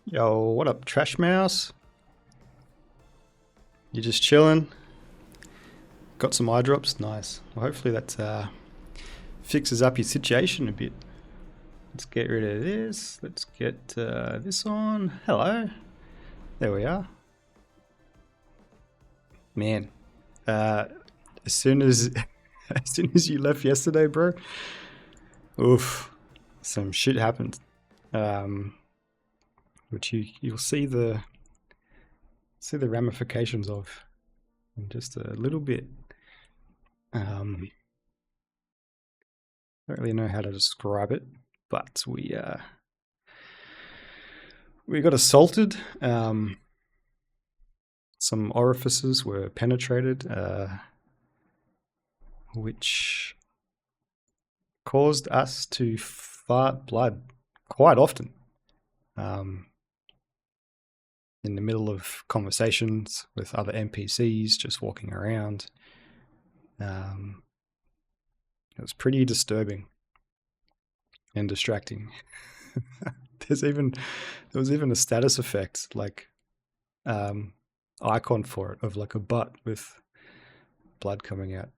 Yo, what up, Trash Mouse? You just chilling? Got some eye drops? Nice. Well, hopefully that fixes up your situation a bit. Let's get rid of this. Let's get this on. Hello. There we are. Man, as soon as as soon as you left yesterday, bro, oof, some shit happened. Which you'll see the ramifications of in just a little bit. Don't really know how to describe it, but we got assaulted. Some orifices were penetrated, which caused us to fart blood quite often. In the middle of conversations with other NPCs just walking around. It was pretty disturbing and distracting. There was even a status effect, like icon for it, of like a butt with blood coming out.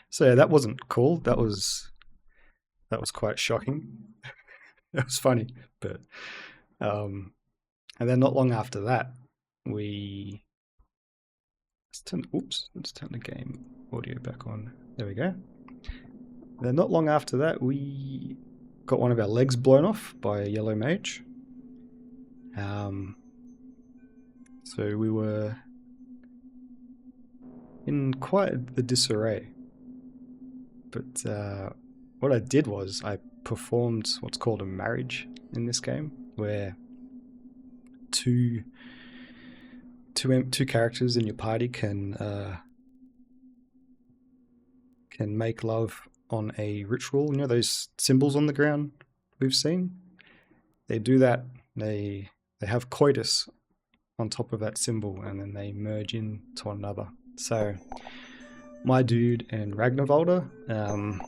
So yeah, that wasn't cool. That was quite shocking. It was funny, but and then not long after that, let's turn the game audio back on. There we go. Then not long after that, we got one of our legs blown off by a yellow mage. So we were in quite the disarray. But what I did was I performed what's called a marriage in this game, where two characters in your party can make love on a ritual. You know those symbols on the ground we've seen? They do that. They have coitus on top of that symbol, and then they merge into one another. So my dude and Ragnarvalda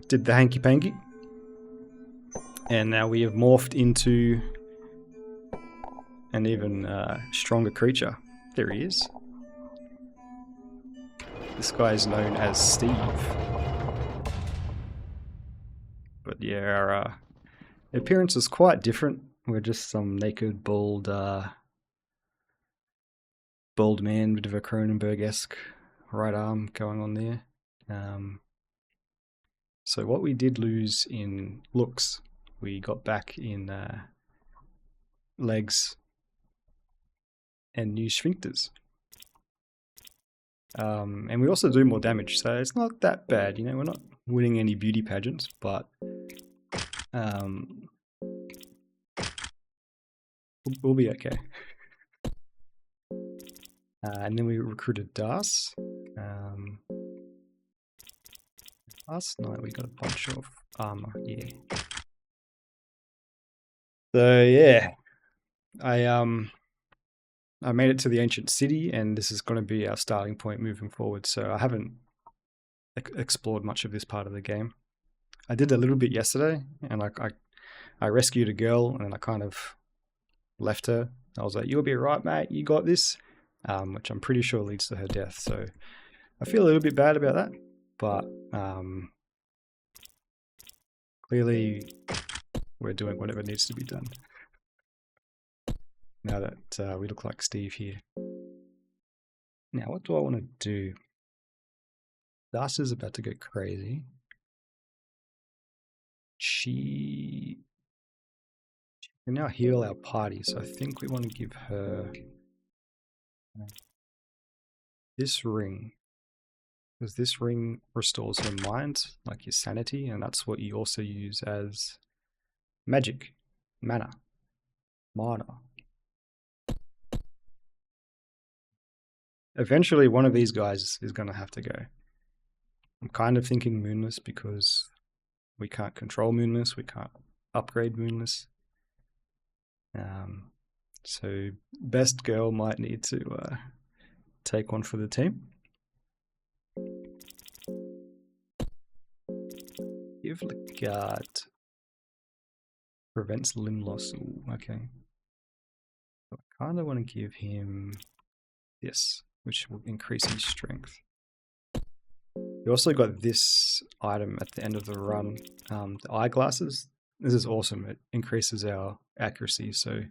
did the hanky panky, and now we have morphed into an even stronger creature. There he is. This guy is known as Steve. But yeah, our appearance is quite different. We're just some naked, bald man, bit of a Cronenberg-esque right arm going on there. So what we did lose in looks, we got back in legs and new sphincters. And we also do more damage, so it's not that bad. You know, we're not winning any beauty pageants, but we'll be okay. And then we recruited Das. Last night we got a bunch of armor, yeah. So yeah, I made it to the ancient city, and this is going to be our starting point moving forward. So I haven't explored much of this part of the game. I did a little bit yesterday, and I rescued a girl, and then I kind of left her. I was like, "You'll be right, mate. You got this," which I'm pretty sure leads to her death. So I feel a little bit bad about that, but clearly we're doing whatever needs to be done. Now that we look like Steve here. Now, what do I want to do? Das is about to go crazy. She can now heal our party, so I think we want to give her this ring. Because this ring restores her mind, like your sanity, and that's what you also use as magic, mana. Eventually, one of these guys is going to have to go. I'm kind of thinking Moonless, because we can't control Moonless, we can't upgrade Moonless. So best girl might need to take one for the team. Give Legard Prevents limb loss. Ooh, okay. So I kind of want to give him this, which will increase his strength. You also got this item at the end of the run, the eyeglasses. This is awesome. It increases our accuracy. So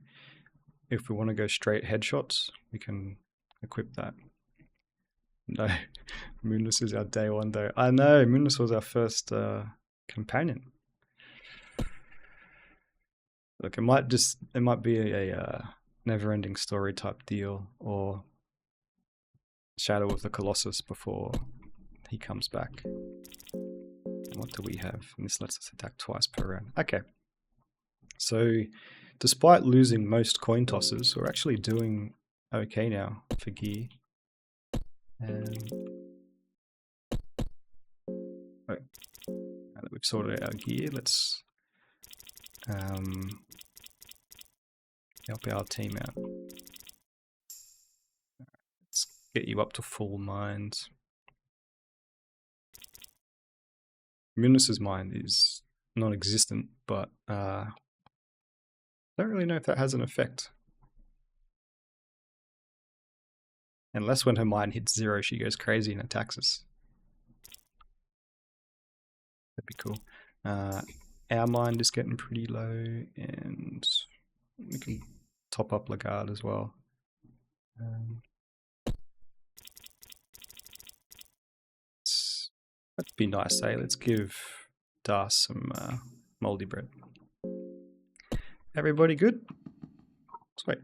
if we want to go straight headshots, we can equip that. No, Moonless is our day one though. I know, Moonless was our first companion. Look, it might be a never-ending story type deal, or Shadow of the Colossus before he comes back. And what do we have? And this lets us attack twice per round. Okay. So, despite losing most coin tosses, we're actually doing okay now for gear. And now that we've sorted out our gear, let's help our team out. Let's get you up to full mind. Munis's mind is non-existent, but I don't really know if that has an effect. Unless when her mind hits 0, she goes crazy and attacks us. That'd be cool. Our mind is getting pretty low, and we can top up Lagarde as well. That'd be nice, eh? Let's give Das some moldy bread. Everybody good? Sweet.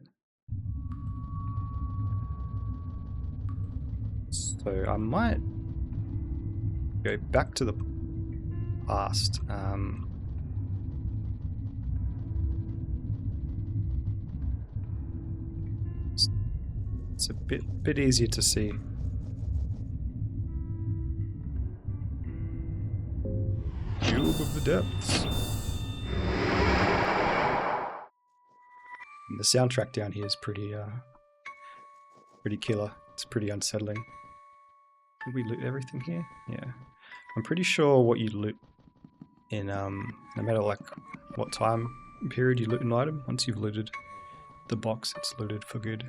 So I might go back to the past. It's a bit easier to see. Cube of the Depths. And the soundtrack down here is pretty killer. It's pretty unsettling. Did we loot everything here? Yeah. I'm pretty sure what you loot in no matter like what time period you loot an item, once you've looted the box, it's looted for good.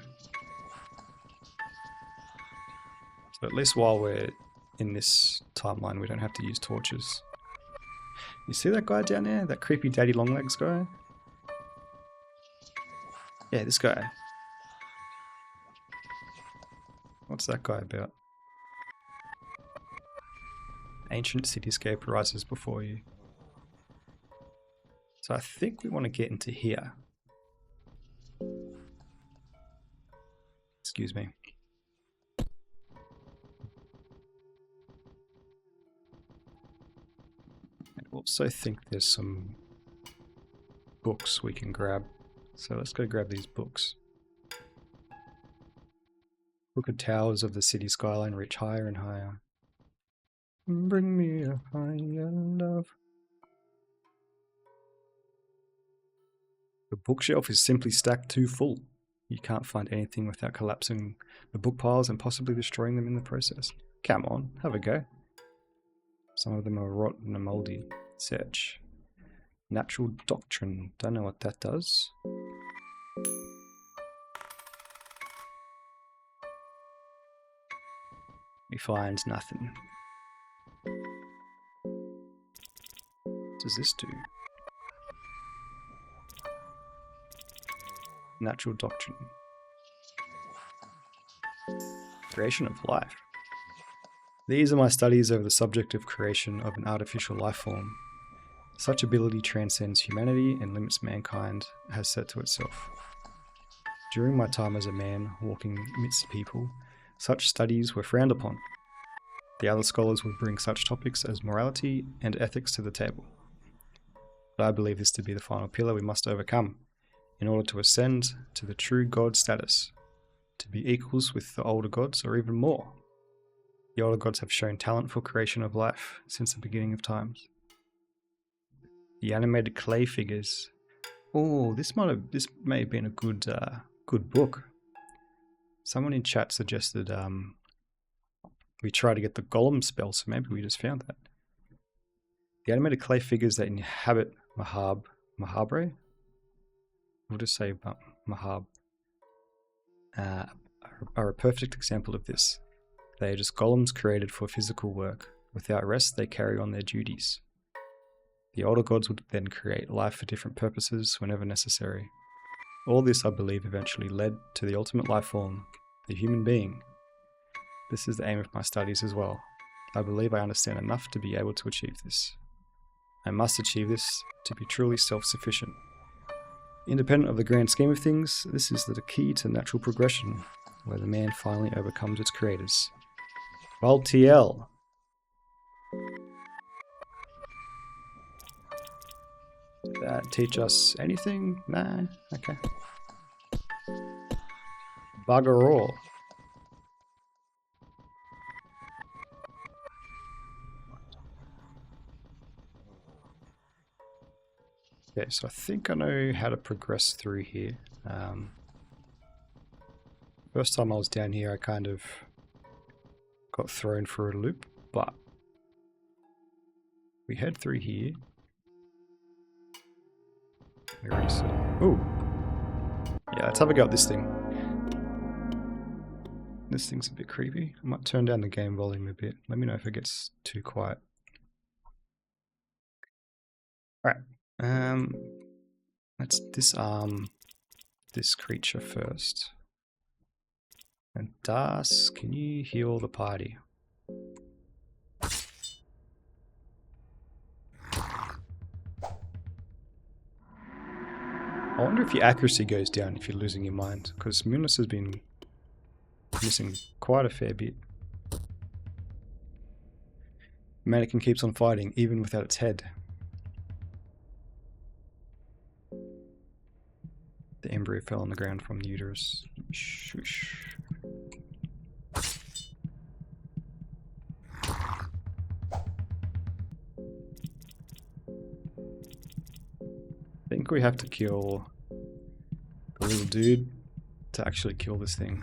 So at least while we're in this timeline, we don't have to use torches. You see that guy down there? That creepy daddy longlegs guy? Yeah, this guy. What's that guy about? Ancient cityscape rises before you. So I think we want to get into here. Excuse me. I also think there's some books we can grab. So let's go grab these books. Crooked towers of the city skyline reach higher and higher. Bring me a higher love. The bookshelf is simply stacked too full. You can't find anything without collapsing the book piles and possibly destroying them in the process. Come on, have a go. Some of them are rotten and moldy. Search. Natural doctrine. Don't know what that does. We find nothing. What does this do? Natural doctrine. Creation of life. These are my studies over the subject of creation of an artificial life form. Such ability transcends humanity and limits mankind has set to itself. During my time as a man walking amidst people, such studies were frowned upon. The other scholars would bring such topics as morality and ethics to the table. But I believe this to be the final pillar we must overcome in order to ascend to the true god status, to be equals with the older gods or even more. The older gods have shown talent for creation of life since the beginning of times. The animated clay figures. Oh, this may have been a good book. Someone in chat suggested we try to get the golem spell, so maybe we just found that. The animated clay figures that inhabit Mahab Mahabre. We'll just say Mahab. Are a perfect example of this. They are just golems created for physical work. Without rest, they carry on their duties. The older gods would then create life for different purposes whenever necessary. All this, I believe, eventually led to the ultimate life form, the human being. This is the aim of my studies as well. I believe I understand enough to be able to achieve this. I must achieve this to be truly self-sufficient. Independent of the grand scheme of things, this is the key to natural progression, where the man finally overcomes its creators. Well, TL. Did that teach us anything? Nah, okay. Bugger all. Okay, so I think I know how to progress through here. First time I was down here, I kind of got thrown for a loop, but we head through here. We already said, ooh. Yeah, let's have a go at this thing. This thing's a bit creepy. I might turn down the game volume a bit. Let me know if it gets too quiet. Alright. Let's disarm this creature first. And Das, can you heal the party? I wonder if your accuracy goes down if you're losing your mind, because Munus has been missing quite a fair bit. Mannequin keeps on fighting, even without its head. The embryo fell on the ground from the uterus. Shush. I think we have to kill the little dude to actually kill this thing.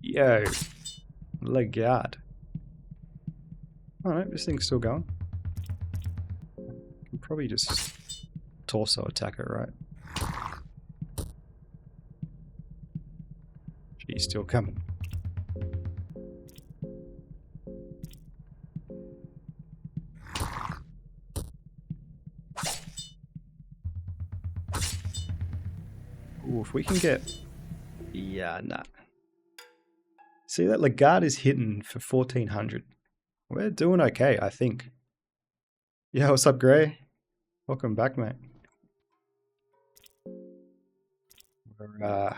Yo! Legard. Oh no, this thing's still going. Can probably just torso attack it, right? She's still coming. Ooh, if we can get... Yeah, nah. See, that Legard is hitting for 1400. We're doing okay, I think. Yeah, what's up, Gray? Welcome back, mate. We're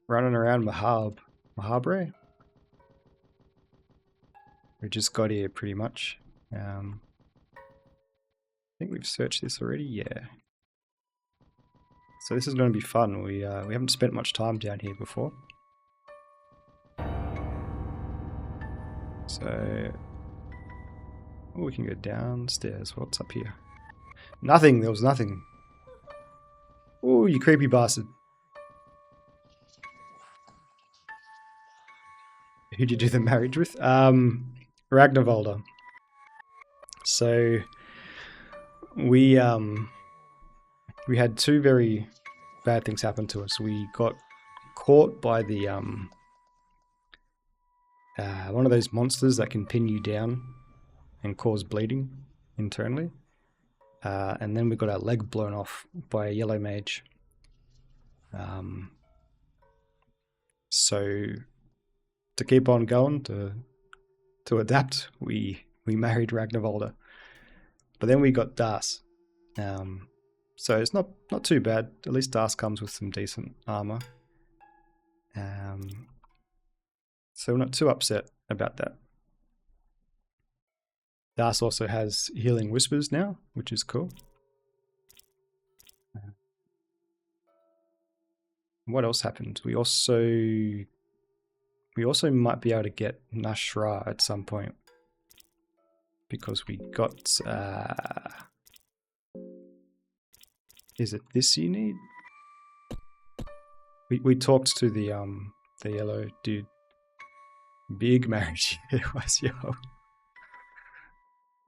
running around Mahabre. We just got here, pretty much. I think we've searched this already, yeah. So this is going to be fun. We haven't spent much time down here before. So... Oh, we can go downstairs. What's up here? Nothing! There was nothing. Oh, you creepy bastard. Who'd you do the marriage with? Ragnarvalda. So... We had two very bad things happen to us. We got caught by the one of those monsters that can pin you down and cause bleeding internally. And then we got our leg blown off by a yellow mage. So to keep on going, to adapt, we married Ragnarvalda. But then we got Das. So it's not too bad. At least Das comes with some decent armor. So we're not too upset about that. Das also has healing whispers now, which is cool. What else happened? We also might be able to get Nashra at some point, because we got is it this you need? We talked to the yellow dude. Big marriage. It was yo.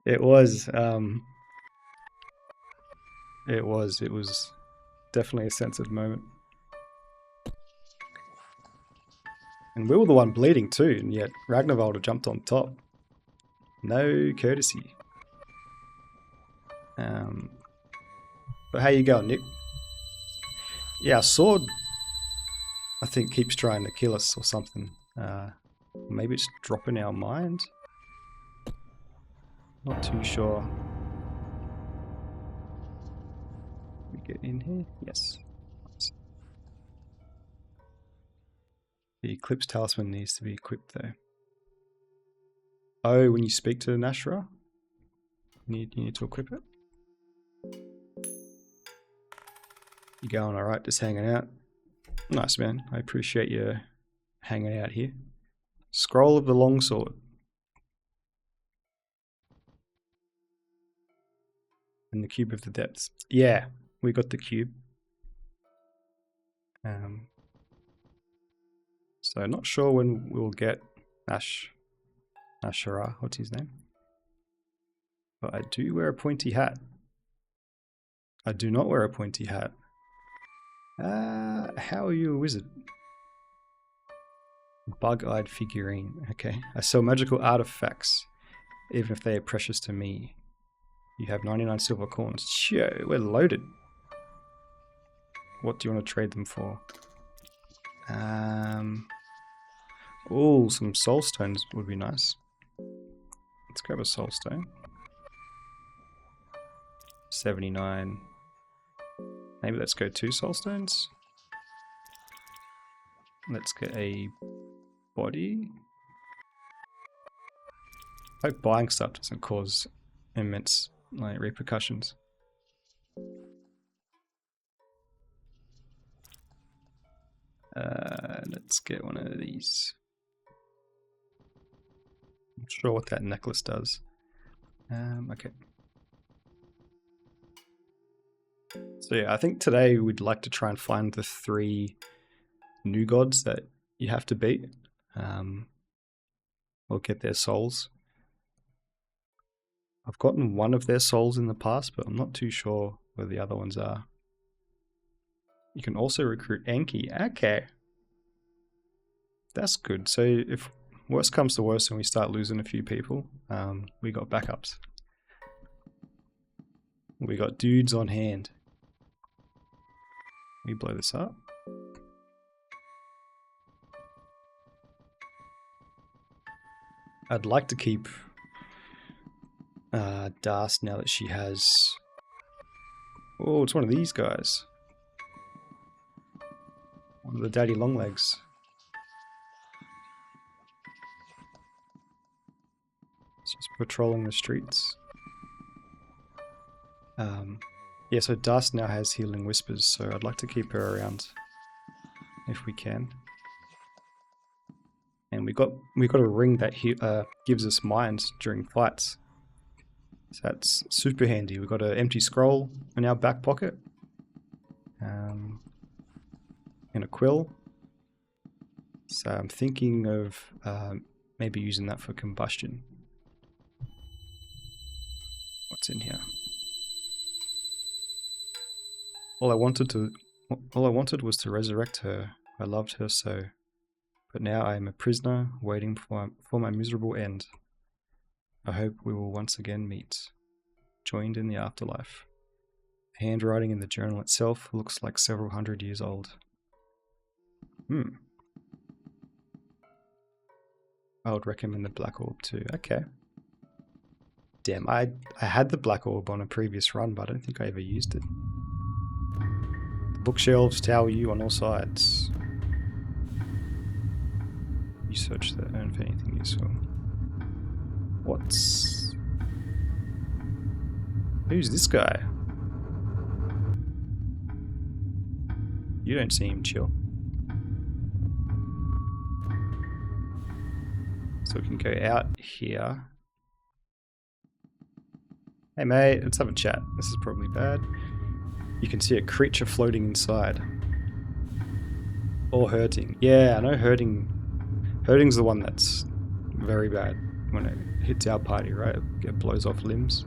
It was. It was. It was definitely a censored moment. And we were the one bleeding too, and yet Ragnarvalda jumped on top. No courtesy. But how you going, Nick? Yeah, our sword, I think, keeps trying to kill us or something. Maybe it's dropping our mind? Not too sure. We get in here? Yes. The Eclipse Talisman needs to be equipped though. Oh, when you speak to Nashra, you need to equip it. You going alright, just hanging out? Nice, man. I appreciate you hanging out here. Scroll of the Longsword. And the Cube of the Depths. Yeah, we got the cube. So not sure when we'll get Nashara, what's his name? But I do wear a pointy hat. I do not wear a pointy hat. How are you a wizard? Bug-eyed figurine. Okay. I sell magical artifacts, even if they are precious to me. You have 99 silver coins. Sure, we're loaded. What do you want to trade them for? Oh, some soul stones would be nice. Let's grab a soul stone. 79. Maybe let's go 2 soul stones. Let's get a body. I hope buying stuff doesn't cause immense repercussions. Let's get one of these. I'm not sure what that necklace does. Okay. So yeah, I think today we'd like to try and find the 3 new gods that you have to beat. Or get their souls. I've gotten one of their souls in the past, but I'm not too sure where the other ones are. You can also recruit Enki. Okay. That's good. So if worst comes to worst and we start losing a few people, we got backups. We got dudes on hand. We blow this up. I'd like to keep Das now that she has... Oh, it's one of these guys. One of the daddy longlegs. It's just patrolling the streets. Yeah, so Das now has healing whispers, so I'd like to keep her around if we can. And we got a ring that gives us mind during fights. So that's super handy. We've got an empty scroll in our back pocket. And a quill. So I'm thinking of maybe using that for combustion. What's in here? All I wanted was to resurrect her. I loved her so. But now I am a prisoner, waiting for my miserable end. I hope we will once again meet, joined in the afterlife. The handwriting in the journal itself looks like several hundred years old. I would recommend the Black Orb too. Okay. Damn, I had the Black Orb on a previous run, but I don't think I ever used it. The bookshelves tower you on all sides. You search the urn for anything useful. Who's this guy? You don't seem chill. So we can go out here. Hey mate, let's have a chat. This is probably bad. You can see a creature floating inside. Or hurting. Yeah, I know hurting. Hurting's the one that's very bad when hits our party, right? It blows off limbs.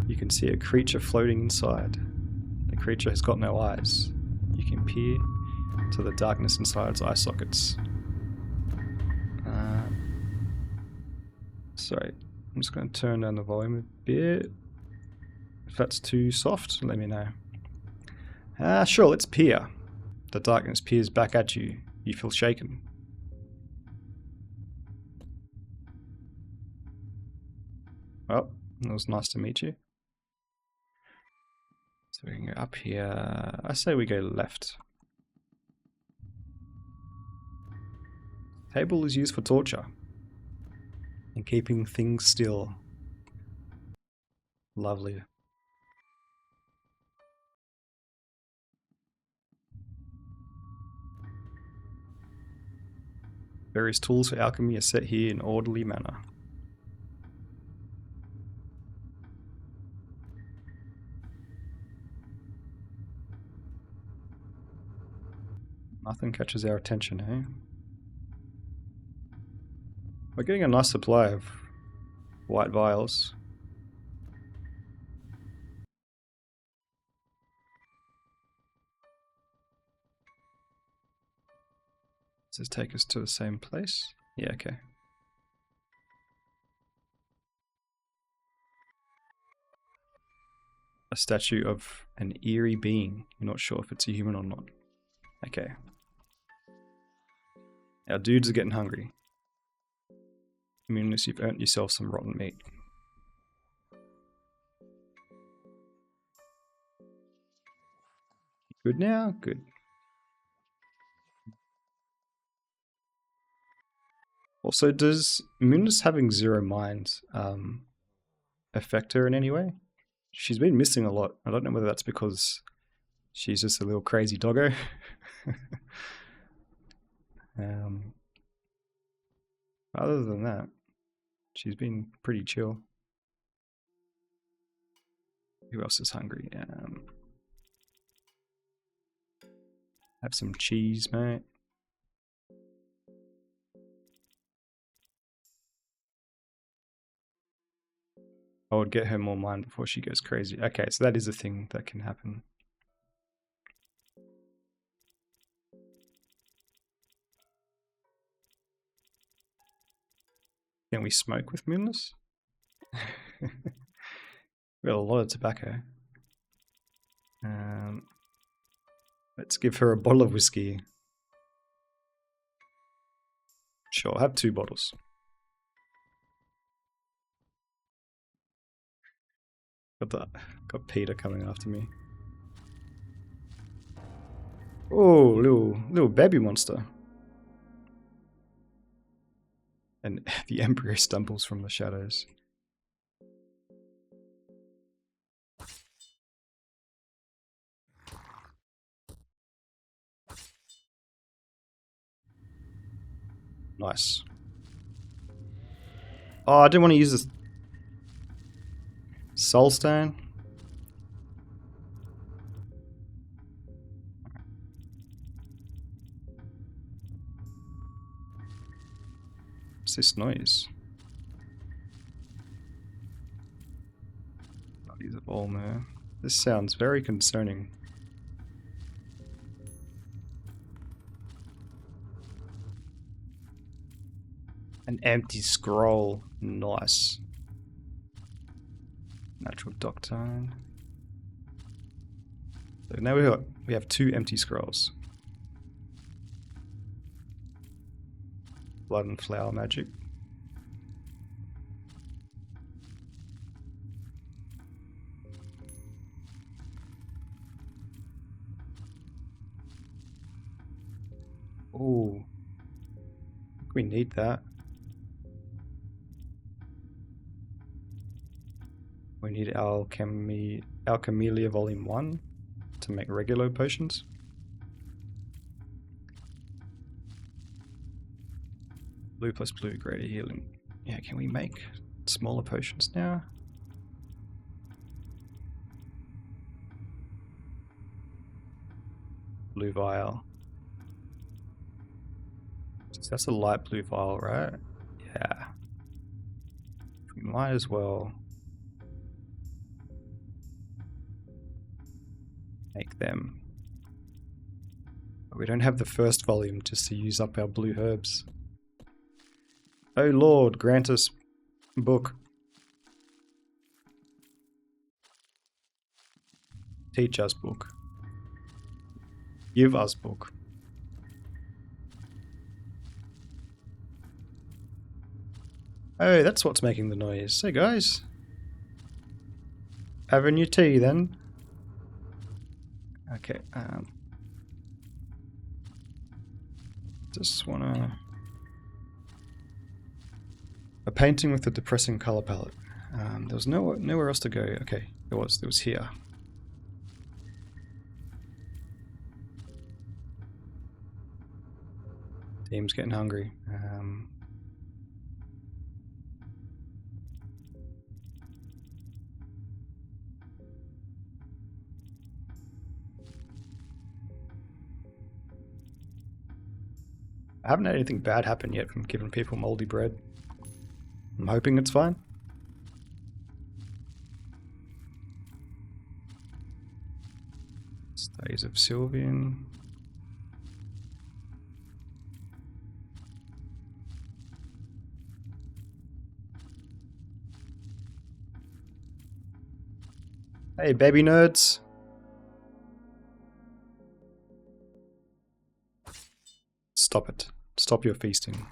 You can see a creature floating inside. The creature has got no eyes. You can peer to the darkness inside its eye sockets. Sorry, I'm just going to turn down the volume a bit. If that's too soft, let me know. Sure, let's peer. The darkness peers back at you. You feel shaken. Well, it was nice to meet you. So we can go up here. I say we go left. Table is used for torture and keeping things still. Lovely. Various tools for alchemy are set here in orderly manner. Nothing catches our attention, eh? We're getting a nice supply of white vials. Does this take us to the same place? Yeah, okay. A statue of an eerie being. You're not sure if it's a human or not. Okay. Our dudes are getting hungry. Unless you've earned yourself some rotten meat. Good now? Good. Also, does Moonless having 0 mind affect her in any way? She's been missing a lot. I don't know whether that's because she's just a little crazy doggo. Other than that, she's been pretty chill. Who else is hungry? Have some cheese, mate. I would get her more mind before she goes crazy. Okay, so that is a thing that can happen. Can we smoke with Moonless? We got a lot of tobacco. Let's give her a bottle of whiskey. Sure, I'll have 2 bottles. Got Peter coming after me. Oh, little baby monster. And the embryo stumbles from the shadows. Nice. Oh, I didn't want to use this soul stone. What's this noise? Bodies of Olmer. This sounds very concerning. An empty scroll. Nice. Natural doctrine. So now we have 2 empty scrolls. Blood and flower magic. Oh, we need that. We need Alchemelia Volume 1 to make regular potions. Blue plus blue, greater healing. Yeah, can we make smaller potions now? Blue vial. So that's a light blue vial, right? Yeah. We might as well make them. But we don't have the first volume just to use up our blue herbs. Oh Lord, grant us book. Teach us book. Give us book. Oh, that's what's making the noise. Hey guys. Having your tea then? Okay, just wanna... A painting with a depressing color palette. There was nowhere else to go. Okay, it was here. Team's getting hungry. I haven't had anything bad happen yet from giving people moldy bread. I'm hoping it's fine. Studies of Sylvian. Hey, baby nerds. Stop it. Stop your feasting.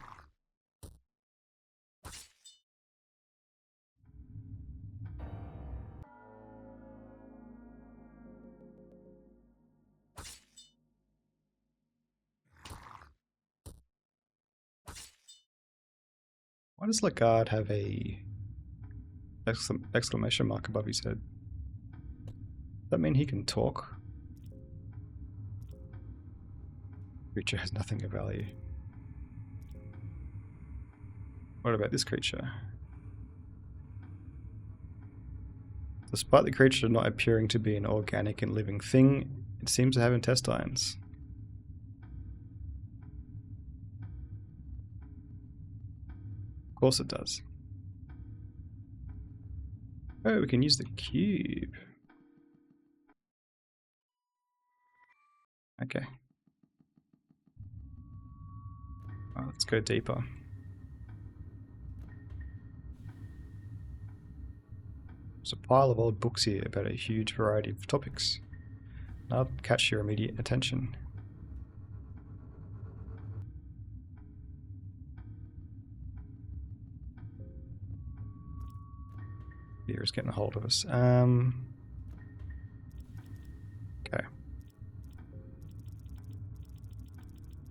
Why does Lagarde have a exclamation mark above his head? Does that mean he can talk? Creature has nothing of value. What about this creature? Despite the creature not appearing to be an organic and living thing, it seems to have intestines. Of course it does. Oh, we can use the cube. Okay. Well, let's go deeper. There's a pile of old books here about a huge variety of topics. I'll catch your immediate attention. Fear is getting a hold of us. Okay.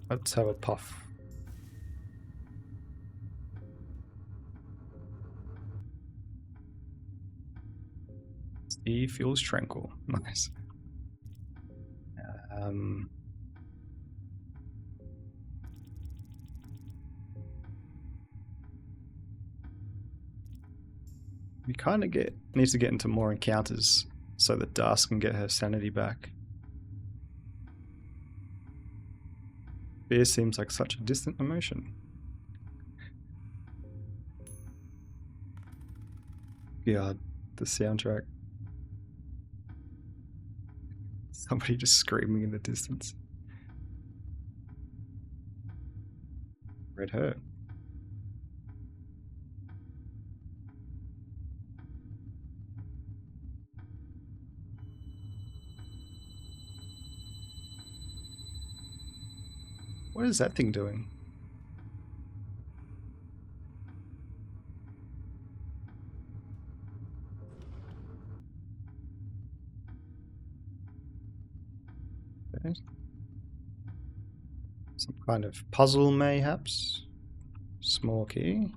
Let's have a puff. He feels tranquil. Nice. We kind of needs to get into more encounters so that Darce can get her sanity back. Fear seems like such a distant emotion. God, the soundtrack. Somebody just screaming in the distance. Red Hurt. What is that thing doing? Okay. Some kind of puzzle, mayhaps? Small key.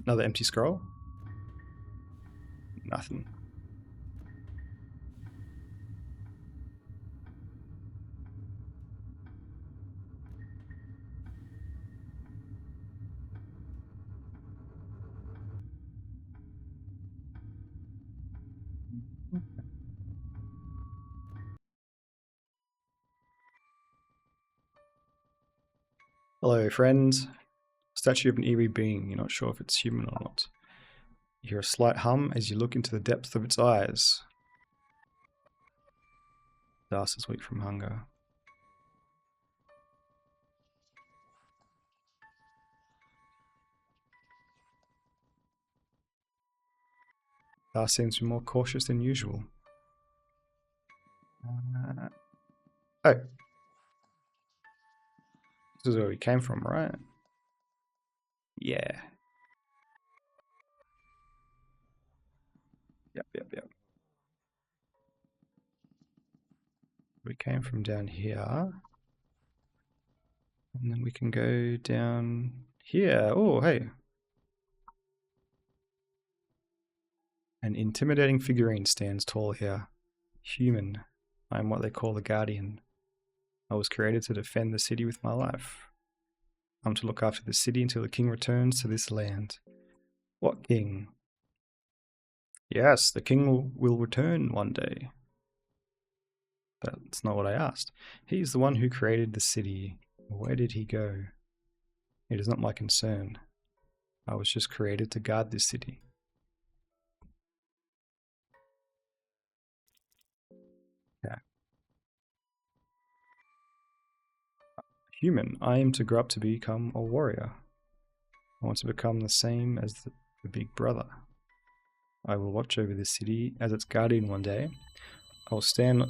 Another empty scroll. Nothing. Hello, friend. Statue of an eerie being. You're not sure if it's human or not. You hear a slight hum as you look into the depth of its eyes. Das is weak from hunger. Das seems to be more cautious than usual. Oh. This is where we came from, right? Yeah. Yep. We came from down here. And then we can go down here. Oh, hey. An intimidating figurine stands tall here. Human. I am what they call the Guardian. I was created to defend the city with my life. I'm to look after the city until the king returns to this land. What king? Yes, the king will return one day. That's not what I asked. He's the one who created the city. Where did he go? It is not my concern. I was just created to guard this city. Yeah. Human, I am to grow up to become a warrior. I want to become the same as the big brother. I will watch over this city as its guardian one day. I will stand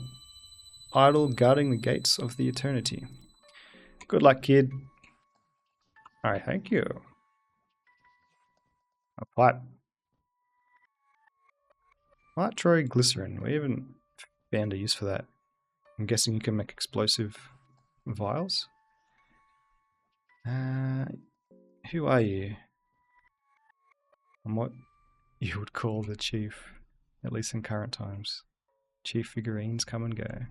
idle guarding the gates of the eternity. Good luck, kid. Alright, thank you. A pipe. Nitroglycerin. We haven't found a use for that. I'm guessing you can make explosive vials. Who are you? I'm what you would call the chief, at least in current times. Chief figurines come and go.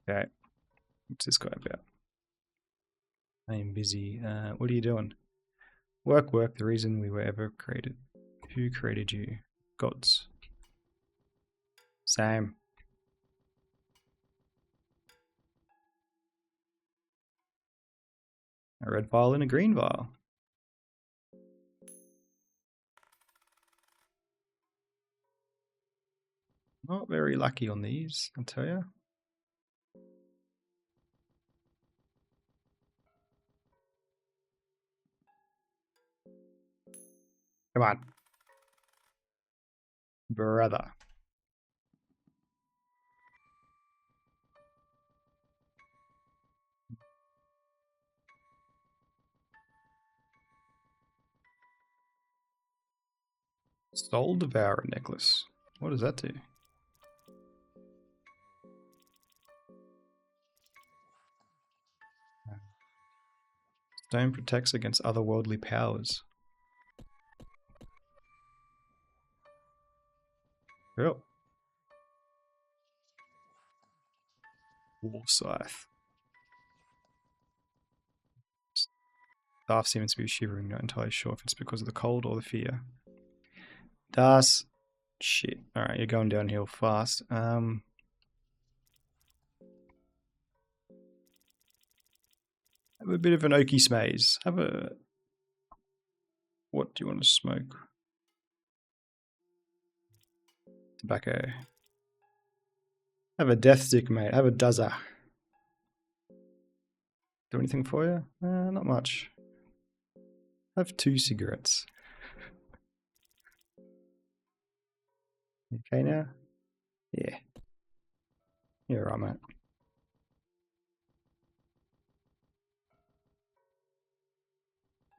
Okay, what's this guy about? I am busy. What are you doing? Work, the reason we were ever created. Who created you? Gods. Same. A red vial and a green vial. Not very lucky on these, I'll tell you. Come on. Brother. Soul Devourer necklace. What does that do? Stone protects against otherworldly powers. Yep. War Scythe. Staff seems to be shivering, not entirely sure if it's because of the cold or the fear. Das. Shit. Alright, you're going downhill fast. Have a bit of an oaky smaze. Have a... What do you want to smoke? Tobacco. Have a death stick, mate. Have a dozer. Do anything for you? Not much. Have 2 cigarettes. Okay now? Yeah. You're right, mate.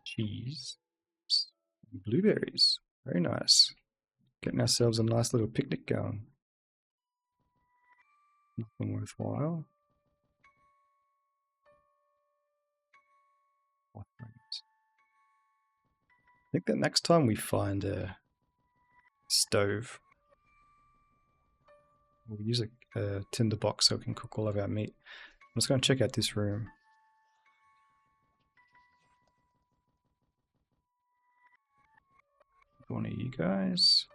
Cheese. Blueberries. Very nice. Getting ourselves a nice little picnic going. Nothing worthwhile. I think that next time we find a stove, we'll use a tinder box so we can cook all of our meat. I'm just going to check out this room. One of you guys.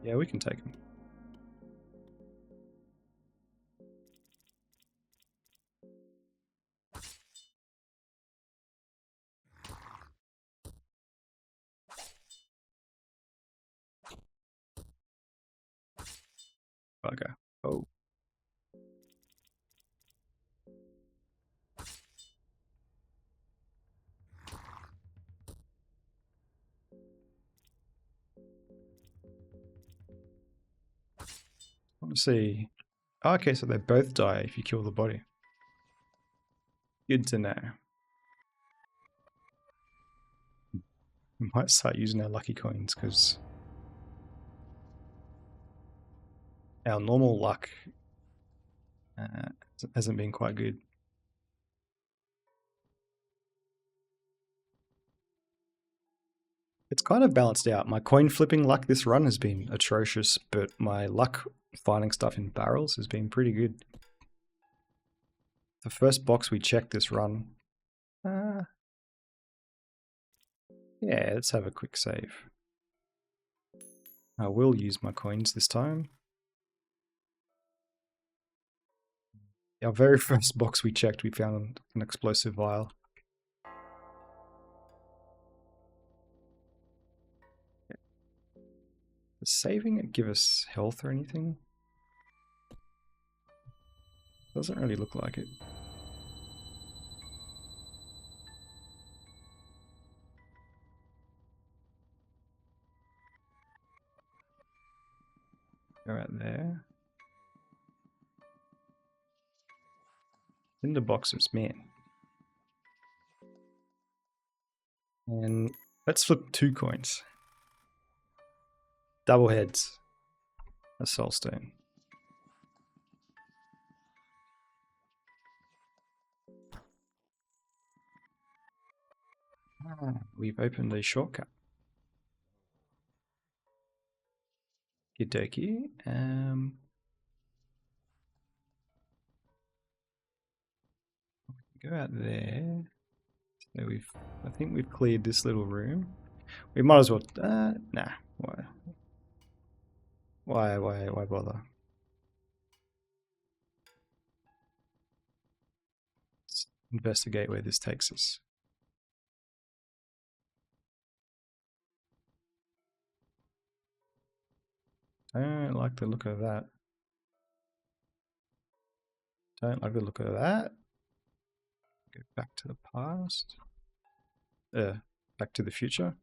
Yeah, we can take them. Bugger. Oh. I want to see. Oh, okay, so they both die if you kill the body. Good to know. We might start using our lucky coins because our normal luck uh, hasn't been quite good. It's kind of balanced out. My coin flipping luck this run has been atrocious, but my luck finding stuff in barrels has been pretty good. The first box we checked this run. Yeah, let's have a quick save. I will use my coins this time. Our very first box we checked, we found an explosive vial. Does saving it give us health or anything? Doesn't really look like it. Go out there. In the boxes, man. And let's flip 2 coins. Double heads. A soul stone. We've opened a shortcut. Okie go out there. So I think we've cleared this little room. We might as well, nah. Why bother? Let's investigate where this takes us. I don't like the look of that. Don't like the look of that. Go back to the past. Back to the future.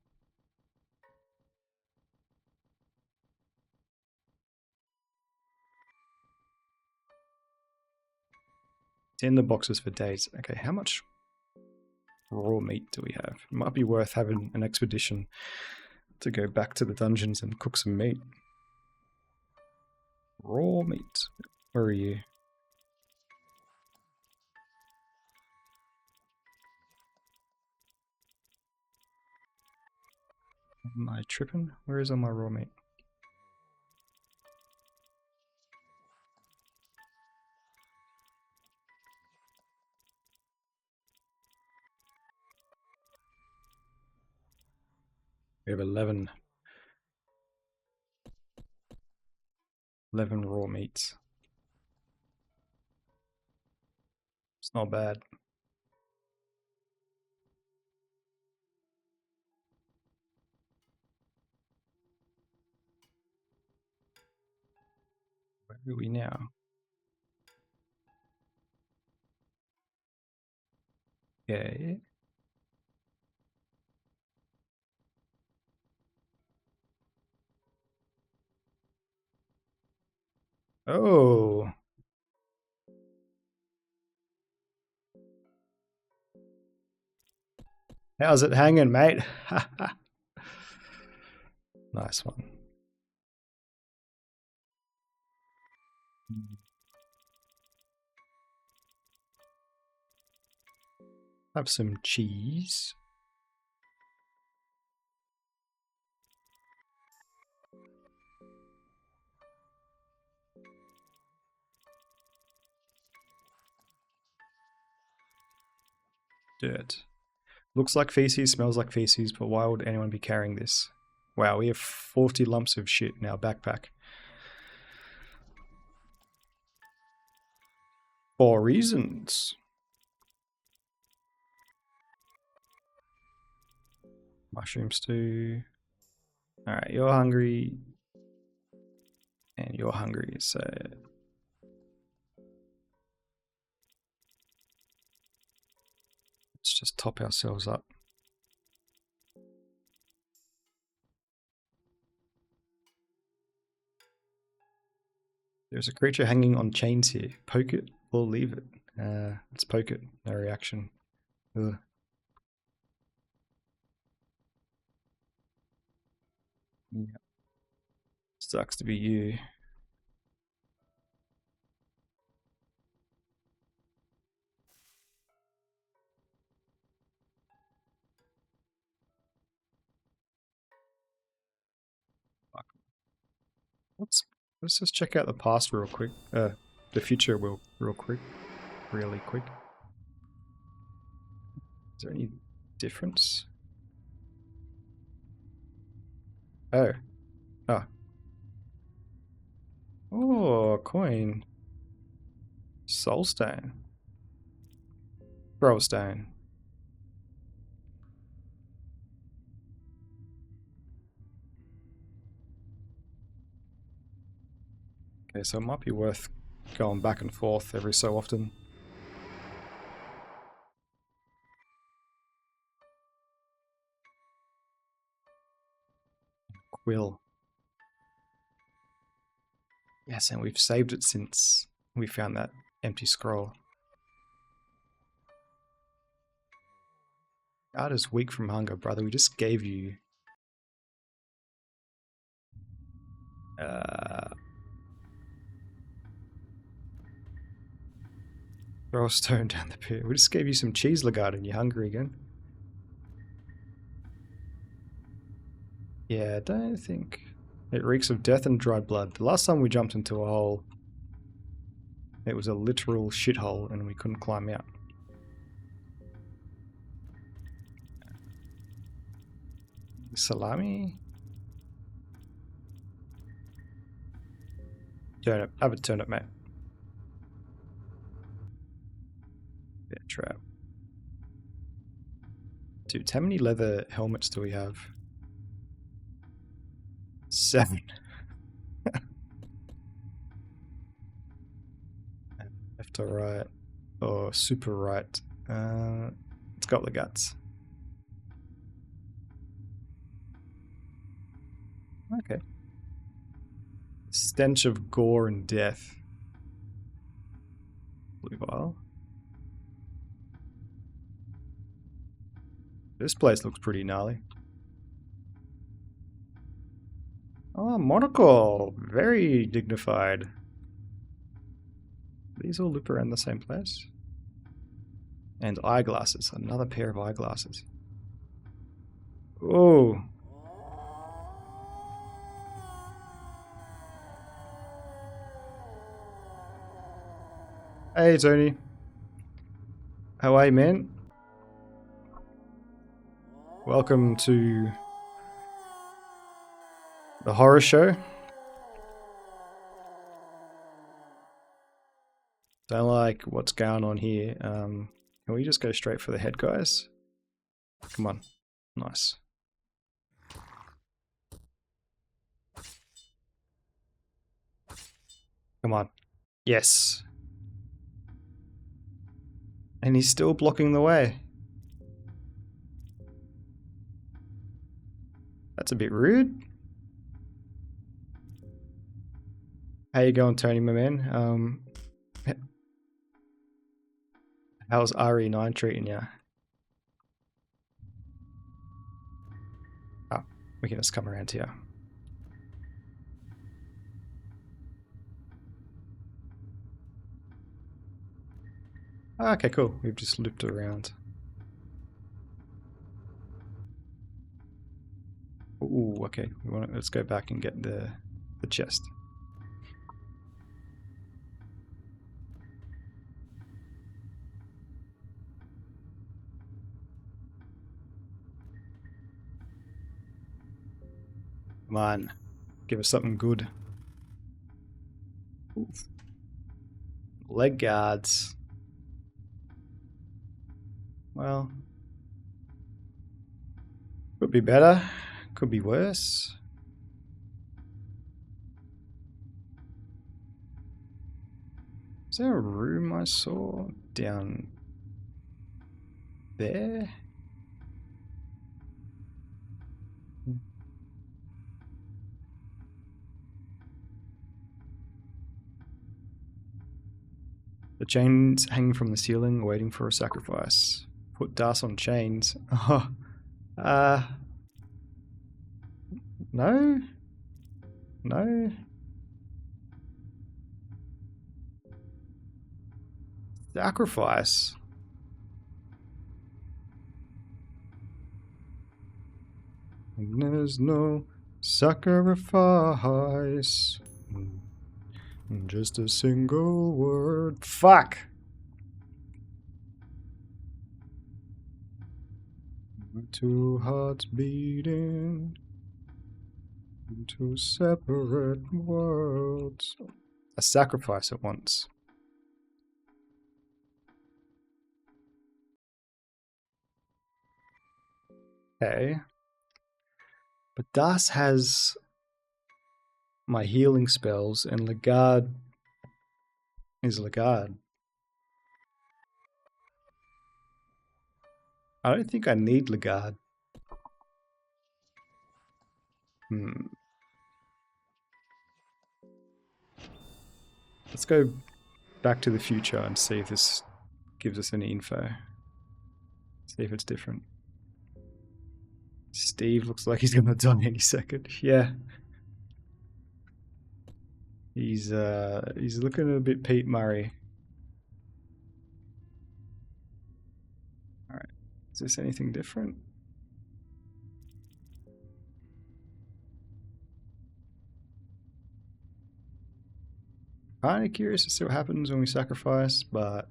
It's in the boxes for days. Okay, how much raw meat do we have? It might be worth having an expedition to go back to the dungeons and cook some meat. Raw meat. Where are you? Am I tripping? Where is all my raw meat? We have 11 raw meats. It's not bad. Where are we now? Okay. Oh. How's it hanging, mate? Nice one. Have some cheese. Dirt. Looks like feces, smells like feces, but why would anyone be carrying this? Wow, we have 40 lumps of shit in our backpack. For reasons. Mushroom stew. Alright, you're hungry. And you're hungry, so let's just top ourselves up. There's a creature hanging on chains here. Poke it or leave it. Let's poke it. No reaction. Ugh. Yeah. Sucks to be you. Fuck. Let's just check out the past real quick. The future real quick. Really quick. Is there any difference? Oh. Ah. Oh, coin. Soulstone. Stone. Okay, so it might be worth going back and forth every so often. Quill. Yes, and we've saved it since we found that empty scroll. God is weak from hunger, brother. We just gave you... throw a stone down the pit. We just gave you some cheese lagarde and you're hungry again. Yeah, I don't think... It reeks of death and dried blood. The last time we jumped into a hole, it was a literal shithole and we couldn't climb out. Salami? Turnip. Have a turnip, mate. Bear trap. Dude, how many leather helmets do we have? 7. Left or right? Or super right? Let's go with the guts. Okay. Stench of gore and death. Blue vial. This place looks pretty gnarly. Oh, monocle! Very dignified. These all loop around the same place. And eyeglasses. Another pair of eyeglasses. Oh. Hey, Tony. How are you, man? Welcome to the horror show. Don't like what's going on here. Can we just go straight for the head, guys? Come on. Nice. Come on. Yes. And he's still blocking the way. That's a bit rude. How you going, Tony, my man? How's RE9 treating you? Oh, we can just come around here. Okay, cool. We've just looped around. Ooh, okay. Let's go back and get the chest. Come on. Give us something good. Oof. Leg guards. Well, could be better. Could be worse. there a room I saw down there? The chains hanging from the ceiling, waiting for a sacrifice. Put Das on chains. Oh, no? No? Sacrifice? There's no sacrifice. Just a single word. Fuck! Two hearts beating. Two separate worlds. A sacrifice at once. Okay. But Das has my healing spells, and Legard is Legard. I don't think I need Legard. Let's go back to the future and see if this gives us any info. See if it's different. Steve looks like he's gonna die any second. Yeah. He's looking a bit Pete Murray. Alright. Is this anything different? Kinda curious to see what happens when we sacrifice, but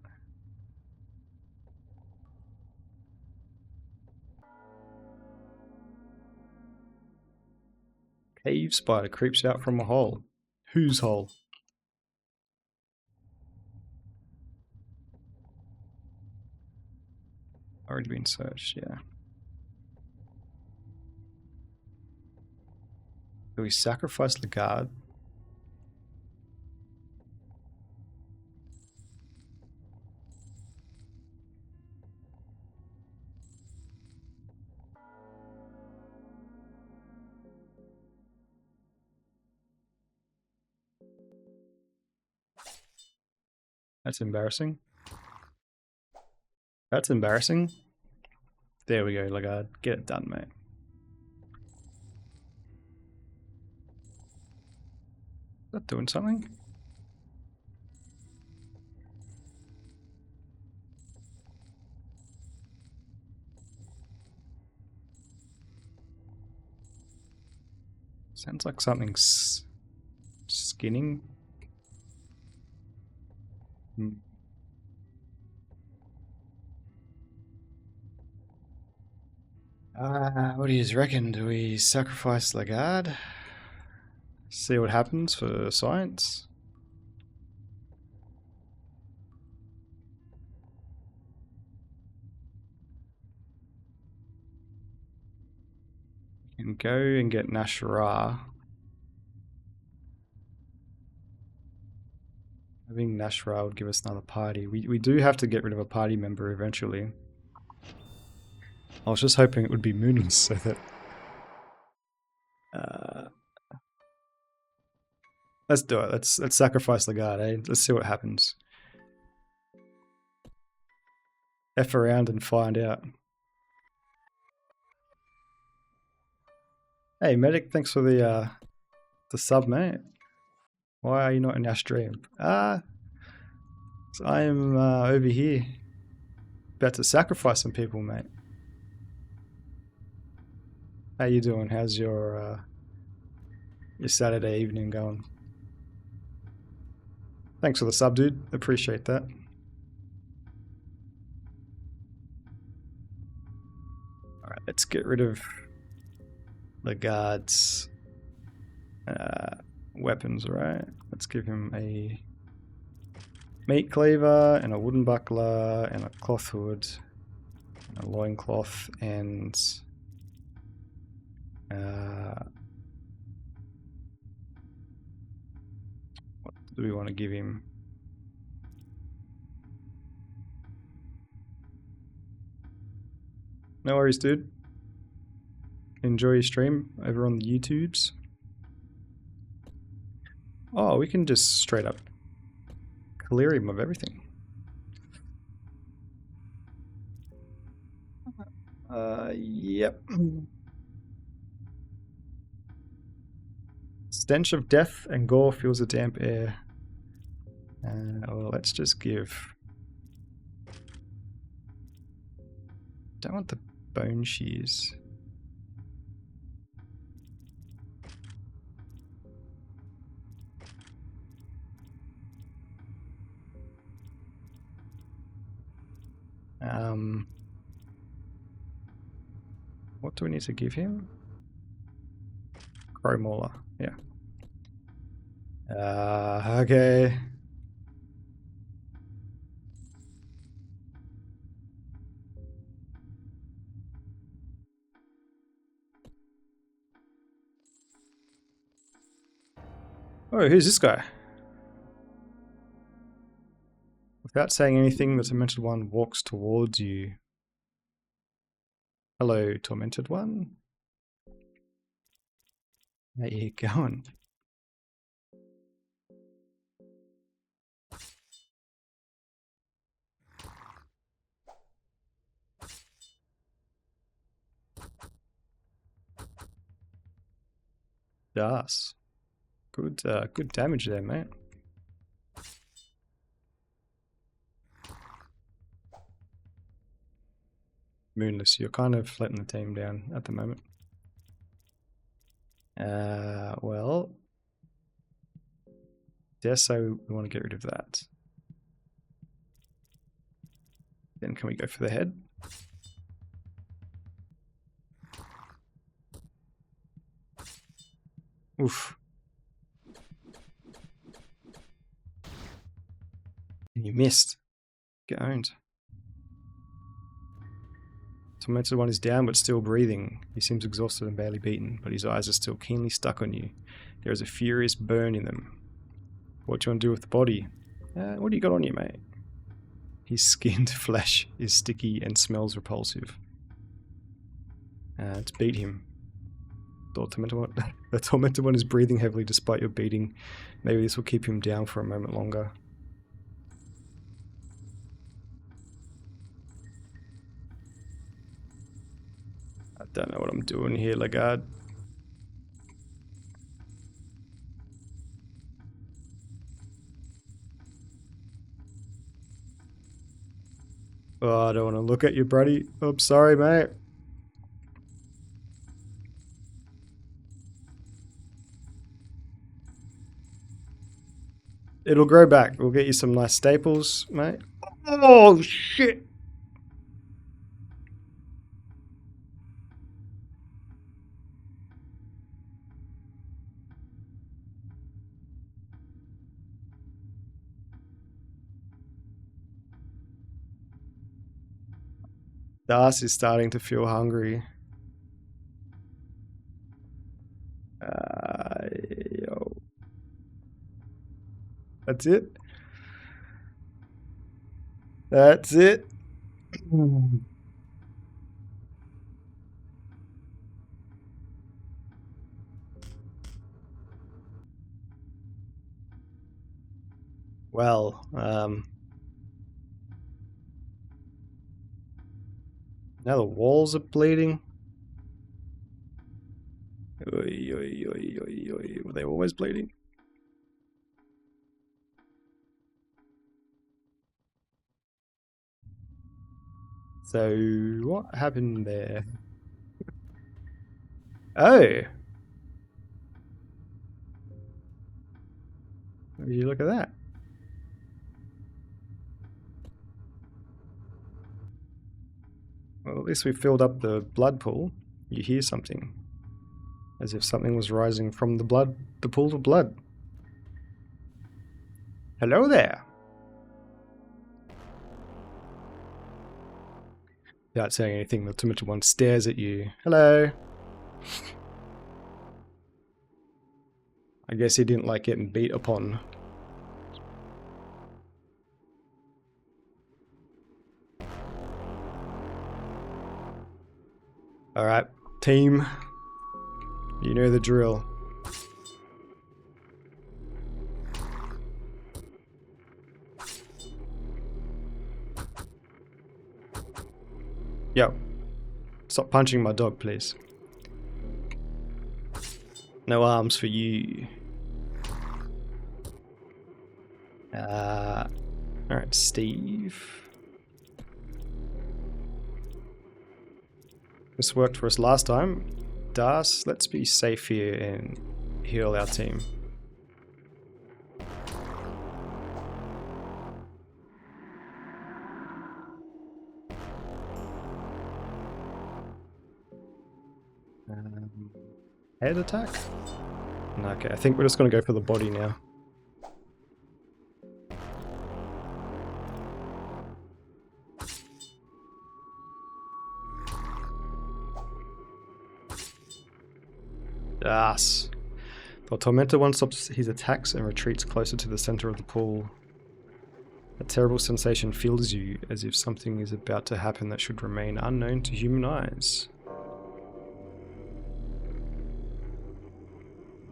cave spider creeps out from a hole. Whose hole? Already been searched, yeah. Do we sacrifice the guard? That's embarrassing. That's embarrassing. There we go, Lagarde. Get it done, mate. Is that doing something? Sounds like something's skinning. What do you reckon? Do we sacrifice Lagarde? See what happens for science? We can go and get Nashra. Having Nashra would give us another party. We do have to get rid of a party member eventually. I was just hoping it would be Moons so that... let's do it. Let's sacrifice Lagarde, eh? Let's see what happens. F around and find out. Hey, medic, thanks for the sub, mate. Why are you not in our stream? So I am over here. About to sacrifice some people, mate. How you doing? How's your Saturday evening going? Thanks for the sub, dude. Appreciate that. Alright, let's get rid of the guard's weapons, right? Let's give him a meat cleaver and a wooden buckler and a cloth hood and a loincloth and what do we want to give him? No worries, dude. Enjoy your stream over on the YouTubes. Oh, we can just straight up clear him of everything. Yep. Stench of death and gore fills the damp air. Well, let's just give... Don't want the bone shears. What do we need to give him? Crow Mauler, yeah. Okay. Oh, who's this guy? Without saying anything, the Tormented One walks towards you. Hello, Tormented One. How you going? Das. Good, good damage there, mate. Moonless, you're kind of letting the team down at the moment. Well, dare say we want to get rid of that. Then can we go for the head? Oof. And you missed. Get owned. Tormented One is down but still breathing. He seems exhausted and badly beaten, but his eyes are still keenly stuck on you. There is a furious burn in them. What do you want to do with the body? What do you got on you, mate? His skinned flesh is sticky and smells repulsive. Let's beat him. The Tormented One is breathing heavily despite your beating. Maybe this will keep him down for a moment longer. I don't know what I'm doing here, Lagarde. Oh, I don't want to look at you, buddy. I'm sorry, mate. It'll grow back. We'll get you some nice staples, mate. Oh, shit. Das is starting to feel hungry. Yo. That's it? That's it? Well, now the walls are bleeding. Oy, oy, oy, oy, oy. Were they always bleeding? So, what happened there? Oh! Will you look at that? Well, at least we filled up the blood pool. You hear something. As if something was rising from the pool of blood. Hello there! Without saying anything, the Tormented One stares at you. Hello! I guess he didn't like getting beat upon. Alright, team. You know the drill. Yo. Stop punching my dog, please. No arms for you. Alright, Steve. This worked for us last time. Das, let's be safe here and heal our team. Head attack? No, okay, I think we're just going to go for the body now. Yes. The Tormentor one stops his attacks and retreats closer to the center of the pool. A terrible sensation fills you, as if something is about to happen that should remain unknown to human eyes.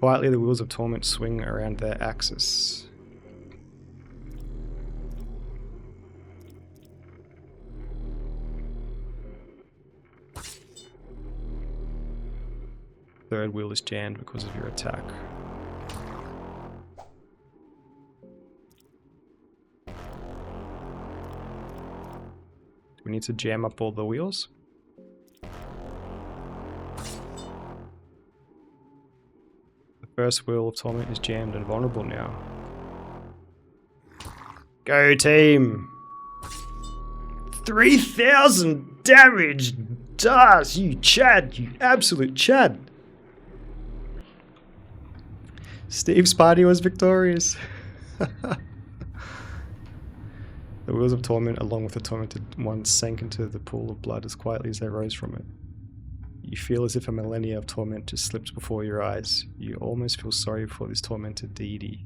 Quietly, the wheels of torment swing around their axis. Third wheel is jammed because of your attack. Do we need to jam up all the wheels? The first wheel of torment is jammed and vulnerable now. Go team! 3,000 damage! Das, you Chad, you absolute Chad! Steve's party was victorious. The wheels of torment, along with the tormented ones, sank into the pool of blood as quietly as they rose from it. You feel as if a millennia of torment just slipped before your eyes. You almost feel sorry for this tormented deity.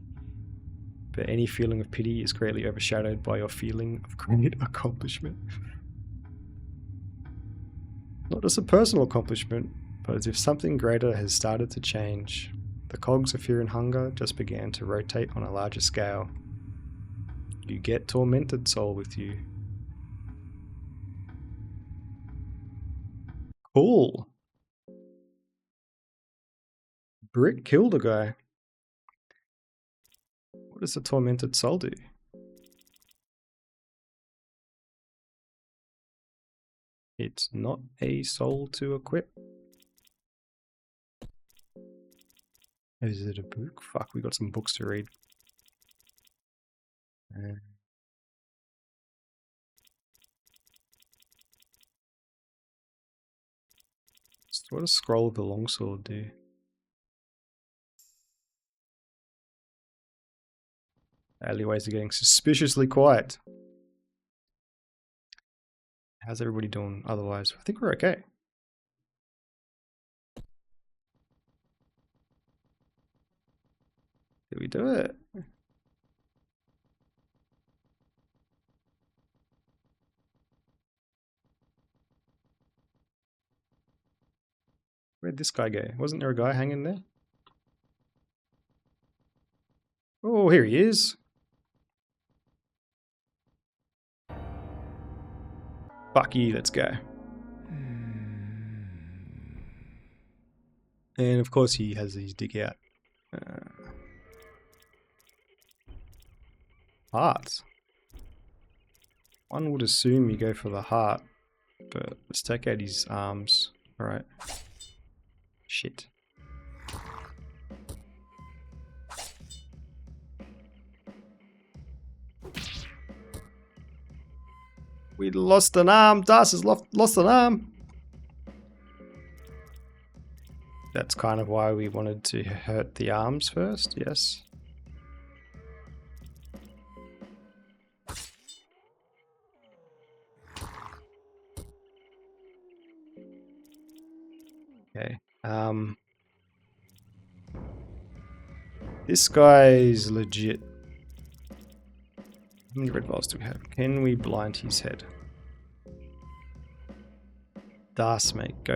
But any feeling of pity is greatly overshadowed by your feeling of great accomplishment. Not just a personal accomplishment, but as if something greater has started to change. The cogs of fear and hunger just began to rotate on a larger scale. You get tormented soul with you. Cool. Brick killed a guy. What does the tormented soul do? It's not a soul to equip. Is it a book? Fuck, we got some books to read. What does Scroll of the Longsword do? Alleyways are getting suspiciously quiet. How's everybody doing otherwise? I think we're okay. Did we do it? Where'd this guy go? Wasn't there a guy hanging there? Oh, here he is. Fuck you, let's go. And of course he has his dig out. Heart. One would assume you go for the heart, but let's take out his arms. Alright. Shit. We lost an arm. Das has lost an arm. That's kind of why we wanted to hurt the arms first, yes. Okay. This guy's legit. How many red balls do we have? Can we blind his head? Das, mate. Go.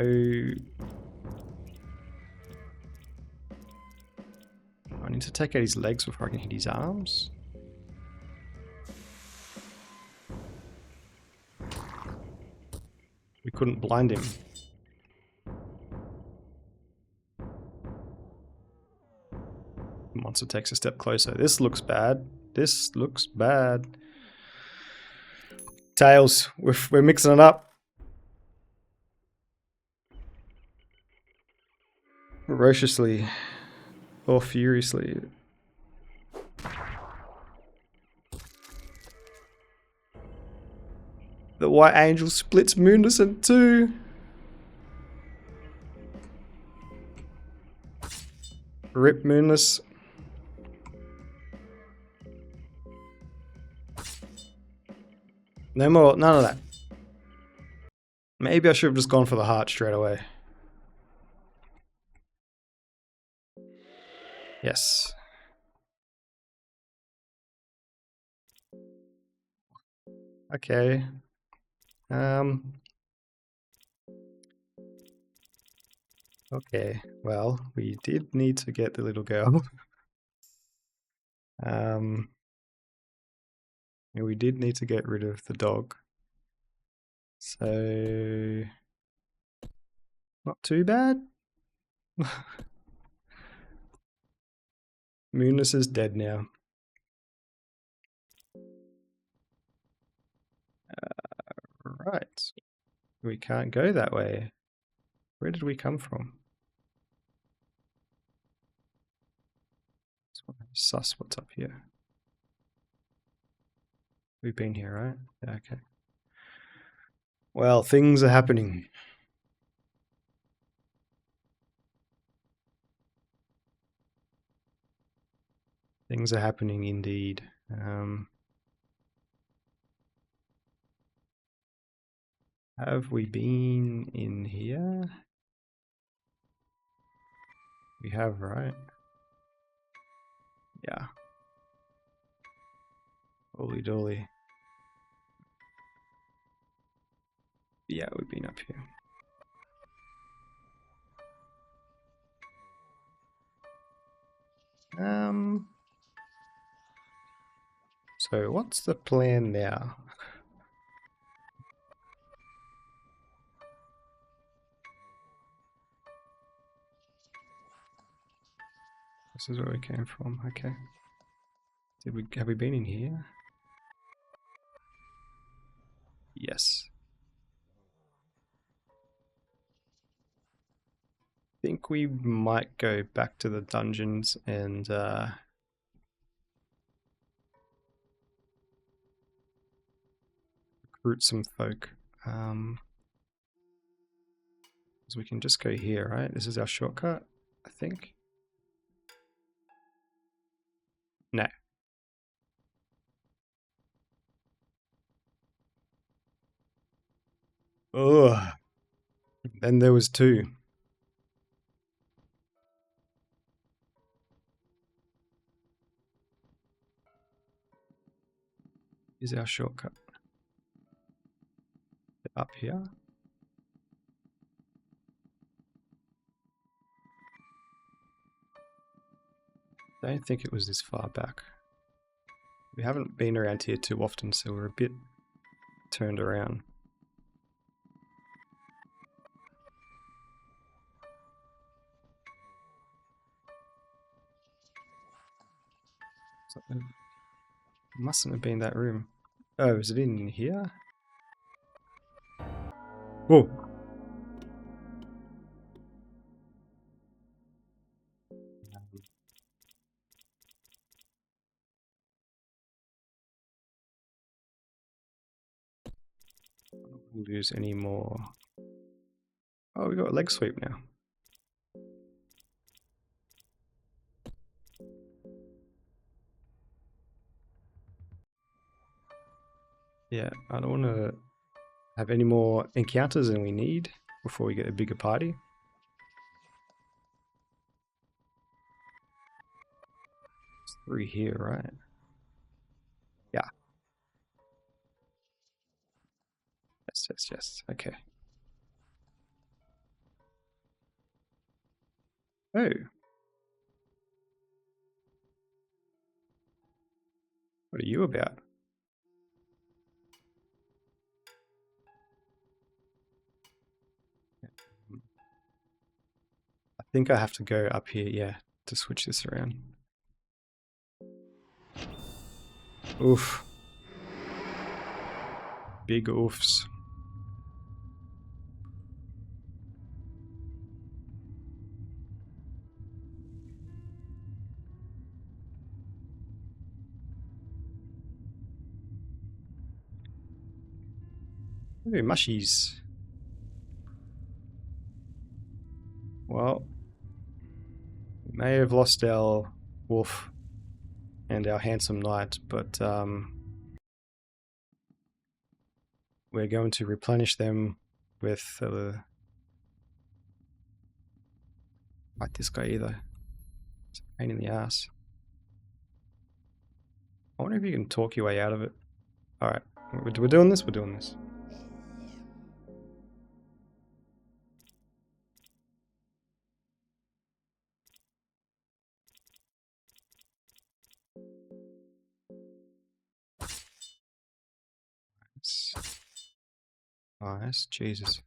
I need to take out his legs before I can hit his arms. We couldn't blind him. The monster takes a step closer. This looks bad. This looks bad. Tails, we're mixing it up. Ferociously or furiously. The White Angel splits Moonless in two. Rip Moonless. No more, none of that. Maybe I should have just gone for the heart straight away. Yes. Okay. Okay, well, we did need to get the little girl. And we did need to get rid of the dog. So, not too bad. Moonless is dead now. Right. We can't go that way. Where did we come from? Suss what's up here. We've been here, right? Yeah, okay. Well, things are happening. Things are happening indeed. Have we been in here? We have, right? Yeah. Holy dolly. Yeah, we've been up here. So what's the plan now? This is where we came from, okay. Have we been in here? Yes. I think we might go back to the dungeons and recruit some folk. So we can just go here, right? This is our shortcut, I think. No. Ugh. Then there was two. Is our shortcut up here? I don't think it was this far back. We haven't been around here too often, so we're a bit turned around. So, it mustn't have been that room. Oh, is it in here? Whoa! Lose any more. Oh, we got a leg sweep now. Yeah, I don't want to have any more encounters than we need before we get a bigger party. It's 3 here, right? Yeah. Yes, yes, yes. Okay. Oh. What are you about? I think I have to go up here, yeah, to switch this around. Oof. Big oofs. Ooh, mushies. Well, we may have lost our wolf and our handsome knight, but we're going to replenish them with like this guy either. It's a pain in the ass. I wonder if you can talk your way out of it. Alright, we're doing this? We're doing this. Nice, Jesus.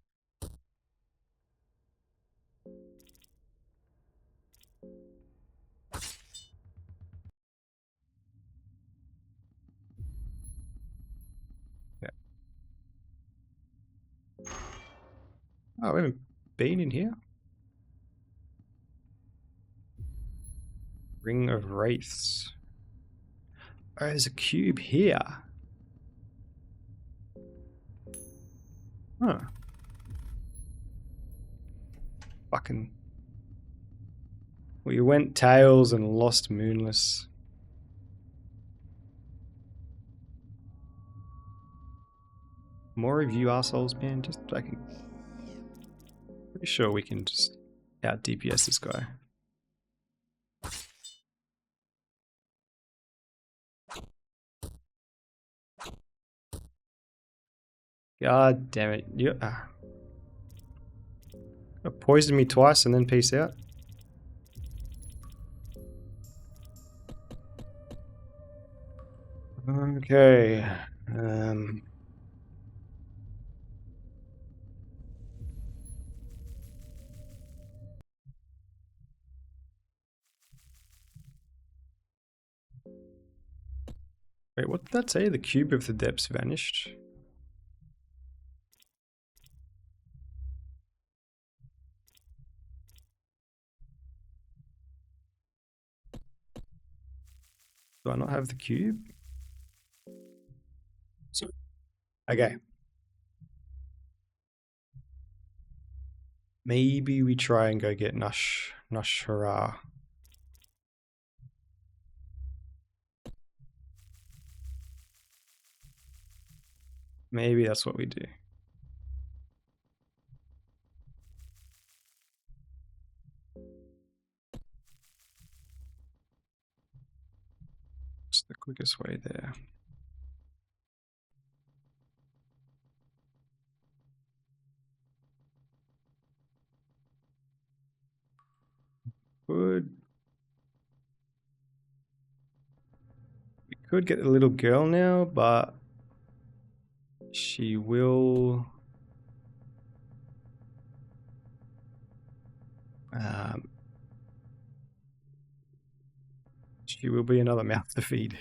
Yeah. Oh, we haven't been in here? Ring of Wraiths. Oh, there's a cube here. Huh. Fucking... We went tails and lost moonless. More of you assholes, man. Just fucking... Pretty sure we can just out DPS this guy. God damn it. You poisoned me twice and then peace out. Okay. Wait, what did that say? The cube of the depths vanished? Do I not have the cube? So, okay. Maybe we try and go get Nush Hurrah. Maybe that's what we do. It's the quickest way there. Good. We could get the little girl now, but she will... she will be another mouth to feed.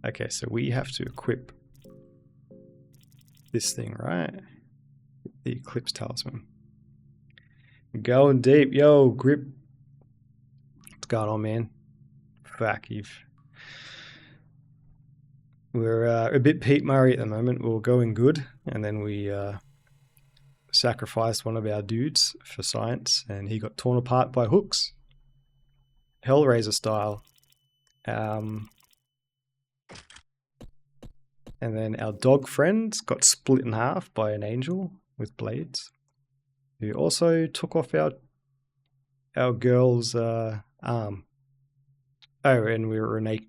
Okay, so we have to equip this thing, right? The Eclipse Talisman. Going deep. Yo, Grip. What's going on, man? Fuck, we're a bit Pete Murray at the moment. We were going good, and then we sacrificed one of our dudes for science, and he got torn apart by hooks. Hellraiser style. And then our dog friends got split in half by an angel with blades, who also took off our girl's arm. Oh, and we are a naked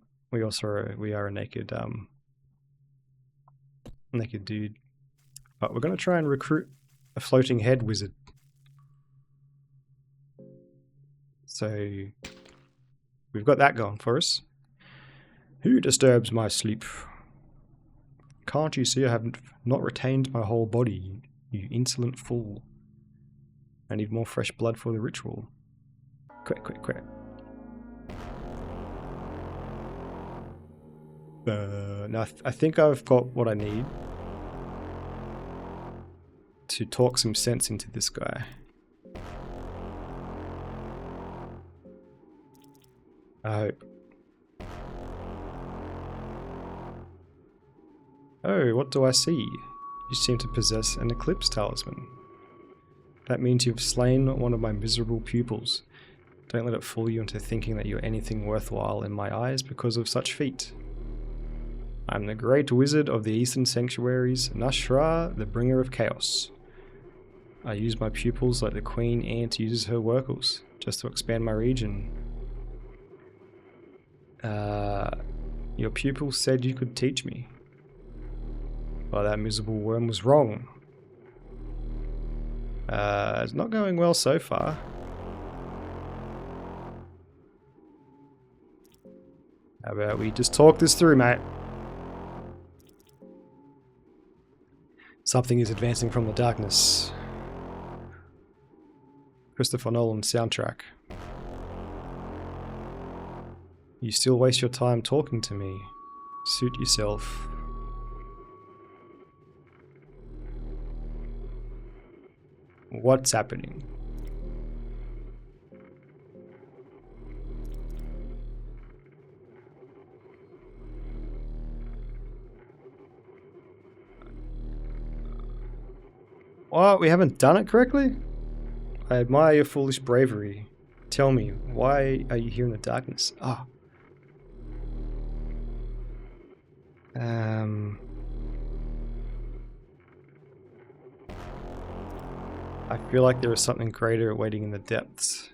naked dude. But we're gonna try and recruit a floating head wizard. So we've got that going for us. Who disturbs my sleep? Can't you see I have not retained my whole body, you insolent fool? I need more fresh blood for the ritual. Quick, quick, quick. Now I think I've got what I need to talk some sense into this guy. I hope. Oh, what do I see? You seem to possess an eclipse talisman. That means you've slain one of my miserable pupils. Don't let it fool you into thinking that you're anything worthwhile in my eyes because of such feat. I'm the great wizard of the Eastern Sanctuaries, Nashra, the bringer of chaos. I use my pupils like the queen ant uses her workers, just to expand my region. Your pupil said you could teach me. Well, that miserable worm was wrong. It's not going well so far. How about we just talk this through, mate? Something is advancing from the darkness. Christopher Nolan soundtrack. You still waste your time talking to me. Suit yourself. What's happening? What? We haven't done it correctly? I admire your foolish bravery. Tell me, why are you here in the darkness? Ah. I feel like there is something greater waiting in the depths.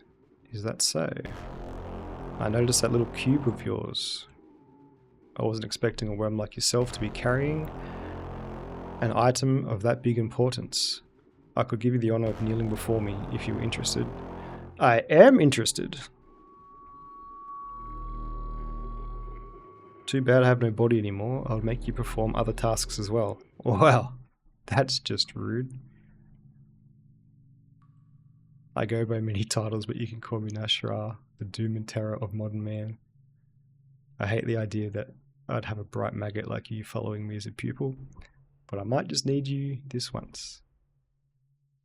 Is that so? I noticed that little cube of yours. I wasn't expecting a worm like yourself to be carrying an item of that big importance. I could give you the honor of kneeling before me if you were interested. I am interested. Too bad I have no body anymore. I'll make you perform other tasks as well. Wow, that's just rude. I go by many titles, but you can call me Nashra, the doom and terror of modern man. I hate the idea that I'd have a bright maggot like you following me as a pupil, but I might just need you this once.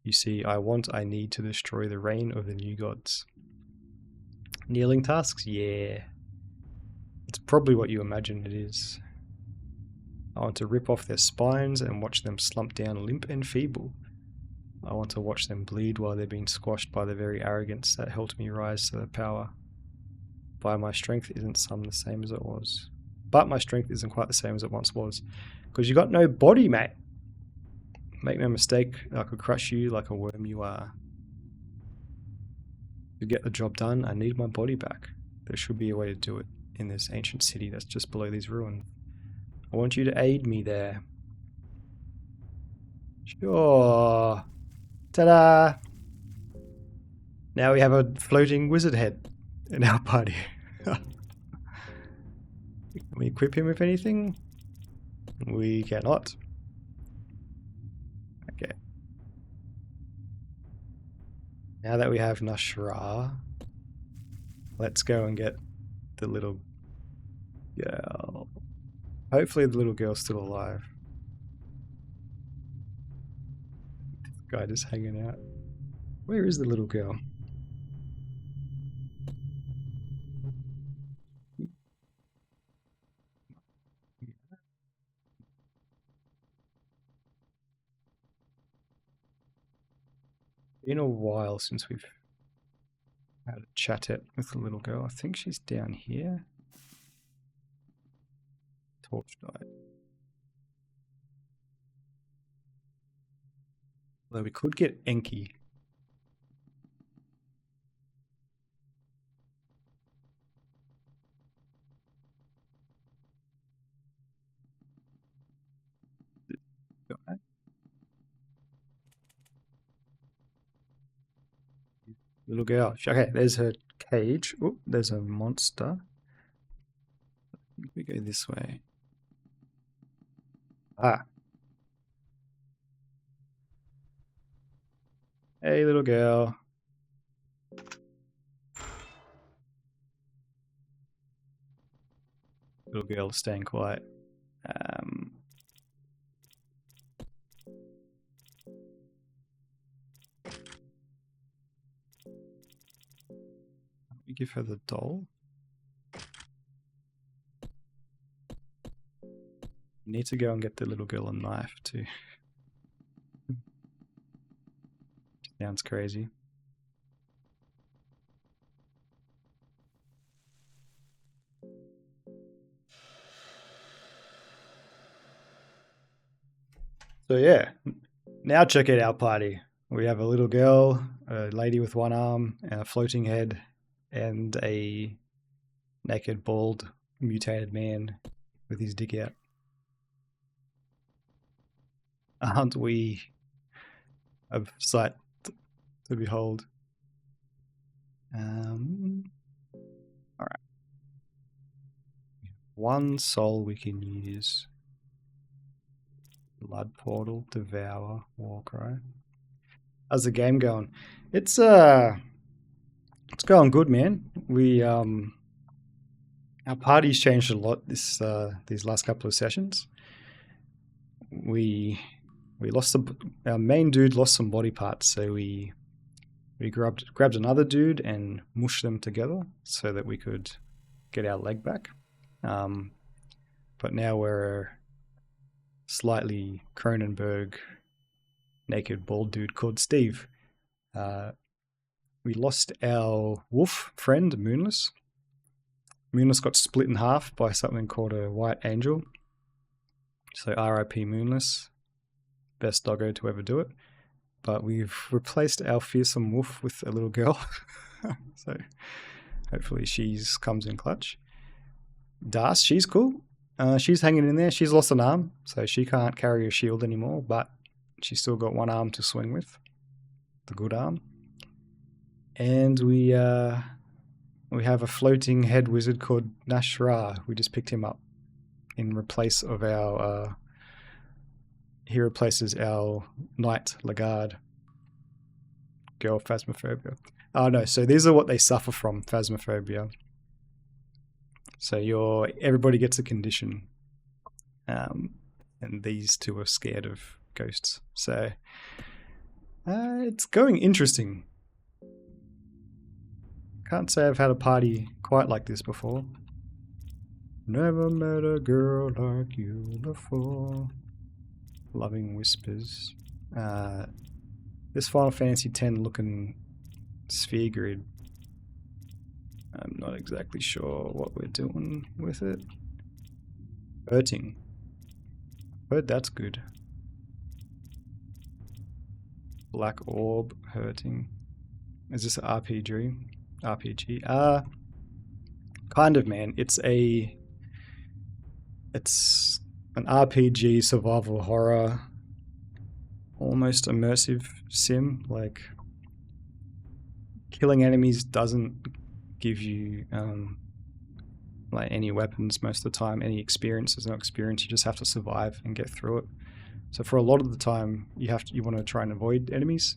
You see, I need to destroy the reign of the new gods. Kneeling tasks? Yeah. It's probably what you imagine it is. I want to rip off their spines and watch them slump down limp and feeble. I want to watch them bleed while they're being squashed by the very arrogance that helped me rise to the power. But my strength isn't the same as it was. But my strength isn't quite the same as it once was. Because you got no body, mate. Make no mistake, I could crush you like a worm you are. To get the job done, I need my body back. There should be a way to do it in this ancient city that's just below these ruins. I want you to aid me there. Sure. Ta-da! Now we have a floating wizard head in our party. Can we equip him with anything? We cannot. Okay. Now that we have Nashra, let's go and get the little girl. Hopefully the little girl's still alive. This guy just hanging out. Where is the little girl? Been a while since we've had a chat with the little girl. I think she's down here. Torch died. Although we could get Enki. Little girl. Okay, there's her cage. Oh, there's a monster. We go this way. Ah. Hey, little girl. Little girl staying quiet. We give her the doll. Need to go and get the little girl a knife too. Sounds crazy. So yeah, now check out our party. We have a little girl, a lady with one arm, and a floating head, and a naked, bald, mutated man with his dick out. Aren't we a sight to behold? Alright. One soul we can use. Blood portal, devour, warcry. How's the game going? It's going good, man. We our party's changed a lot these last couple of sessions. We lost our main dude lost some body parts, so we grabbed another dude and mushed them together so that we could get our leg back. But now we're slightly Cronenberg naked bald dude called Steve. We lost our wolf friend, Moonless. Moonless got split in half by something called a white angel. So RIP Moonless. Best doggo to ever do it. But we've replaced our fearsome wolf with a little girl. So hopefully she's comes in clutch. Das, she's cool. She's hanging in there. She's lost an arm, so she can't carry a shield anymore, but she's still got one arm to swing with. The good arm. And we have a floating head wizard called Nashra. We just picked him up in replace of our... he replaces our knight, Lagarde. Girl, phasmophobia. Oh no, so these are what they suffer from, phasmophobia. So everybody gets a condition. And these two are scared of ghosts. So it's going interesting. Can't say I've had a party quite like this before. Never met a girl like you before. Loving whispers. This Final Fantasy X looking sphere grid. I'm not exactly sure what we're doing with it. Hurting. Heard that's good. Black orb hurting. Is this an RPG? RPG? Kind of, man. It's an RPG survival horror, almost immersive sim. Like, killing enemies doesn't give you like any weapons most of the time, any experience. There's no experience. You just have to survive and get through it. So for a lot of the time, you want to try and avoid enemies.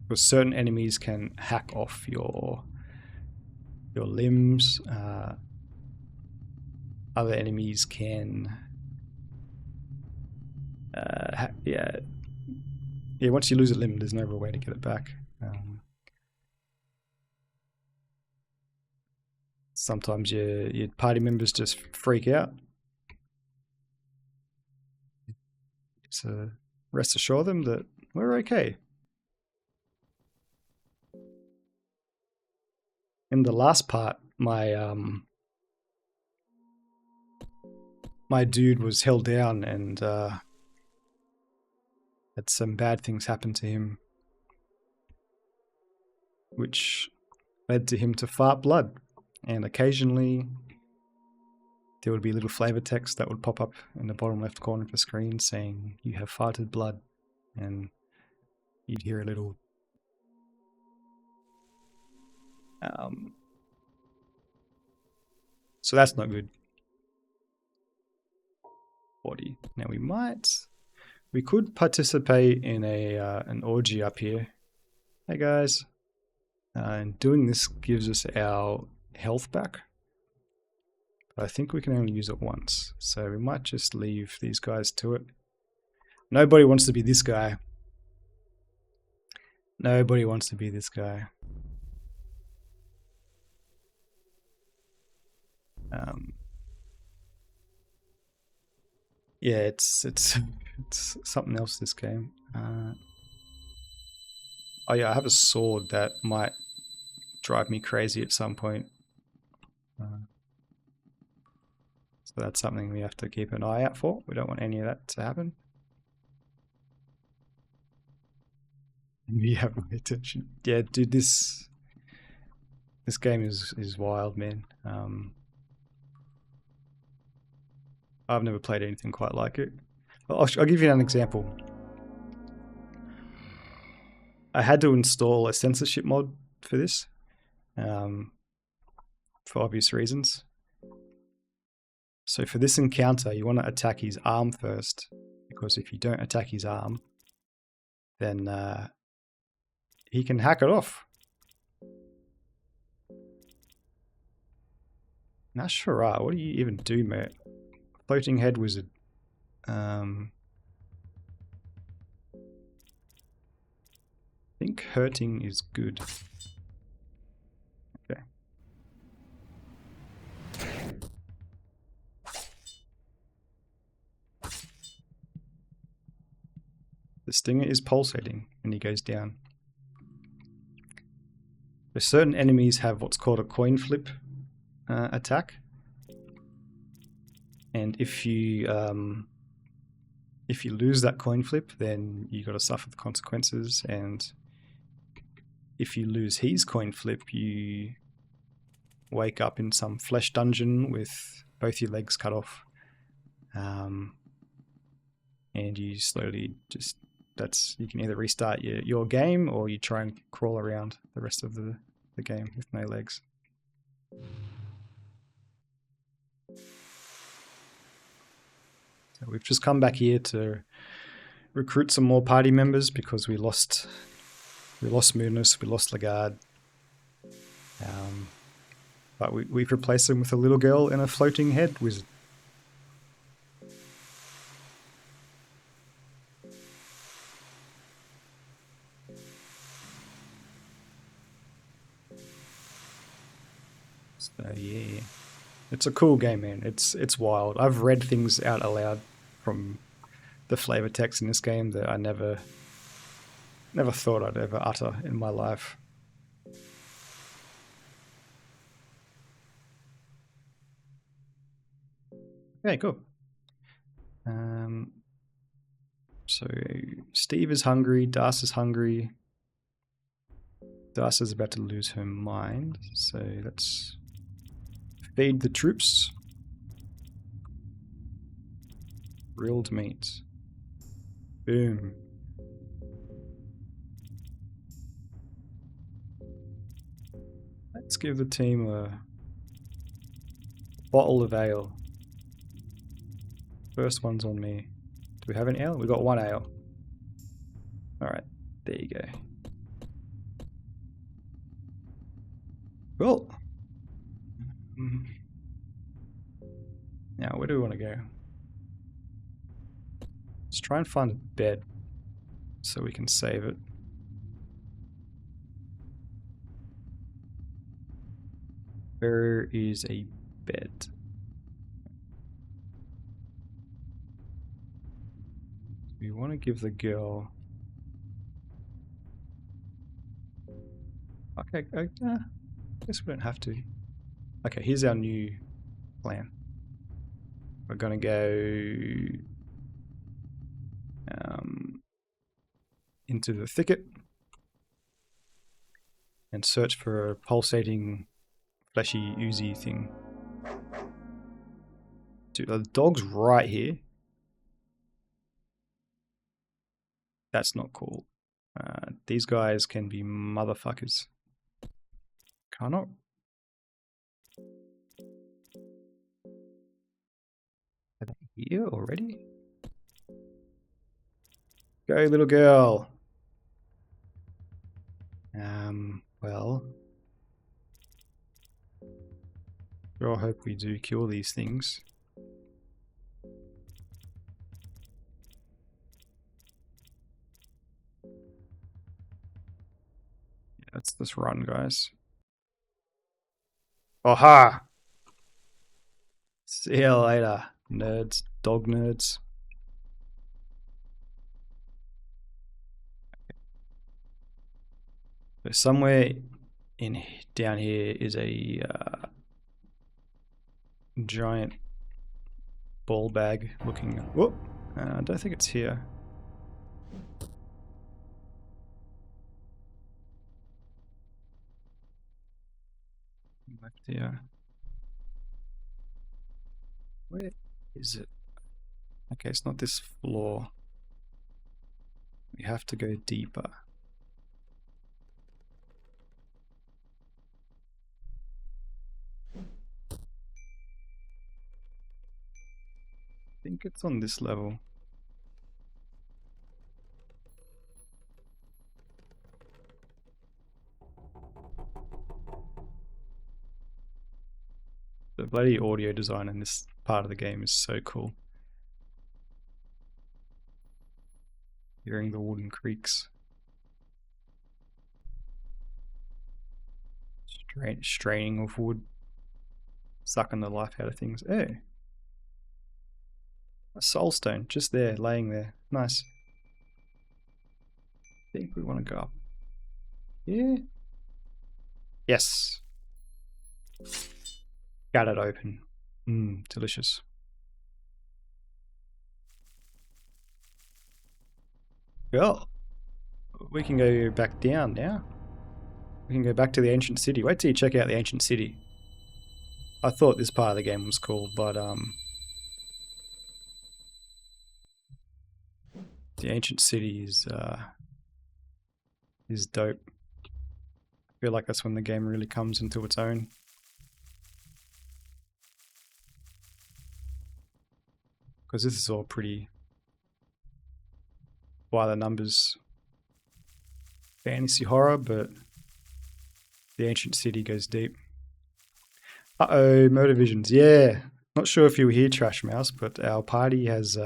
Because certain enemies can hack off your limbs. Other enemies can once you lose a limb, there's no real way to get it back. Sometimes your party members just freak out. So rest assure them that we're okay. In the last part, my dude was held down and had some bad things happen to him, which led to him to fart blood. And occasionally there would be little flavor text that would pop up in the bottom left corner of the screen saying, "You have farted blood." And you'd hear a little so that's not good. Body. Now we could participate in an orgy up here. Hey guys. And doing this gives us our health back. But I think we can only use it once. So we might just leave these guys to it. Nobody wants to be this guy. Nobody wants to be this guy. Yeah, it's something else, this game. Oh yeah, I have a sword that might drive me crazy at some point. So that's something we have to keep an eye out for. We don't want any of that to happen. We have my attention. Yeah, dude, this game is wild, man. I've never played anything quite like it. I'll give you an example. I had to install a censorship mod for this, for obvious reasons. So for this encounter, you want to attack his arm first, because if you don't attack his arm, then he can hack it off. Nashara, what do you even do, mate? Floating head wizard. I think hurting is good. Okay. The stinger is pulsating and he goes down. So certain enemies have what's called a coin flip attack. And if you lose that coin flip, then you got to suffer the consequences. And if you lose his coin flip, you wake up in some flesh dungeon with both your legs cut off, and you slowly just you can either restart your game or you try and crawl around the rest of the game with no legs. So we've just come back here to recruit some more party members because we lost Moonus, we lost Lagarde. But we've replaced them with a little girl and a floating head wizard. So yeah, it's a cool game, man. It's wild. I've read things out aloud from the flavor text in this game that I never thought I'd ever utter in my life. Okay, cool. So Steve is hungry, Das is hungry. Das is about to lose her mind, so let's feed the troops. Grilled meat. Boom. Let's give the team a bottle of ale. First one's on me. Do we have an ale? We got one ale. Alright, there you go. Well, now where do we want to go? Let's try and find a bed so we can save it. Where is a bed? We want to give the girl... Okay, I guess we don't have to. Okay, here's our new plan. We're gonna go into the thicket and search for a pulsating, fleshy, oozy thing. Dude, the dog's right here. That's not cool. These guys can be motherfuckers. Cannot. Are they here already? Go, little girl. Well, sure hope we do kill these things. Yeah, let's just run, guys. Aha! See you later, nerds, dog nerds. So somewhere in down here is a giant ball bag looking. Whoop! I don't think it's here. Left here. Where is it? Okay, it's not this floor. We have to go deeper. I think it's on this level. The bloody audio design in this part of the game is so cool. Hearing the wooden creaks. Straining of wood. Sucking the life out of things. Oh. A soul stone, just there, laying there. Nice. I think we want to go up. Yeah. Yes. Got it open. Delicious. Well, we can go back down now. We can go back to the ancient city. Wait till you check out the ancient city. I thought this part of the game was cool, but the ancient city is dope. I feel like that's when the game really comes into its own. Because this is all pretty by the numbers fantasy horror, but the ancient city goes deep. Uh-oh, motor visions. Yeah. Not sure if you were here, Trash Mouse, but our party has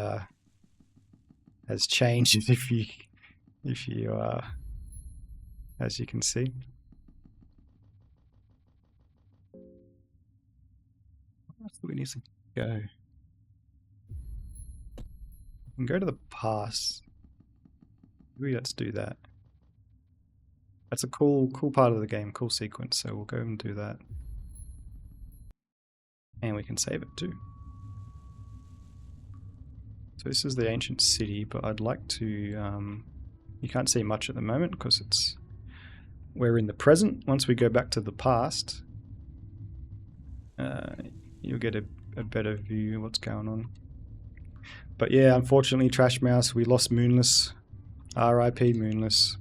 changed if you as you can see. Where else do we need to go? We can go to the past. Maybe let's do that. That's a cool part of the game, cool sequence, so we'll go and do that. And we can save it too. So this is the ancient city, but I'd like to, you can't see much at the moment because we're in the present. Once we go back to the past, you'll get a better view of what's going on. But yeah, unfortunately, Trash Mouse, we lost Moonless. R.I.P. Moonless.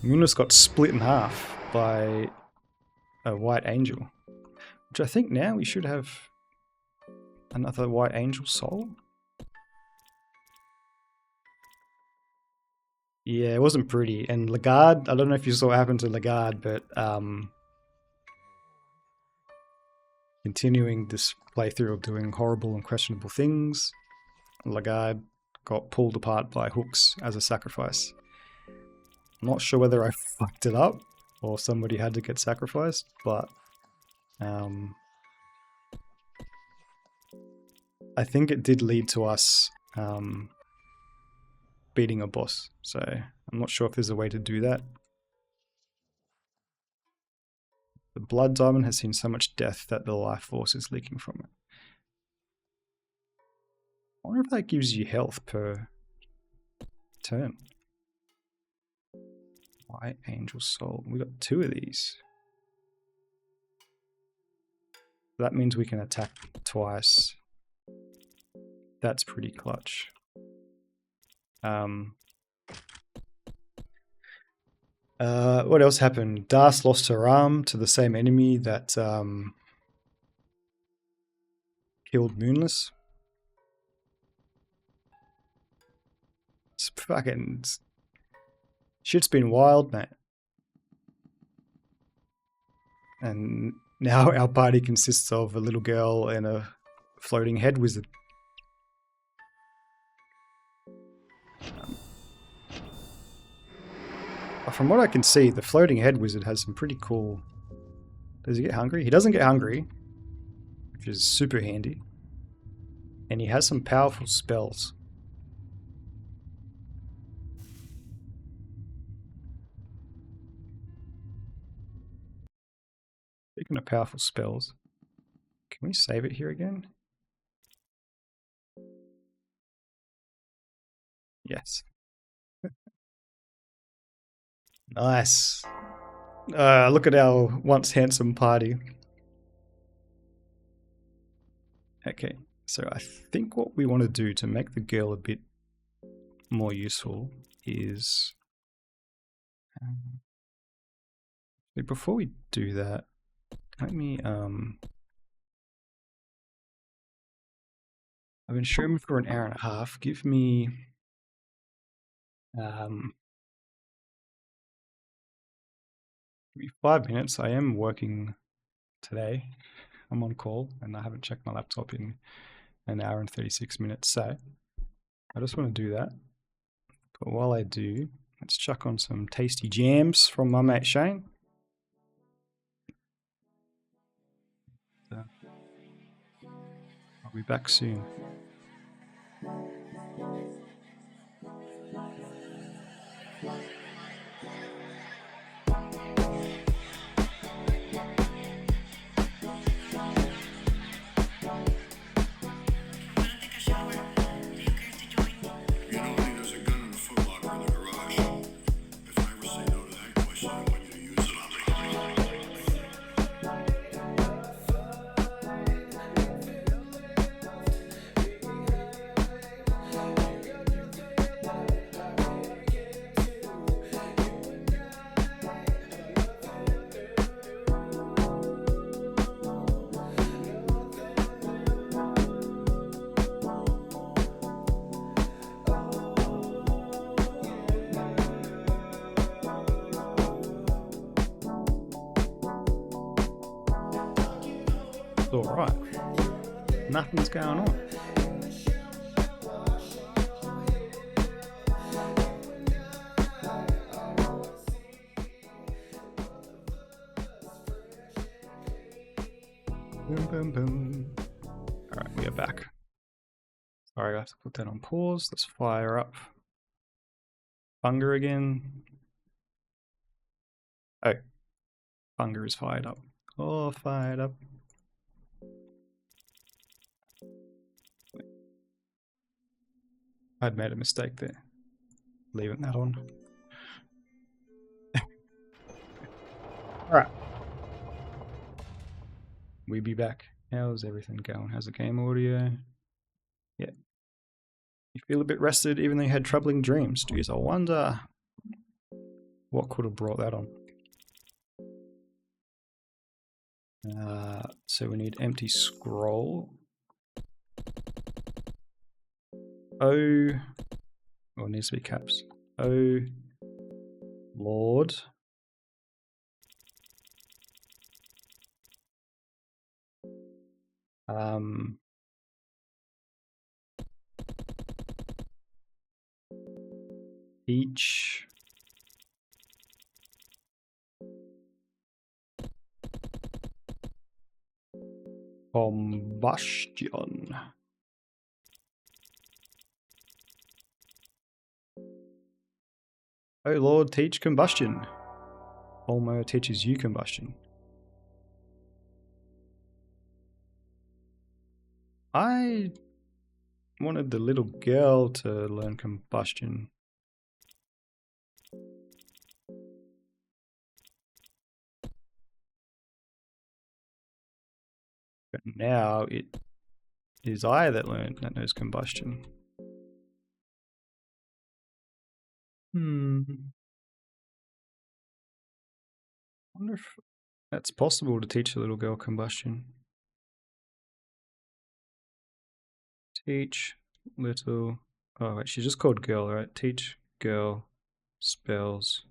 Moonless got split in half by a white angel. Which I think now we should have another white angel soul. Yeah, it wasn't pretty. And Lagarde, I don't know if you saw what happened to Lagarde, but continuing this playthrough of doing horrible and questionable things, Lagarde got pulled apart by hooks as a sacrifice. I'm not sure whether I fucked it up or somebody had to get sacrificed, but I think it did lead to us beating a boss, so I'm not sure if there's a way to do that. The blood diamond has seen so much death that the life force is leaking from it. I wonder if that gives you health per turn. White angel soul. We got 2 of these. That means we can attack twice. That's pretty clutch. What else happened? Das lost her arm to the same enemy that killed Moonless. It's fucking... Shit's been wild, mate. And now our party consists of a little girl and a floating head wizard. From what I can see, the floating head wizard has some pretty cool... Does he get hungry? He doesn't get hungry, which is super handy. And he has some powerful spells. Speaking of powerful spells, can we save it here again? Yes. Nice. Look at our once handsome party. Okay, so I think what we want to do to make the girl a bit more useful is... before we do that, let me... I've been streaming for an hour and a half. Give me... give me 5 minutes. I am working today. I'm on call and I haven't checked my laptop in an hour and 36 minutes. So I just want to do that. But while I do, let's chuck on some tasty jams from my mate Shane. I'll be back soon. Alright, nothing's going on. Boom, boom, boom. Alright, we are back. Sorry, I have to put that on pause. Let's fire up Bunga again. Oh, Bunga is fired up. Oh, fired up. I'd made a mistake there, leaving that on. Alright. We be back. How's everything going? How's the game audio? Yeah. You feel a bit rested even though you had troubling dreams. Geez, I wonder what could have brought that on. So we need empty scroll. Oh, well, it needs to be caps. Oh, Lord. Each combustion. Oh Lord, teach combustion. Olmo teaches you combustion. I wanted the little girl to learn combustion. But now it is I that knows combustion. I wonder if that's possible to teach a little girl combustion. Teach little. Oh, wait, she's just called girl, right? Teach girl spells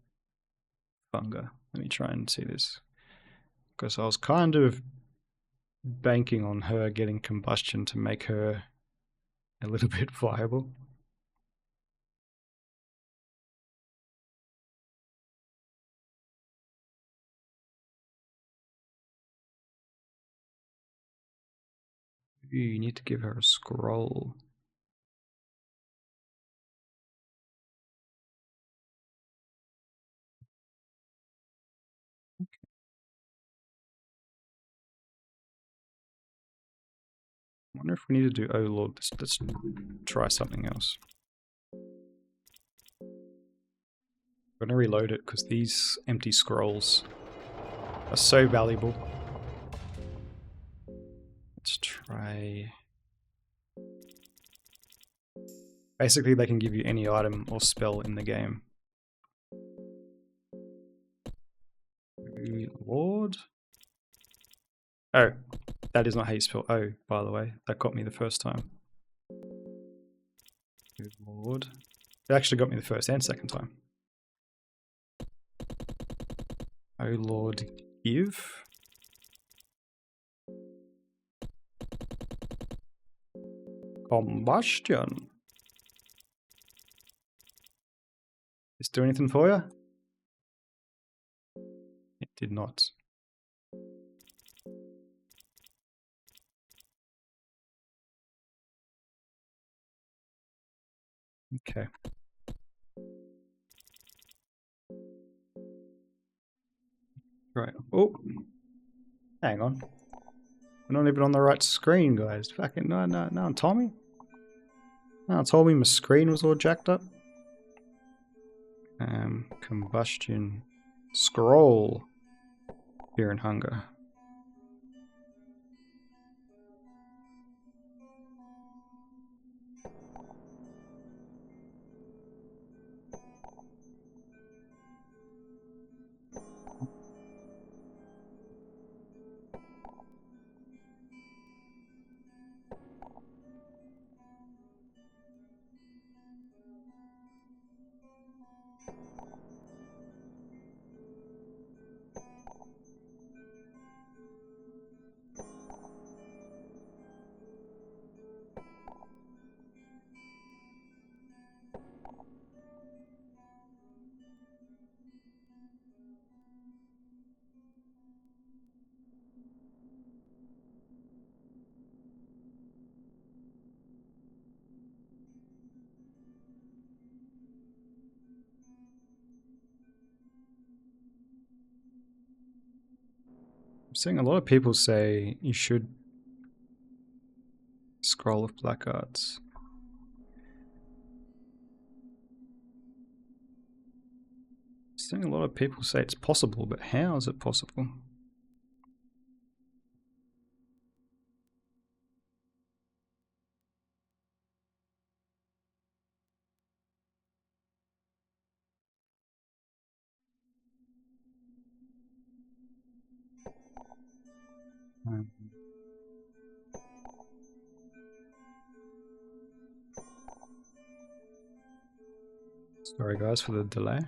funga. Let me try and see this. Because I was kind of banking on her getting combustion to make her a little bit viable. You need to give her a scroll. I wonder if we need to do, oh lord, let's try something else. I'm gonna reload it because these empty scrolls are so valuable. Let's try. Basically, they can give you any item or spell in the game. Lord? Oh, that is not how you spell O, by the way. That got me the first time. Good Lord. It actually got me the first and second time. Oh Lord, give? Combustion. This do anything for you? It did not. Okay. Right. Oh. Hang on. We're not even on the right screen, guys. Fucking no one told me. No one told me my screen was all jacked up. Combustion. Scroll. Fear and hunger. I'm seeing a lot of people say you should scroll of black arts. I'm seeing a lot of people say it's possible, but how is it possible? Sorry guys for the delay.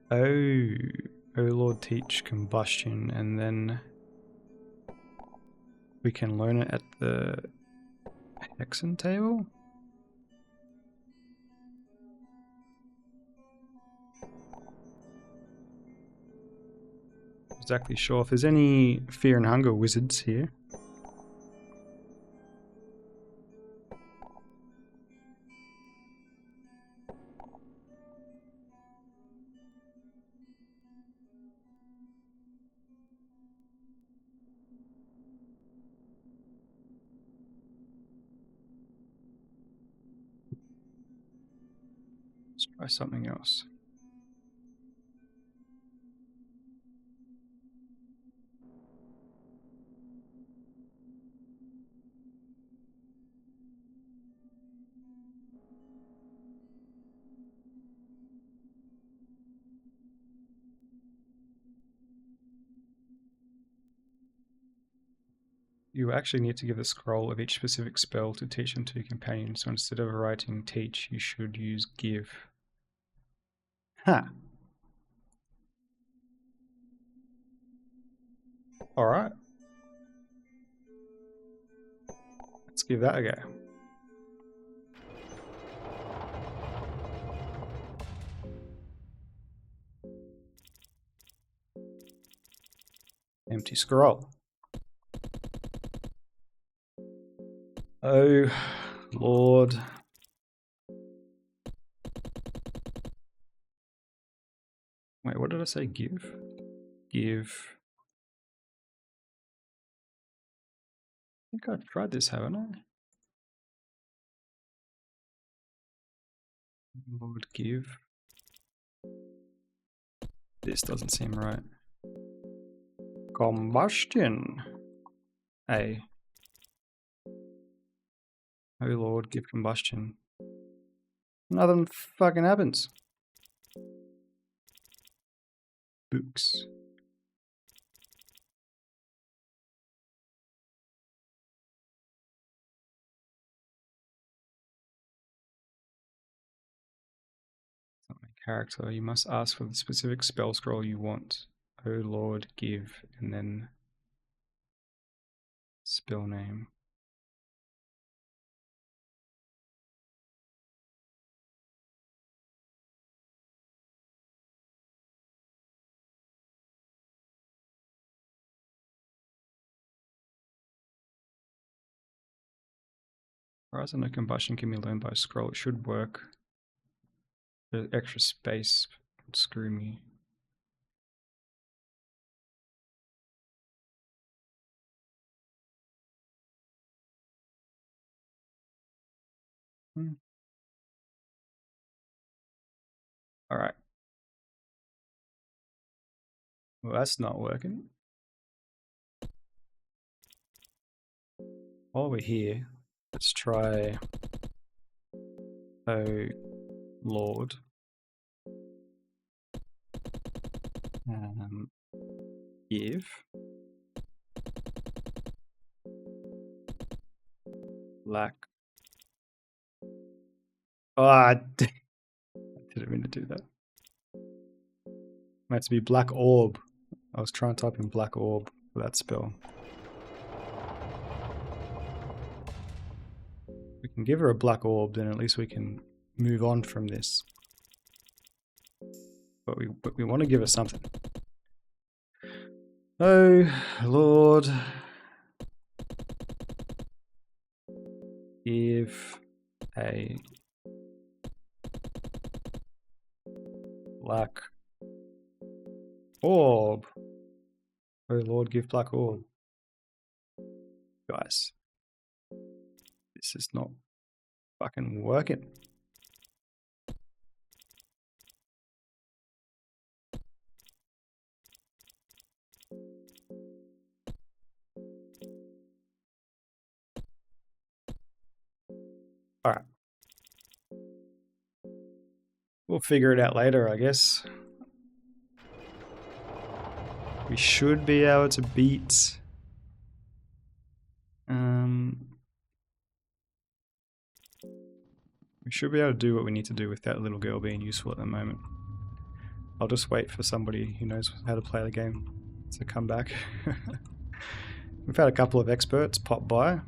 Oh, oh Lord, teach combustion, and then we can learn it at the hexen table? Exactly sure if there's any fear and hunger wizards here. Let's try something else. you actually need to give the scroll of each specific spell to teach them to your companion. So instead of writing teach, you should use give. Huh. Alright. Let's give that a go. Empty scroll. Oh, Lord. Wait, what did I say? Give? Give. I think I've tried this, haven't I? Lord, give. This doesn't seem right. Combustion. A. Oh Lord, give combustion. Nothing fucking happens. Books. Character, you must ask for the specific spell scroll you want. Oh Lord, give, and then spell name. Rise and no combustion can be learned by scroll. It should work. The extra space would screw me. Alright. Well, that's not working. While we're here, let's try Oh Lord. Give. Black. Oh, I didn't mean to do that. Might be black orb. I was trying to type in black orb for that spell. We can give her a black orb, then at least we can move on from this. But we want to give her something. Oh Lord. Give a black orb. Oh Lord, give black orb. Guys, this is not fucking working. Alright. We'll figure it out later, I guess. We should be able to beat... we should be able to do what we need to do with that little girl being useful at the moment. I'll just wait for somebody who knows how to play the game to come back. We've had a couple of experts pop by.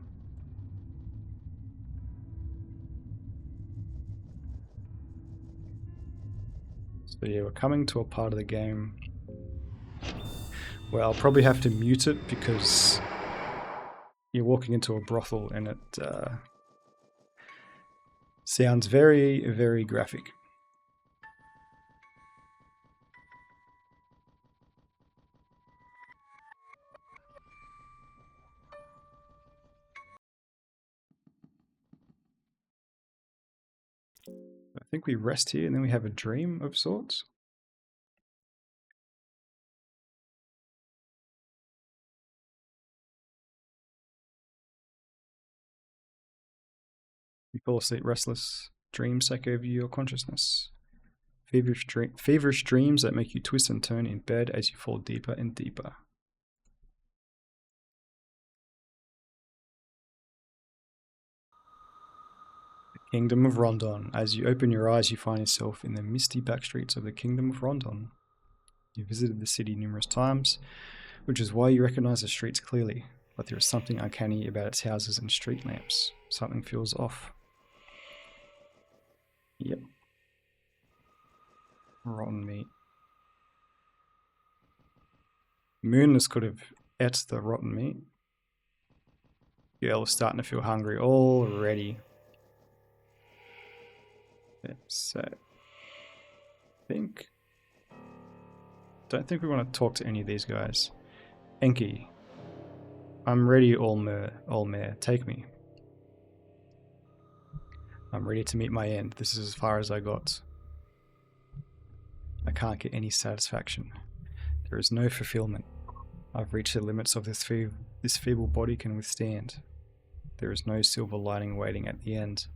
So yeah, we're coming to a part of the game where I'll probably have to mute it because you're walking into a brothel and it sounds very, very graphic. I think we rest here and then we have a dream of sorts. You fall asleep restless. Dreams take over your consciousness. Feverish dreams that make you twist and turn in bed as you fall deeper and deeper. Kingdom of Rondon. As you open your eyes, you find yourself in the misty backstreets of the Kingdom of Rondon. You visited the city numerous times, which is why you recognize the streets clearly, but there is something uncanny about its houses and street lamps. Something feels off. Yep. Rotten meat. Moonless could have ate the rotten meat. Girl is starting to feel hungry already. So, don't think we want to talk to any of these guys. Enki, I'm ready, Olmer, take me. I'm ready to meet my end. This is as far as I got. I can't get any satisfaction. There is no fulfillment. I've reached the limits of this feeble body can withstand. There is no silver lining waiting at the end.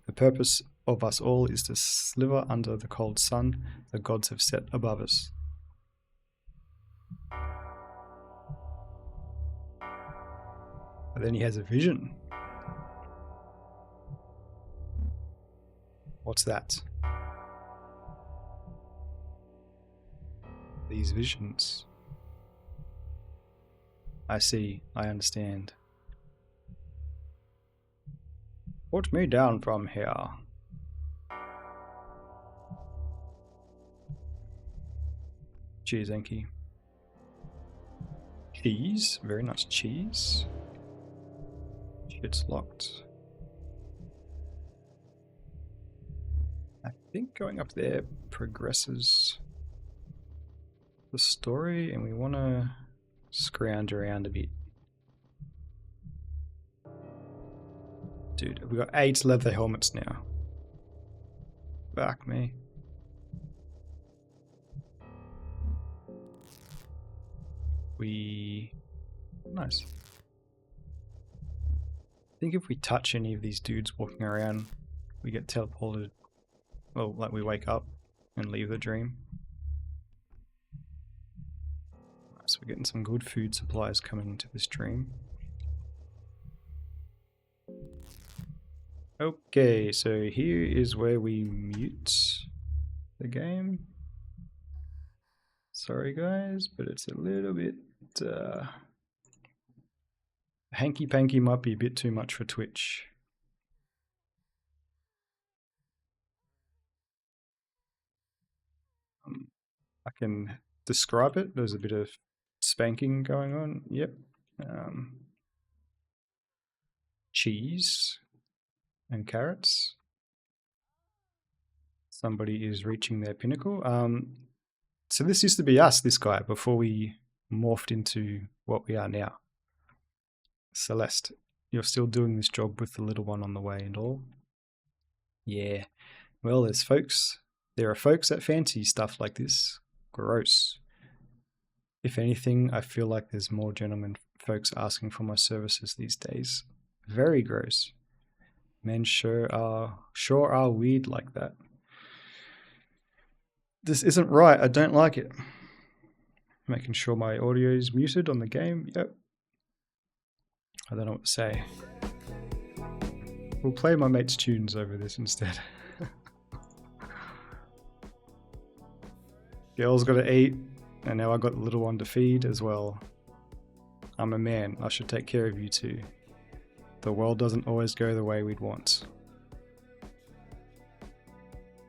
The purpose of us all is to sliver under the cold sun the gods have set above us. But then he has a vision. What's that? These visions. I see, I understand. Put me down from here. Cheers, Enki. Cheese, very nice cheese. Shit's locked. I think going up there progresses the story, and we want to scrounge around a bit. Dude, we've got 8 leather helmets now. Fuck me. Nice. I think if we touch any of these dudes walking around, we get teleported. Well, like we wake up and leave the dream. So we're getting some good food supplies coming into this dream. Okay, so here is where we mute the game. Sorry guys, but it's a little bit... hanky-panky might be a bit too much for Twitch. I can describe it. There's a bit of spanking going on. Yep. Cheese and carrots. Somebody is reaching their pinnacle. So this used to be us, this guy, before we morphed into what we are now. Celeste, you're still doing this job with the little one on the way and all? Yeah. Well, there are folks that fancy stuff like this. Gross. If anything, I feel like there's more gentlemen folks asking for my services these days. Very gross. Men sure are weird like that. This isn't right. I don't like it. Making sure my audio is muted on the game. Yep. I don't know what to say. We'll play my mate's tunes over this instead. Girl's got to eat, and now I got the little one to feed as well. I'm a man. I should take care of you too. The world doesn't always go the way we'd want.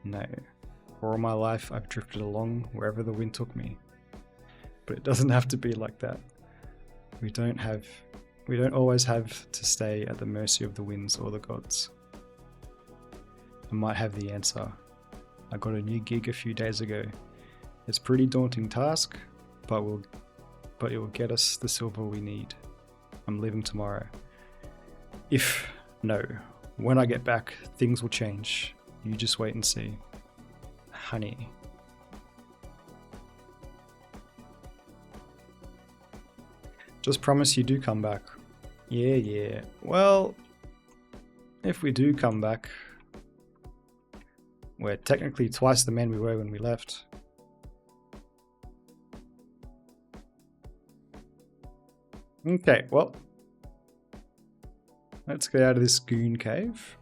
No. For all my life, I've drifted along wherever the wind took me. But it doesn't have to be like that. We don't always have to stay at the mercy of the winds or the gods. I might have the answer. I got a new gig a few days ago. It's a pretty daunting task, but it will get us the silver we need. I'm leaving tomorrow. When I get back, things will change. You just wait and see. Honey. Just promise you do come back. Yeah. Well, if we do come back, we're technically twice the men we were when we left. Okay, well, let's get out of this goon cave.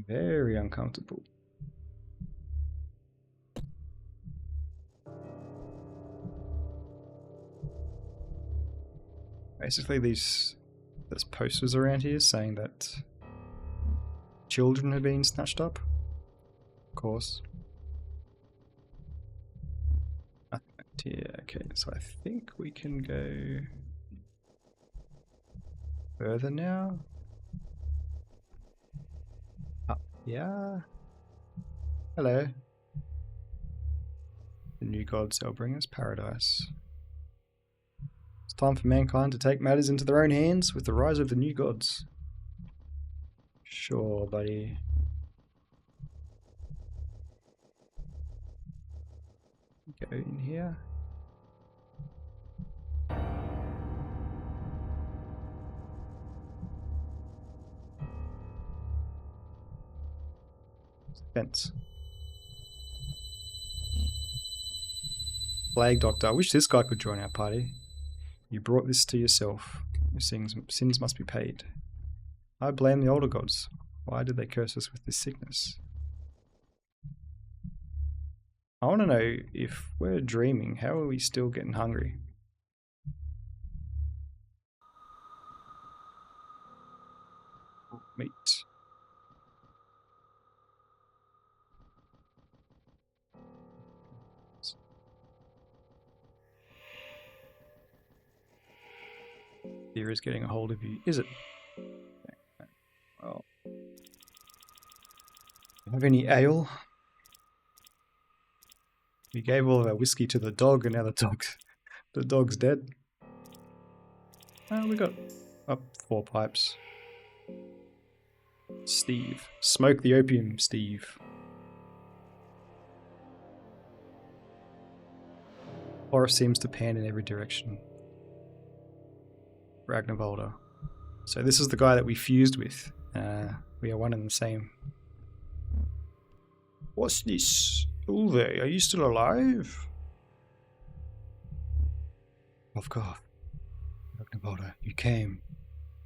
Very uncomfortable. Basically, there's posters around here saying that children have been snatched up. Of course. Yeah, okay, so I think we can go further now. Up, yeah. Hello. The new gods shall bring us paradise. It's time for mankind to take matters into their own hands with the rise of the new gods. Sure, buddy. Go in here. Fence. Plague Doctor. I wish this guy could join our party. You brought this to yourself. Your sins must be paid. I blame the older gods. Why did they curse us with this sickness? I want to know, if we're dreaming, how are we still getting hungry? Meat. Fear is getting a hold of you. Is it? Okay. Well, have any ale? We gave all of our whiskey to the dog, and now the dog's dead. We got up 4 pipes. Steve. Smoke the opium, Steve. Forest seems to pan in every direction. Ragnarvalda. So this is the guy that we fused with. We are one and the same. What's this? Ulve, are you still alive? Cough, cough. Ragnarvalda, you came.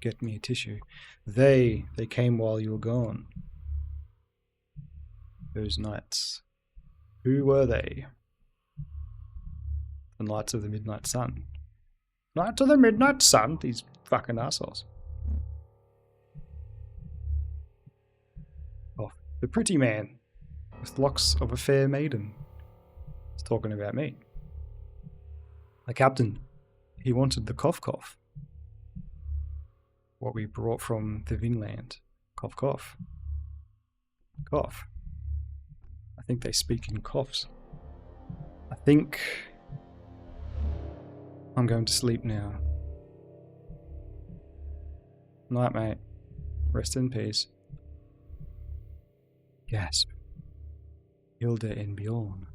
Get me a tissue. They came while you were gone. Those knights. Who were they? The Knights of the Midnight Sun. Knights of the Midnight Sun? These fucking assholes. Oh, the pretty man with locks of a fair maiden. He's talking about me. The captain. He wanted the cough cough. What we brought from the Vinland. Cough cough. Cough. I think they speak in coughs. I think I'm going to sleep now. Night, mate. Rest in peace. Gasp. Hilda and Bjorn.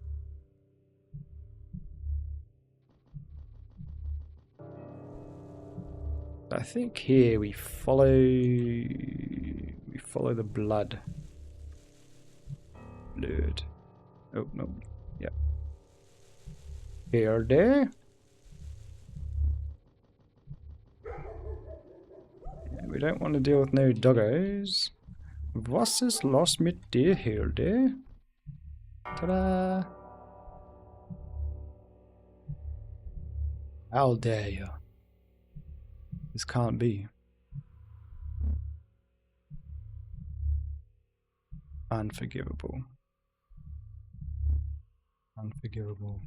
I think here we follow the blood. Blood. Oh no. Yep. Hilda. We don't want to deal with no doggos. Was ist los mit dir, Hilde? Ta-da! How dare you? This can't be. Unforgivable. Unforgivable.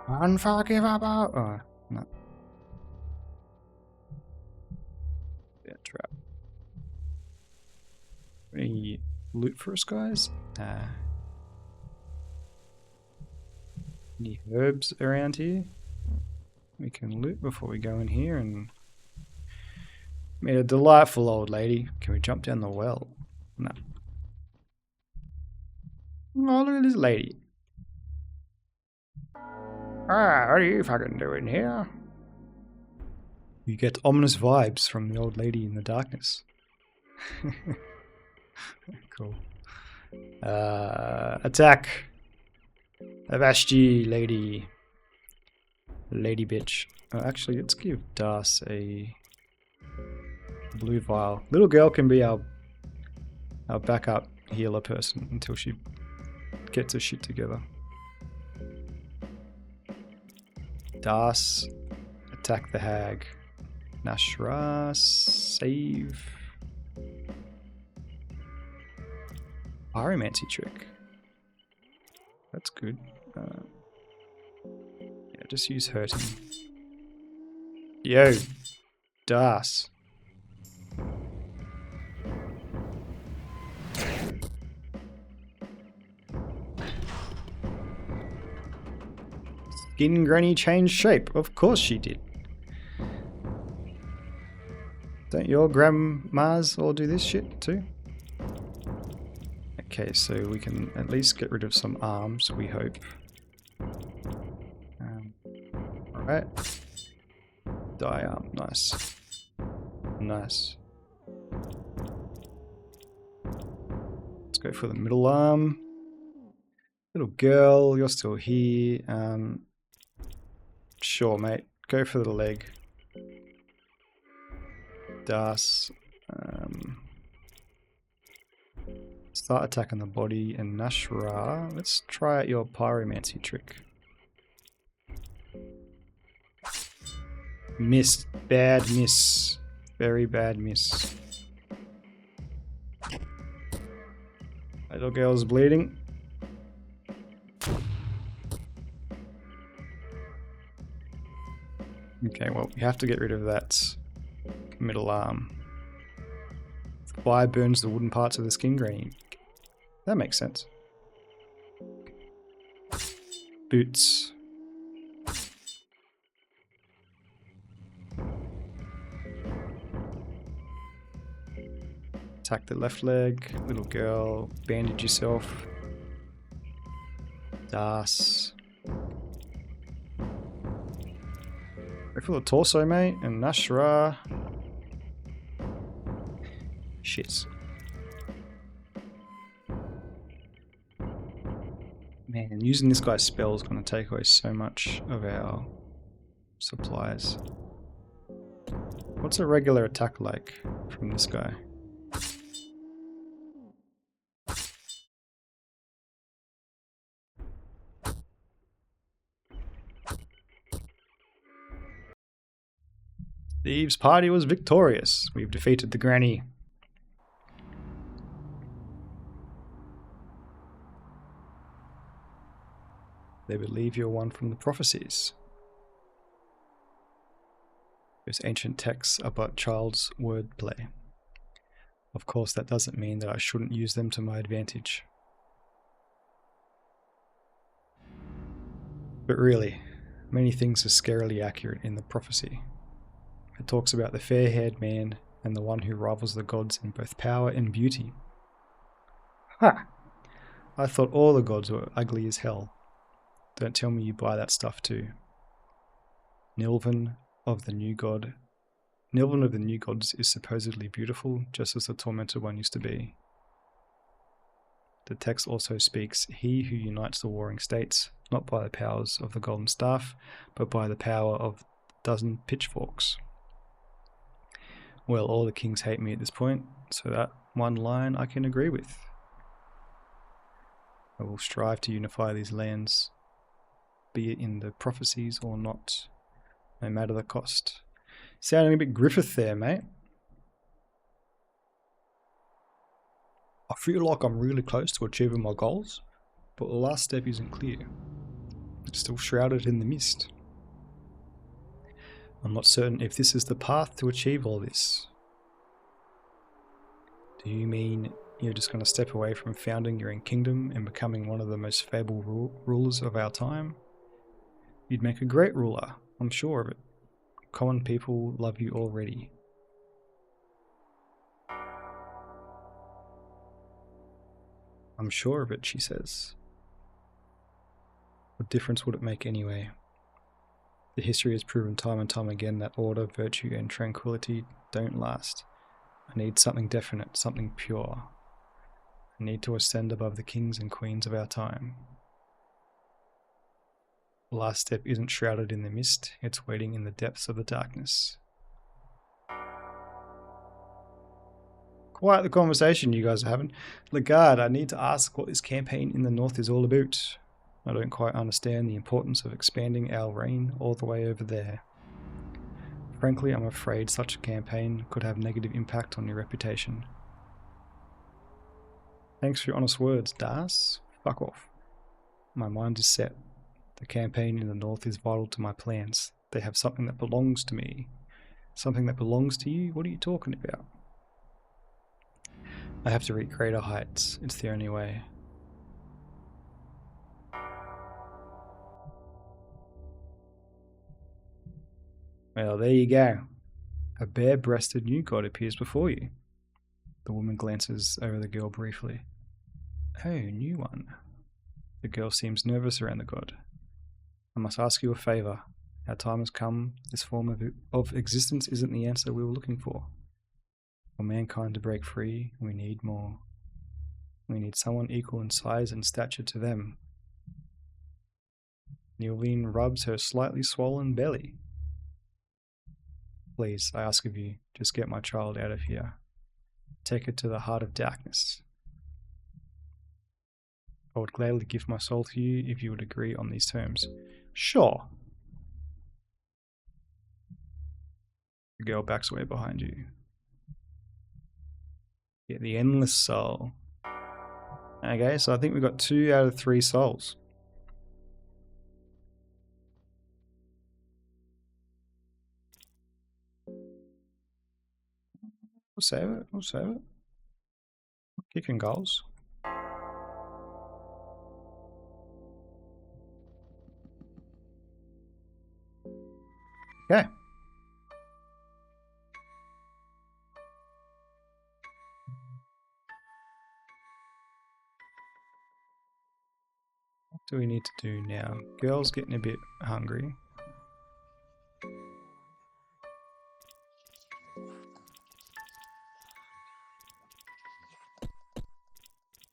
Unforgivable! Oh, no. Yeah, trap. Any loot for us, guys? Any herbs around here? We can loot before we go in here and meet a delightful old lady. Can we jump down the well? No. Oh, look at this lady. What are you fucking doing here? You get ominous vibes from the old lady in the darkness. Cool. Attack! Avashti, lady. Lady bitch. Actually, let's give Das a blue vial. Little girl can be our our backup healer person until she gets her shit together. Das, attack the hag. Nashra, save. Pyromancy trick. That's good. Yeah, just use hurting. Yo, Das. Skin Granny changed shape. Of course she did. Don't your grandmas all do this shit too? Okay, so we can at least get rid of some arms, we hope. Alright. Die arm, nice. Nice. Let's go for the middle arm. Little girl, you're still here. Sure, mate. Go for the leg. Das. Start attacking the body. And Nashra, let's try out your pyromancy trick. Missed. Bad miss. Very bad miss. Little girl's bleeding. Okay, well, we have to get rid of that middle arm. Fire burns the wooden parts of the skin granny. That makes sense. Boots. Attack the left leg. Little girl, bandage yourself. Das. Go for the torso, mate, and Nashra. Shit. Man, using this guy's spell is going to take away so much of our supplies. What's a regular attack like from this guy? Steve's party was victorious. We've defeated the granny. They believe you're one from the prophecies. Those ancient texts are but child's wordplay. Of course, that doesn't mean that I shouldn't use them to my advantage. But really, many things are scarily accurate in the prophecy. It talks about the fair-haired man and the one who rivals the gods in both power and beauty. Ha! I thought all the gods were ugly as hell. Don't tell me you buy that stuff too. Nilvan of the new gods is supposedly beautiful, just as the tormented one used to be. The text also speaks, he who unites the warring states, not by the powers of the golden staff, but by the power of a dozen pitchforks. Well, all the kings hate me at this point, so that one line I can agree with. I will strive to unify these lands, be it in the prophecies or not, no matter the cost. Sounding a bit Griffith there, mate. I feel like I'm really close to achieving my goals, but the last step isn't clear. It's still shrouded in the mist. I'm not certain if this is the path to achieve all this. Do you mean you're just going to step away from founding your own kingdom and becoming one of the most fabled rulers of our time? You'd make a great ruler, I'm sure of it. Common people love you already. I'm sure of it, she says. What difference would it make anyway? The history has proven time and time again that order, virtue, and tranquility don't last. I need something definite, something pure. I need to ascend above the kings and queens of our time. The last step isn't shrouded in the mist, it's waiting in the depths of the darkness. Quite the conversation you guys are having. Lagarde, I need to ask what this campaign in the north is all about. I don't quite understand the importance of expanding our reign all the way over there. Frankly, I'm afraid such a campaign could have negative impact on your reputation. Thanks for your honest words, Das. Fuck off. My mind is set. The campaign in the north is vital to my plans. They have something that belongs to me. Something that belongs to you? What are you talking about? I have to reach greater heights. It's the only way. Well, there you go. A bare-breasted new god appears before you. The woman glances over the girl briefly. Oh, new one. The girl seems nervous around the god. I must ask you a favour. Our time has come. This form of existence isn't the answer we were looking for. For mankind to break free, we need more. We need someone equal in size and stature to them. Neoline rubs her slightly swollen belly. Please, I ask of you, just get my child out of here. Take her to the heart of darkness. I would gladly give my soul to you if you would agree on these terms. Sure. The girl backs away behind you. Get the endless soul. Okay, so I think we've got 2 out of 3 souls. We'll save it, we'll save it. Kicking goals. Okay. What do we need to do now? Girl's getting a bit hungry.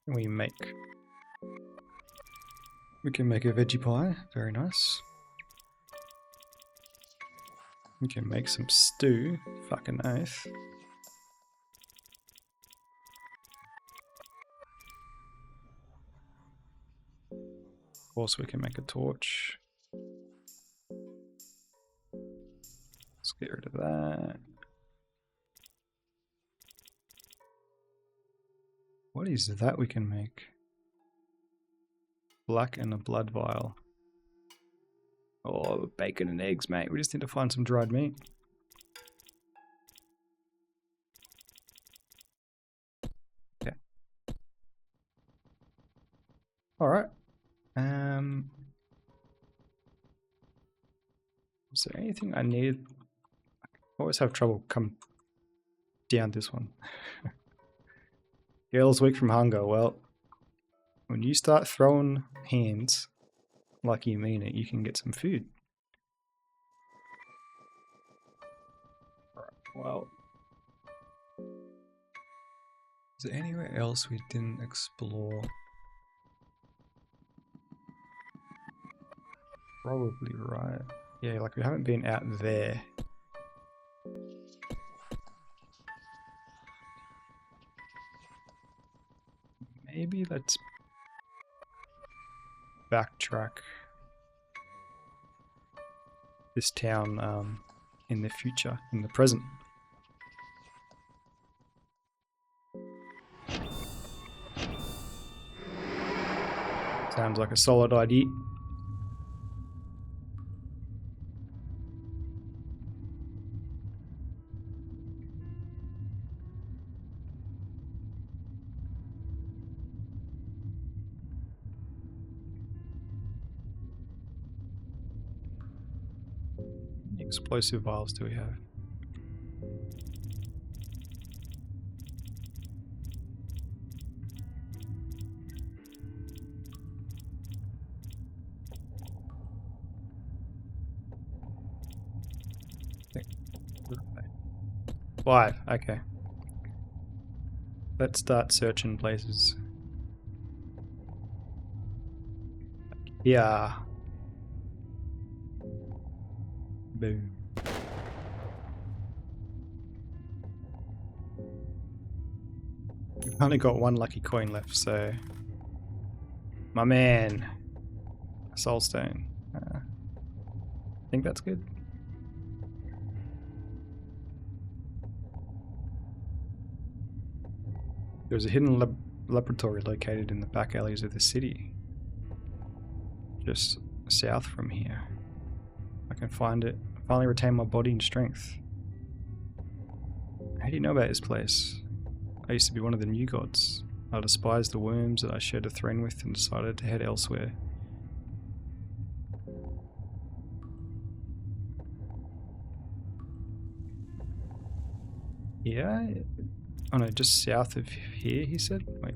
We can make a veggie pie, very nice. We can make some stew, fucking oath. Of course we can make a torch. Let's get rid of that. What is that we can make? Black and a blood vial. Oh, bacon and eggs, mate. We just need to find some dried meat. Okay. Alright. Is there anything I need? I always have trouble come down this one. Girl's weak from hunger. Well, when you start throwing hands like you mean it, you can get some food. Alright, well. Is there anywhere else we didn't explore? Probably right. Yeah, like we haven't been out there. Maybe let's backtrack this town in the future, in the present. Sounds like a solid idea. Explosive vials do we have? Five, okay. Let's start searching places. Yeah. Boom. Only got one lucky coin left, so... My man. Soulstone. I think that's good. There's a hidden laboratory located in the back alleys of the city. Just south from here. I can find it. Finally retain my body and strength. How do you know about this place? I used to be one of the new gods. I despised the worms that I shared a throne with and decided to head elsewhere. Yeah? Oh no, just south of here, he said? Wait.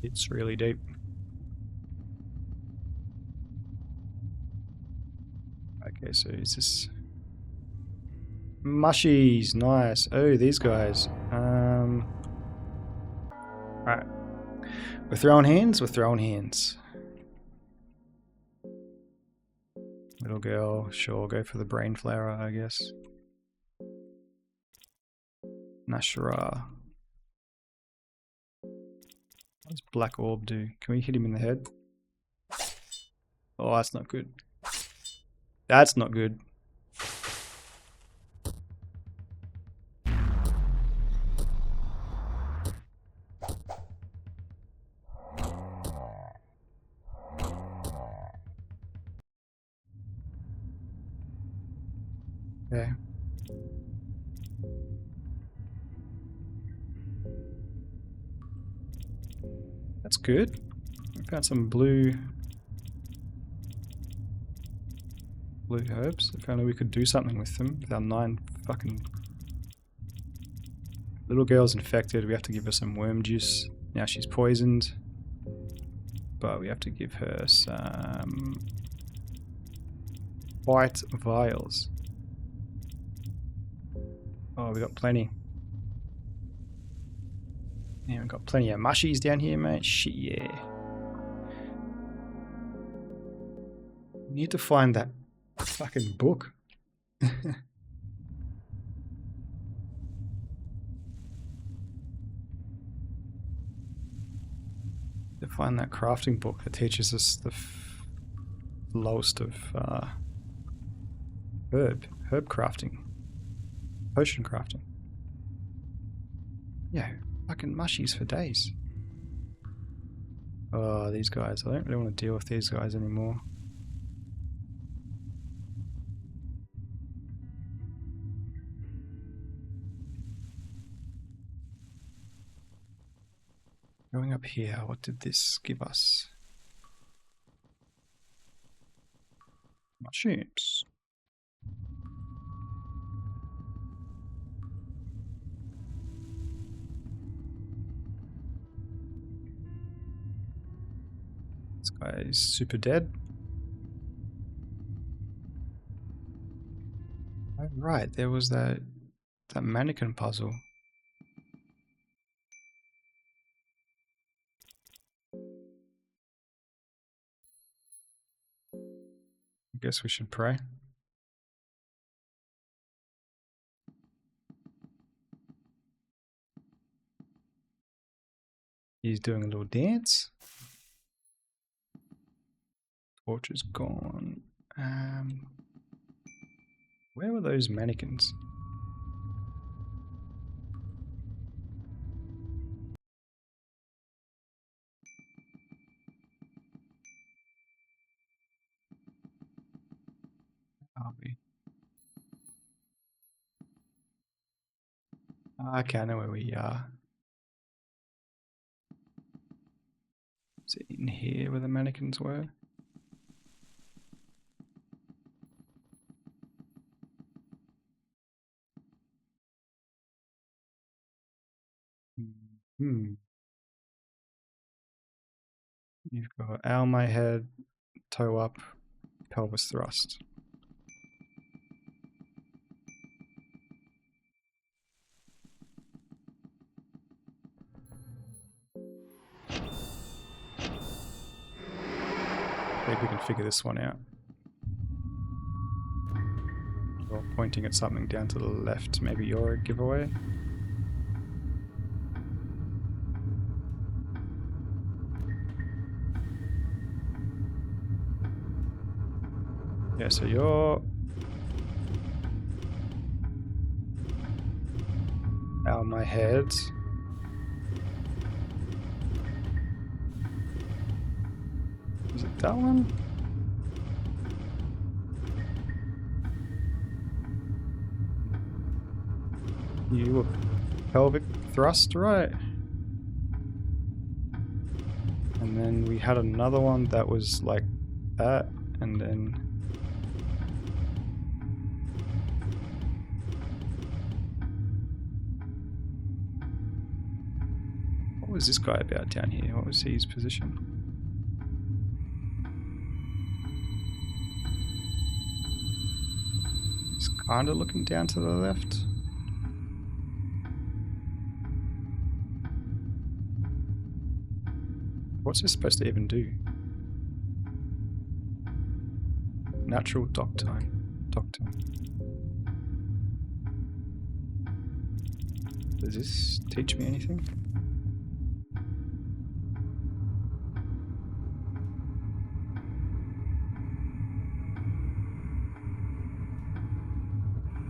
It's really deep. Okay, so is this... Mushies, nice. Oh, these guys. Right. We're throwing hands, we're throwing hands. Little girl, sure, go for the brain flower, I guess. Nashra. What does Black Orb do? Can we hit him in the head? Oh, that's not good. That's not good. Okay. That's good. We found some blue herbs. If only we could do something with them. With our 9 fucking... Little girl's infected. We have to give her some worm juice. Now she's poisoned. But we have to give her some... white vials. Oh, we got plenty. Yeah, we've got plenty of mushies down here, mate. Shit, yeah. We need to find that fucking book. To find that crafting book that teaches us the lowest of herb crafting, potion crafting. Yeah, fucking mushies for days. Oh, these guys. I don't really want to deal with these guys anymore. Going up here, what did this give us? Mushrooms. This guy is super dead. Oh, right, there was that mannequin puzzle. I guess we should pray. He's doing a little dance. Torch is gone. Where were those mannequins? Are we? Okay, I know where we are. Is it in here where the mannequins were? You've got Almay head, toe up, pelvis thrust. I think we can figure this one out. You're pointing at something down to the left. Maybe you're a giveaway? Yeah, so you're out of my head. Is it that one? You were pelvic thrust, right? And then we had another one that was like that, and then what was this guy about down here? What was his position? He's kind of looking down to the left. What's this supposed to even do? Natural dock time. Dock time. Does this teach me anything?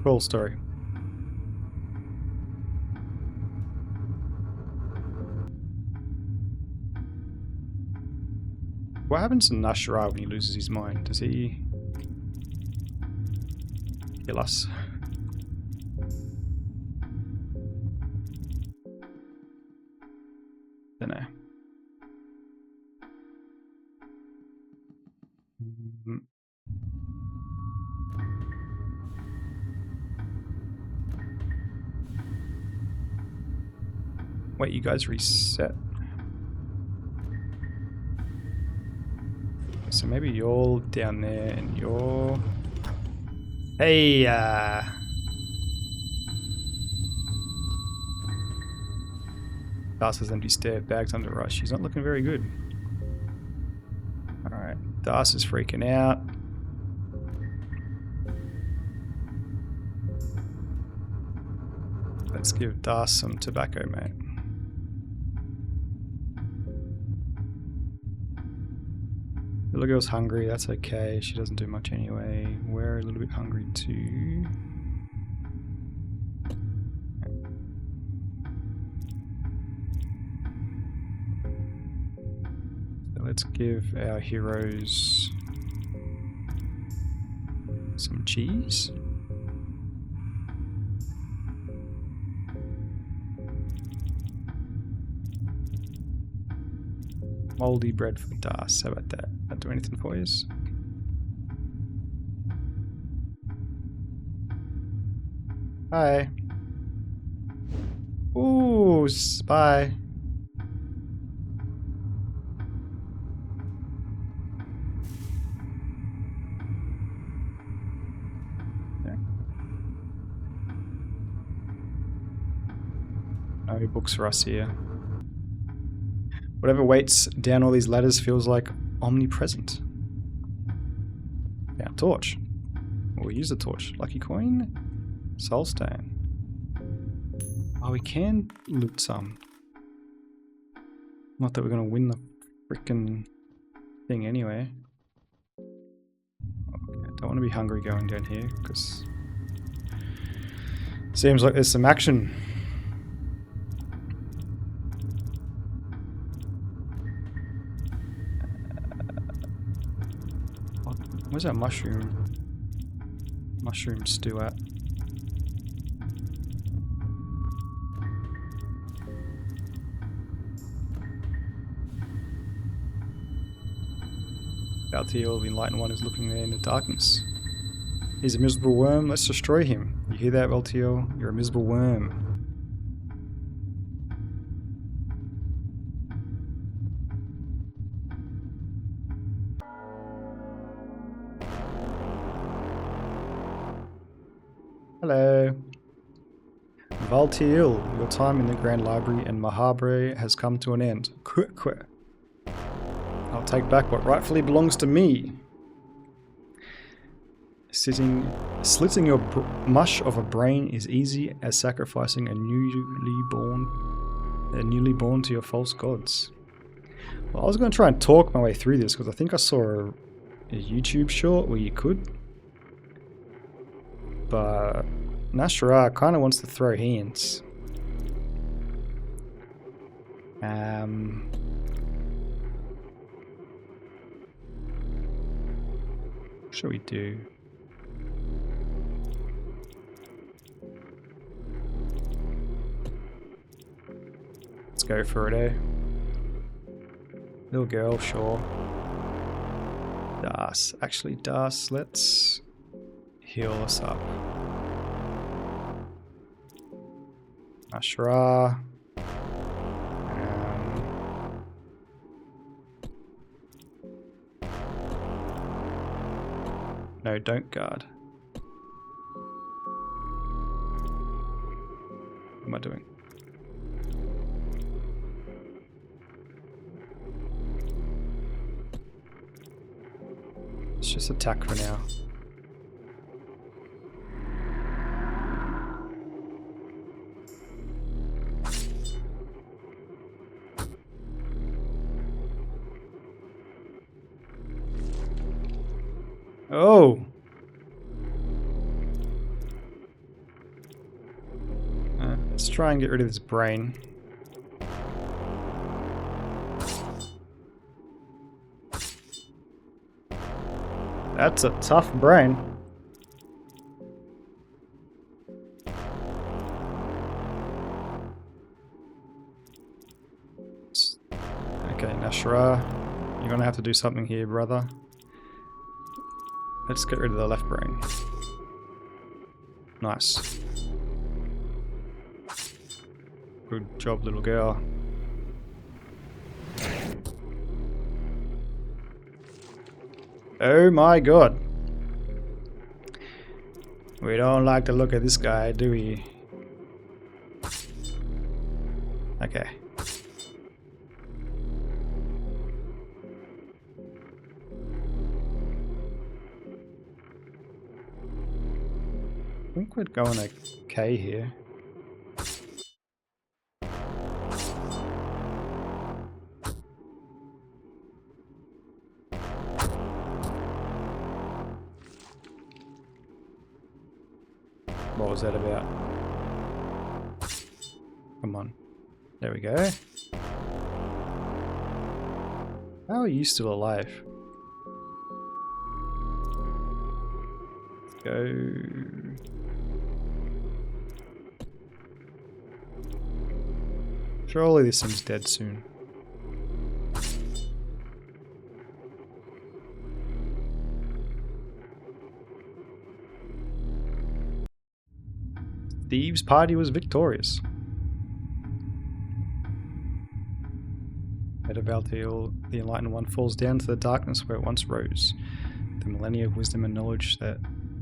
Cool story. What happens to Nashra when he loses his mind? Does he kill us? Dunno. Wait, you guys reset? So maybe you're down there and you're... Hey, Das has empty stare, bags under rush. She's not looking very good. Alright, Das is freaking out. Let's give Das some tobacco, mate. The little girl's hungry, that's okay. She doesn't do much anyway. We're a little bit hungry too. So let's give our heroes some cheese. Moldy bread for Das. How about that? That do anything for you? Hi. Ooh, spy. Okay. No books for us here. Whatever waits down all these ladders feels like omnipresent. Now, torch. We'll use the torch. Lucky coin. Soulstone. Oh, we can loot some. Not that we're going to win the frickin' thing anyway. Okay, don't want to be hungry going down here, because... seems like there's some action. Where's that mushroom stew at? Baltiel, the enlightened one, is looking there in the darkness. He's a miserable worm, let's destroy him. You hear that, Baltiel? You're a miserable worm. Hello. Valtiel, your time in the Grand Library and Mahabre has come to an end. Quick. I'll take back what rightfully belongs to me. Slitting your mush of a brain is easy as sacrificing a newly born to your false gods. Well, I was going to try and talk my way through this because I think I saw a YouTube short where you could. But Nashra kind of wants to throw hands. What shall we do? Let's go for it, eh? Little girl, sure. Das. Actually, Das, let's heal us up. Ashra. No, don't guard. What am I doing? Let's just attack for now. Oh! Let's try and get rid of this brain. That's a tough brain. Okay, Nashra, you're gonna have to do something here, brother. Let's get rid of the left brain. Nice. Good job, little girl. Oh my god. We don't like to look at this guy, do we? Okay. I think we're going okay here. What was that about? Come on. There we go. How are you still alive? Let's go. Surely this thing's dead soon. Thieves' party was victorious. Head of Valtiel, the Enlightened One falls down to the darkness where it once rose. The millennia of wisdom and knowledge that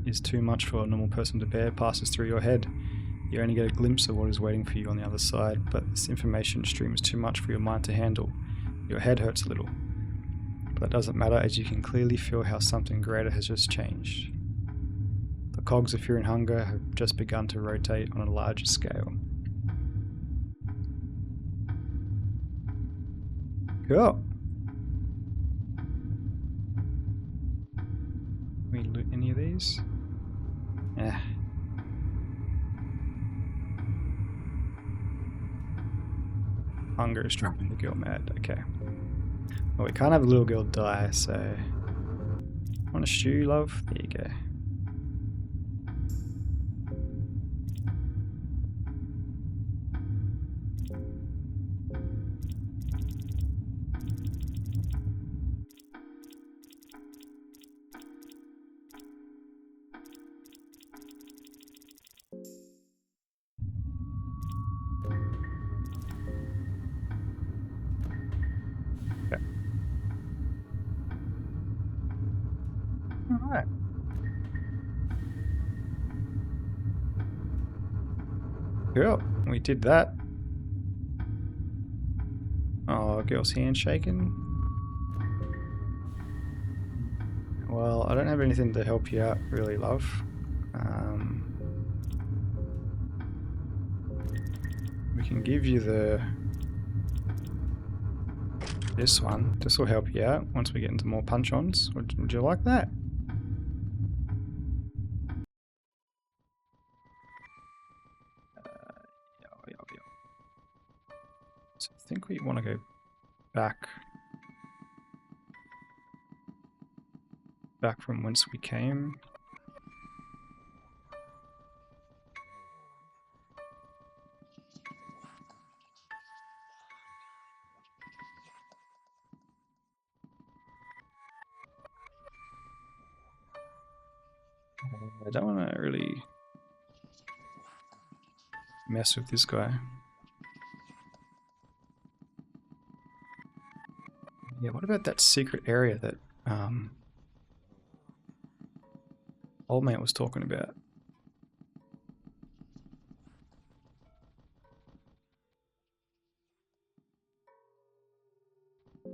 is too much for a normal person to bear passes through your head. You only get a glimpse of what is waiting for you on the other side, but this information stream is too much for your mind to handle. Your head hurts a little. But that doesn't matter, as you can clearly feel how something greater has just changed. The cogs of fear and hunger have just begun to rotate on a larger scale. Cool. Can we loot any of these? Yeah. Hunger is driving the girl mad. Okay. Well, we can't have the little girl die, so... Want a shoe, love? There you go. Alright. Cool. We did that. Oh, girl's hand shaking. well, I don't have anything to help you out, really, love. We can give you this one. This will help you out once we get into more punch-ons. Would you like that? Yeah. So I think we want to go back from whence we came. I don't want to really mess with this guy. Yeah, what about that secret area that old mate was talking about?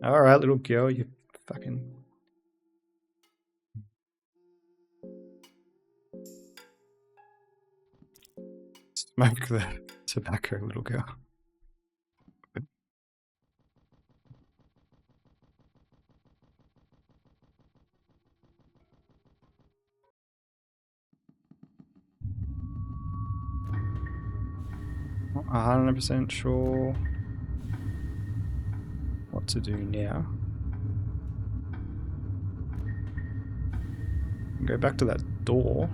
Alright, little girl, you fucking... Smoke the tobacco, little girl. Not 100% sure what to do now. Go back to that door.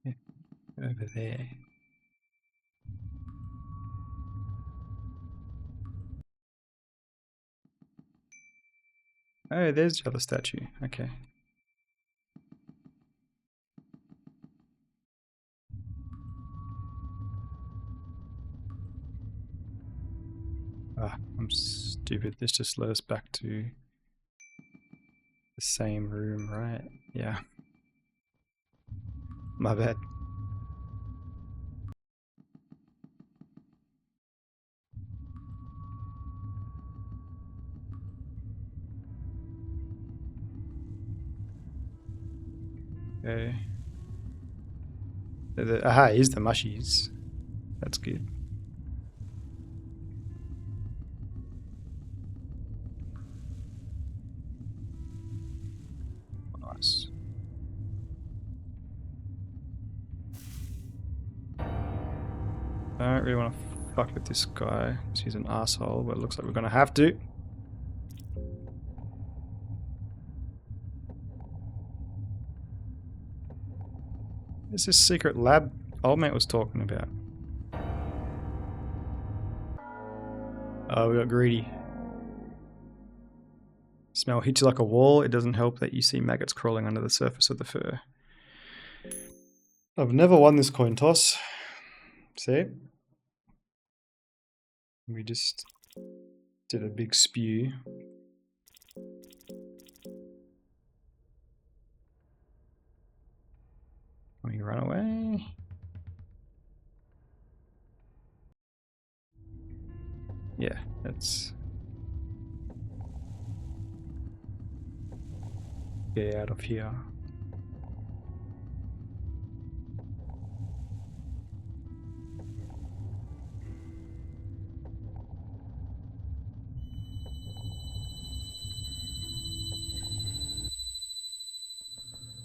Yeah, over there. Oh, there's the other statue. Okay. Ah, I'm stupid. This just led us back to the same room, right? Yeah. My bad. Okay. Aha, here's the mushies. That's good. Nice. I don't really want to fuck with this guy because he's an asshole, but it looks like we're gonna have to. There's this secret lab old mate was talking about. Oh, we got greedy. Smell hits you like a wall. It doesn't help that you see maggots crawling under the surface of the fur. I've never won this coin toss. See? We just did a big spew. We run away. Yeah, let's get out of here.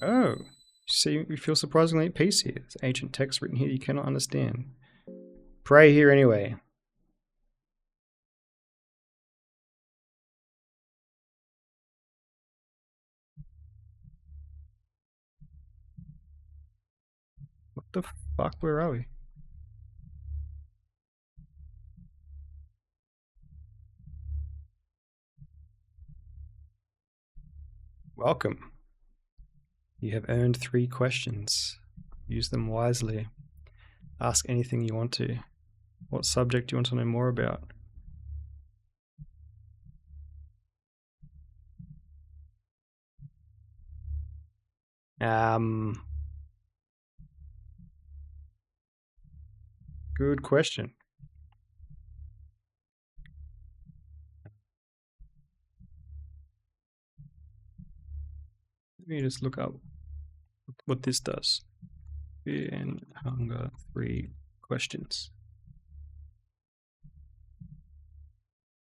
Oh, see, we feel surprisingly at peace here. There's ancient text written here you cannot understand. Pray here anyway. What the fuck? Where are we? Welcome. You have earned 3 questions. Use them wisely. Ask anything you want to. What subject do you want to know more about? Good question. Let me just look up what this does. Fear and hunger, 3 questions.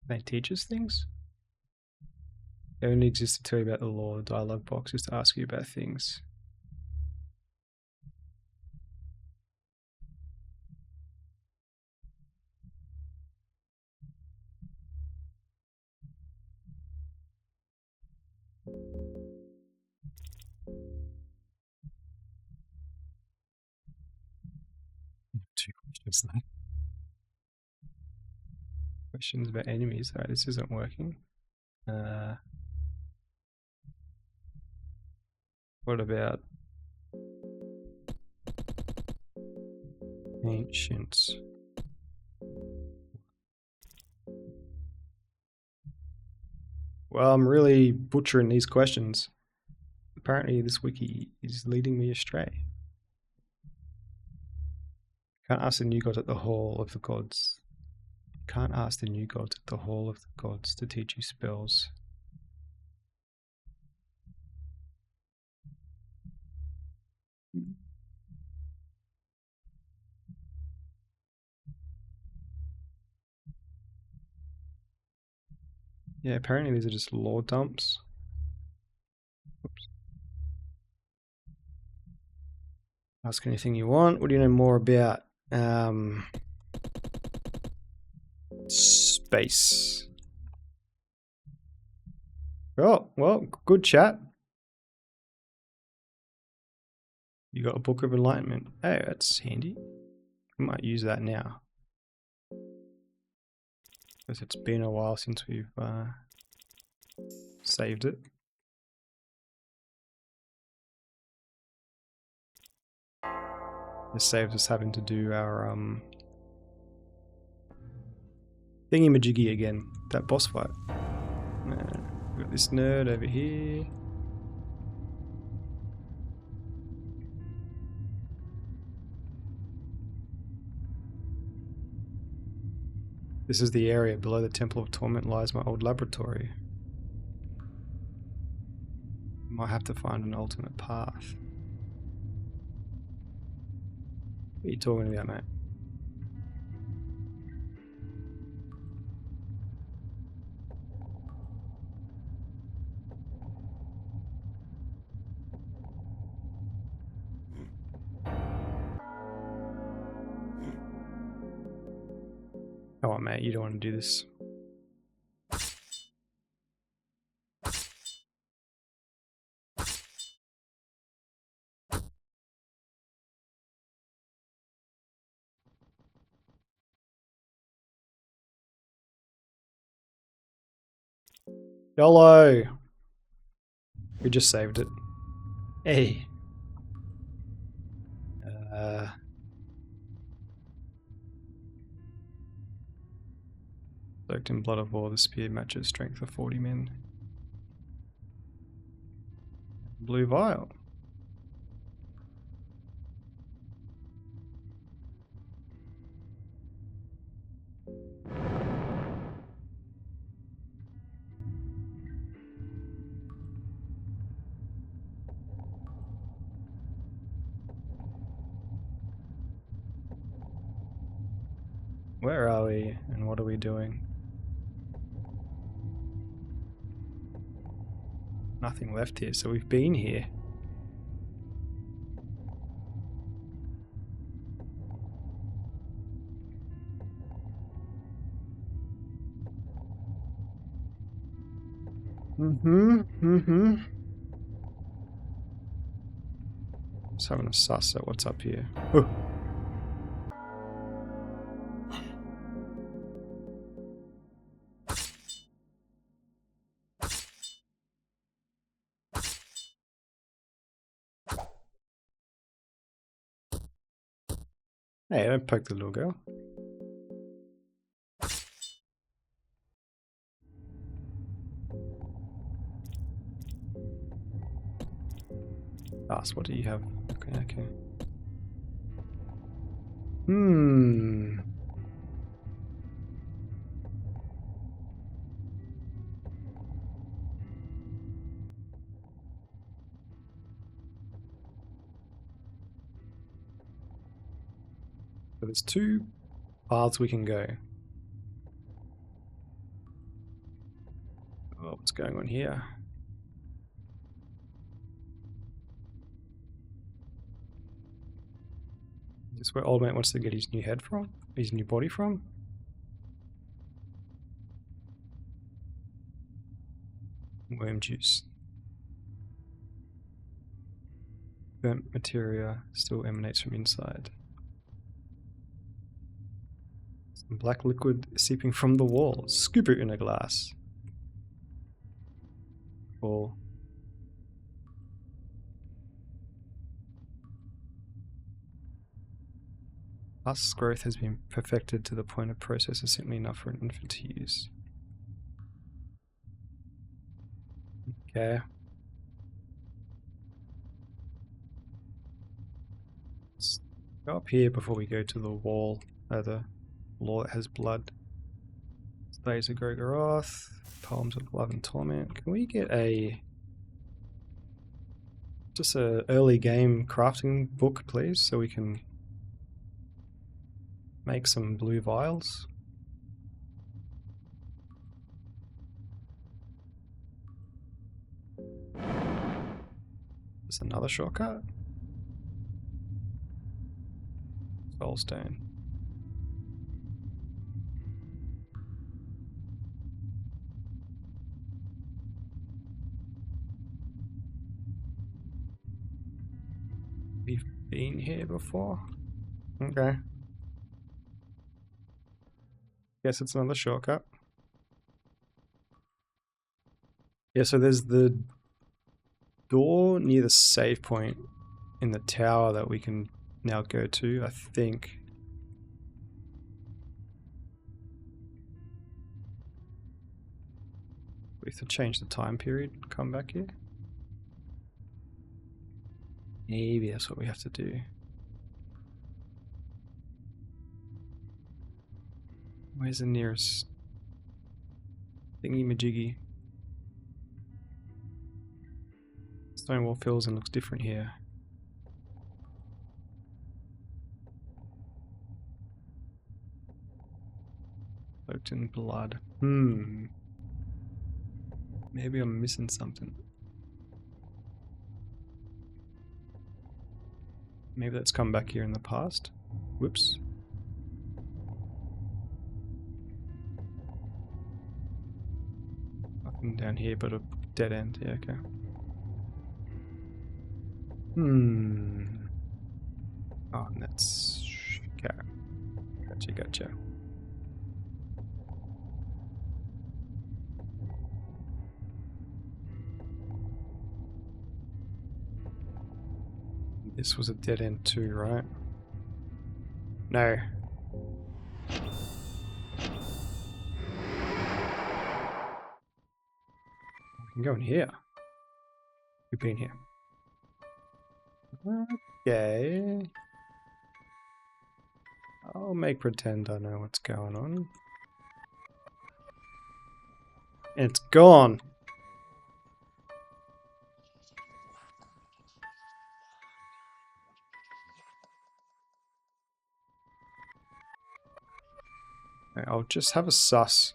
They teach us things? They only exist to tell you about the law. The dialogue box is to ask you about things. Two questions though. Questions about enemies. Alright, this isn't working. What about ancients? Well, I'm really butchering these questions. Apparently this wiki is leading me astray. Can't ask the new gods at the Hall of the Gods. Can't ask the new gods at the Hall of the Gods to teach you spells. Yeah, apparently these are just lore dumps. Oops. Ask anything you want. What do you know more about? Space. Oh, well, good chat. You got a Book of Enlightenment. Hey, that's handy. I might use that now. Because it's been a while since we've saved it. This saves us having to do our thingy-majiggy again. That boss fight. We've got this nerd over here. This is the area below the Temple of Torment lies my old laboratory. Might have to find an alternate path. What are you talking about, mate? Come on, mate, you don't want to do this. YOLO! We just saved it. Hey. Soaked in blood of war, the spear matches strength of 40 men. Blue vial. Where are we and what are we doing? Nothing left here, so we've been here. Just having a suss at what's up here. Oh. Hey, don't poke the little girl. Ask, what do you have? Okay, okay. So there's two paths we can go. Oh, what's going on here? Is this where old mate wants to get his new head from? His new body from? Worm juice. Burnt materia still emanates from inside. Some black liquid seeping from the wall. Scoop it in a glass. Or pus growth has been perfected to the point of processor simply enough for an infant to use. Okay. Let's go up here before we go to the wall. The wall that has blood. Slaves of Gorgoroth. Poems of Love and Torment. Can we get just a early game crafting book, please, so we can make some blue vials? There's another shortcut. Soulstone. We've been here before. Okay. Guess it's another shortcut. Yeah, so there's the door near the save point in the tower that we can now go to, I think. We have to change the time period, come back here. Maybe that's what we have to do. Where's the nearest thingy-majiggy? Stone wall fills and looks different here. Soaked in blood. Maybe I'm missing something. Maybe that's come back here in the past. Whoops. Nothing down here but a dead end. Yeah, okay. Oh, and that's... Okay. Gotcha. This was a dead end too, right? No. We can go in here. We've been here. Okay. I'll make pretend I know what's going on. And it's gone! I'll just have a suss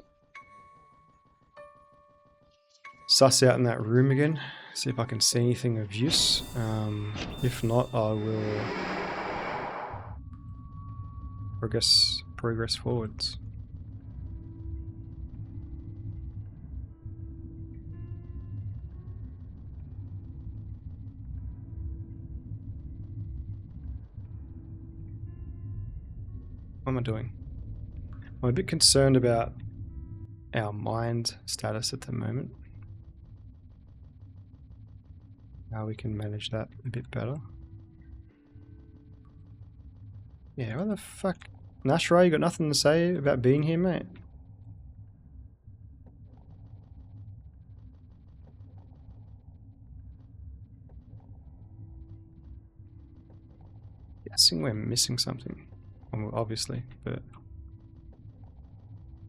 out in that room again, see if I can see anything of use. If not, I will progress forwards. What am I doing? I'm a bit concerned about our mind status at the moment. How we can manage that a bit better. Yeah, what the fuck? Nashra, you got nothing to say about being here, mate? guessing we're missing something, obviously, but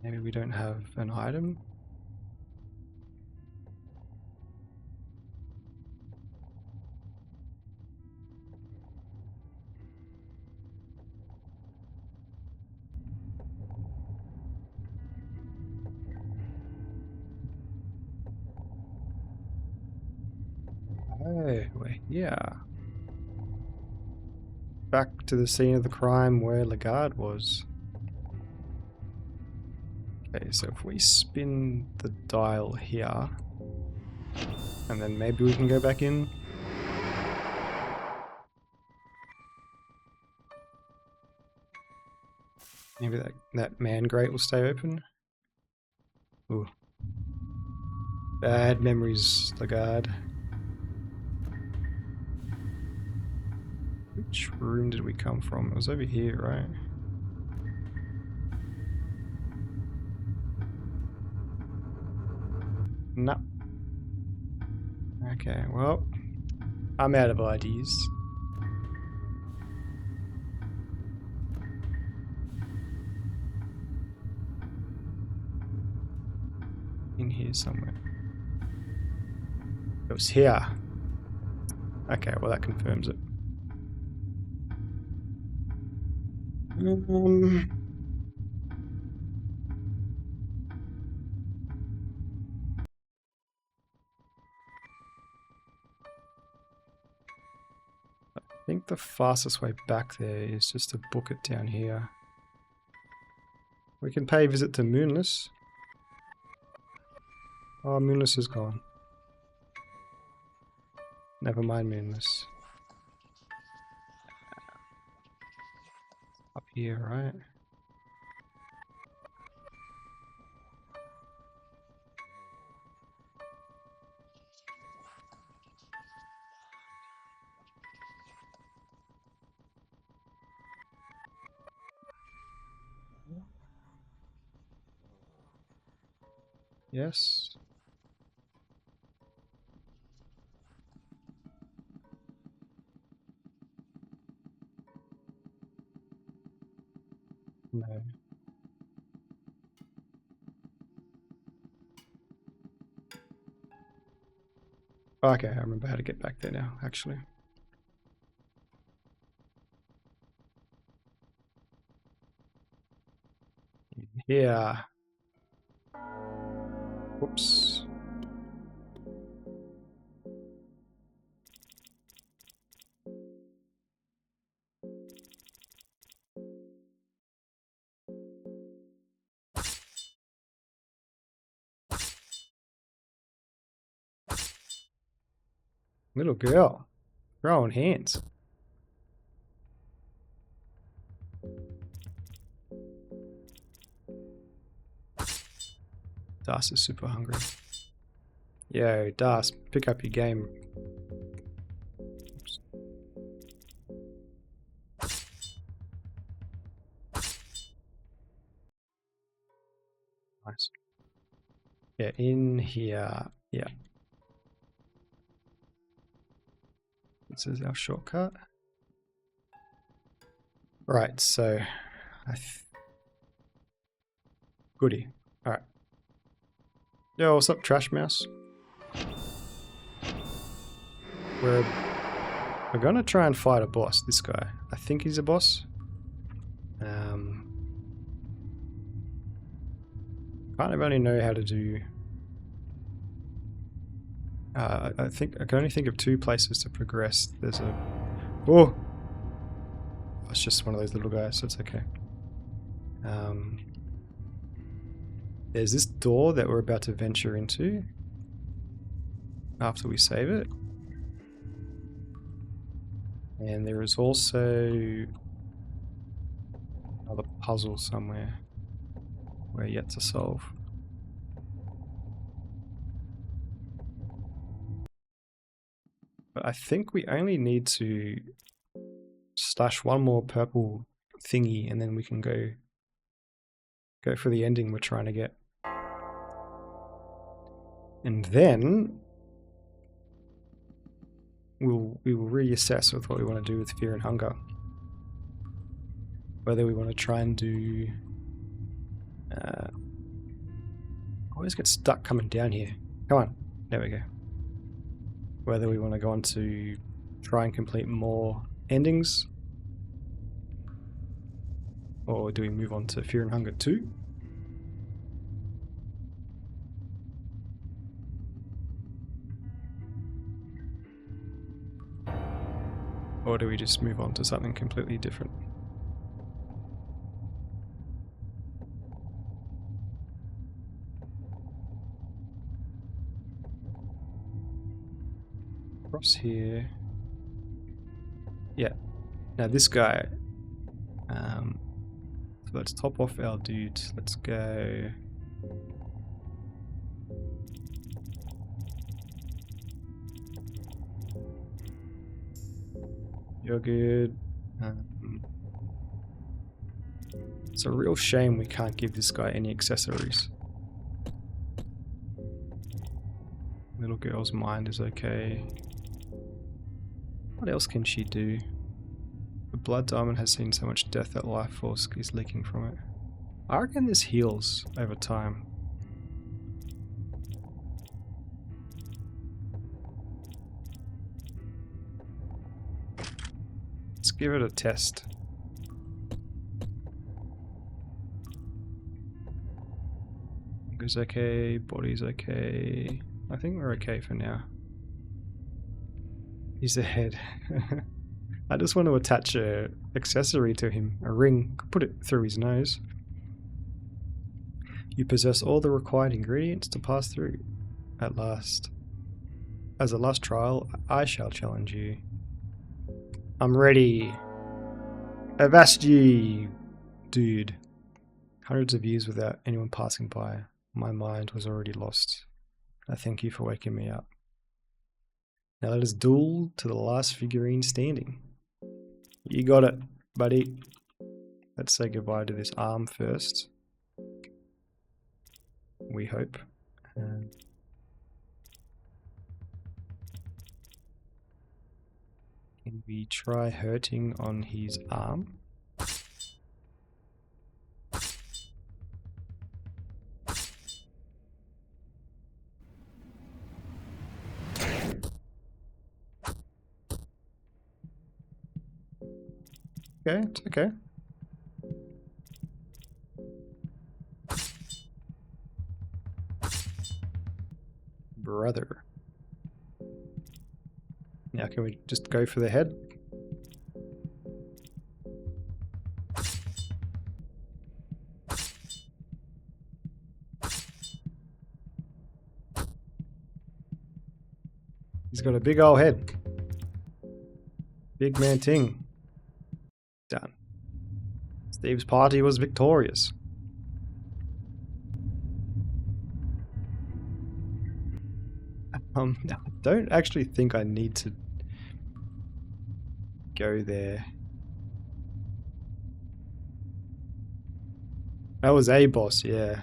maybe we don't have an item. Oh, we're here. Back to the scene of the crime where Lagarde was. Okay, so if we spin the dial here, and then maybe we can go back in. Maybe that man grate will stay open. Ooh. Bad memories, Lagarde. Which room did we come from? It was over here, right? No. Okay, well, I'm out of ideas. In here somewhere. It was here. Okay, well that confirms it. I think the fastest way back there is just to book it down here. We can pay a visit to Moonless. Oh, Moonless is gone. Never mind Moonless. Up here, right? Yes. No. Okay, I remember how to get back there now, actually. Yeah. Whoops. Little girl. Throwing hands. Das is super hungry. Yo, Das, pick up your game. Oops. Nice. Yeah, in here. Yeah. This is our shortcut. Right, so goody. Alright. Yo, what's up, Trash Mouse? We're gonna try and fight a boss, this guy. I think he's a boss. Kind of only know how to do... I can only think of two places to progress. There's a... Oh! It's just one of those little guys, so it's okay. There's this door that we're about to venture into after we save it. And there is also another puzzle somewhere we're yet to solve. But I think we only need to slash one more purple thingy and then we can go for the ending we're trying to get. And then we will reassess with what we want to do with Fear and Hunger. whether we want to try and do... I always get stuck coming down here. Come on. There we go. Whether we want to go on to try and complete more endings, or do we move on to Fear and Hunger 2? Or do we just move on to something completely different? Across here. Yeah. Now this guy. So let's top off our dude. Let's go. You're good. It's a real shame we can't give this guy any accessories. Little girl's mind is okay. What else can she do? The blood diamond has seen so much death that life force is leaking from it. I reckon this heals over time. Let's give it a test. Goes okay, body's okay. I think we're okay for now. He's the head. I just want to attach a accessory to him, a ring, put it through his nose. You possess all the required ingredients to pass through. At last. As a last trial, I shall challenge you. I'm ready. Avast ye, dude. Hundreds of years without anyone passing by. My mind was already lost. I thank you for waking me up. Now let us duel to the last figurine standing. You got it, buddy. Let's say goodbye to this arm first. We hope. Can we try hurting on his arm? Okay, it's okay. Brother. Now can we just go for the head? He's got a big old head. Big man ting. Done. Steve's party was victorious. I don't actually think I need to go there. That was a boss, yeah.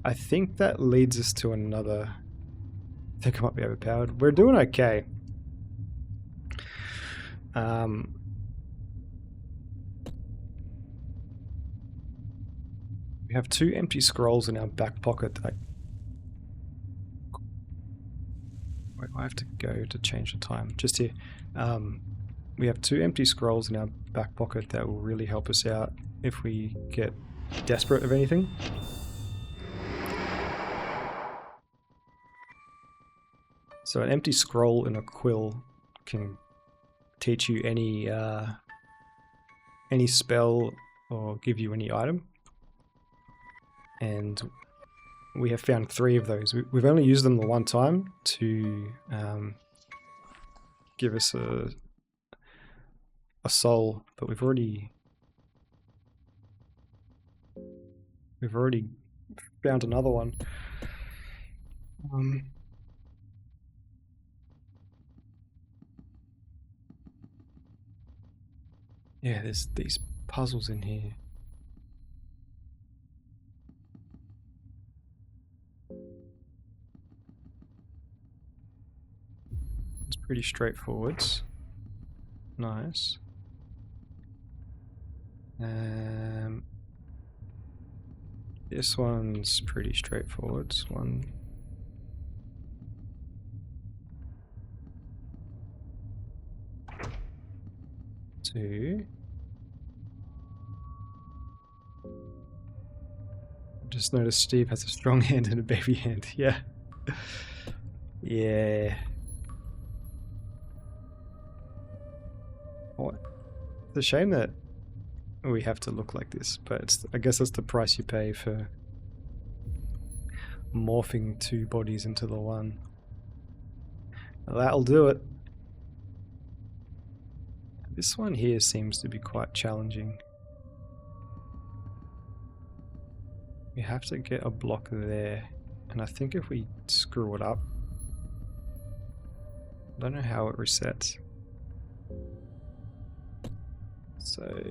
I think that leads us to another... I think I might be overpowered. We're doing okay. We have 2 empty scrolls in our back pocket. Wait, I have to go to change the time. Just here. We have 2 empty scrolls in our back pocket that will really help us out if we get desperate of anything. So an empty scroll and a quill can teach you any spell or give you any item. And we have found 3 of those. We've only used them the one time to give us a soul, but we've already found another one. Yeah, there's these puzzles in here. Pretty straightforward. Nice. This one's pretty straightforward. 1, 2. I just noticed Steve has a strong hand and a baby hand. Yeah. Yeah. What? It's a shame that we have to look like this, but I guess that's the price you pay for morphing 2 bodies into the one. Well, that'll do it. This one here seems to be quite challenging. We have to get a block there, and I think if we screw it up, I don't know how it resets. So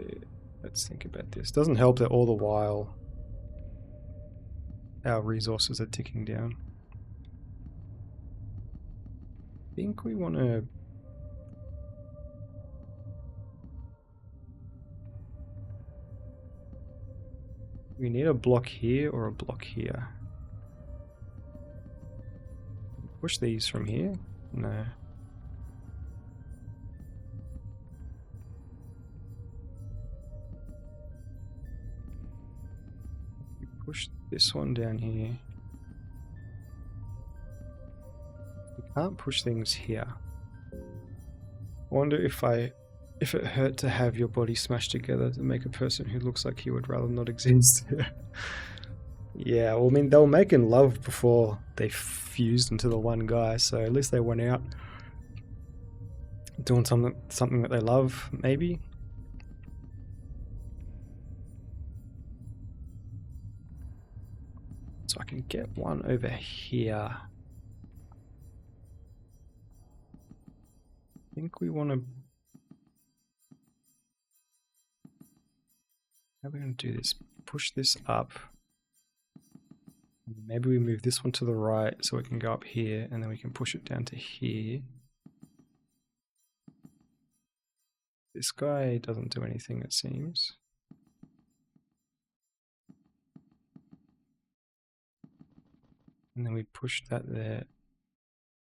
let's think about this. Doesn't help that all the while our resources are ticking down. I think we want to we need a block here or a block here. Push these from here? No. Push this one down here. We can't push things here. I wonder if it hurt to have your body smashed together to make a person who looks like you would rather not exist. Yeah, well, I mean, they were making love before they fused into the one guy, so at least they went out doing something that they love, maybe. So I can get one over here. I think we want to... How are we going to do this? Push this up. Maybe we move this one to the right so it can go up here, and then we can push it down to here. This guy doesn't do anything, it seems. And then we push that there.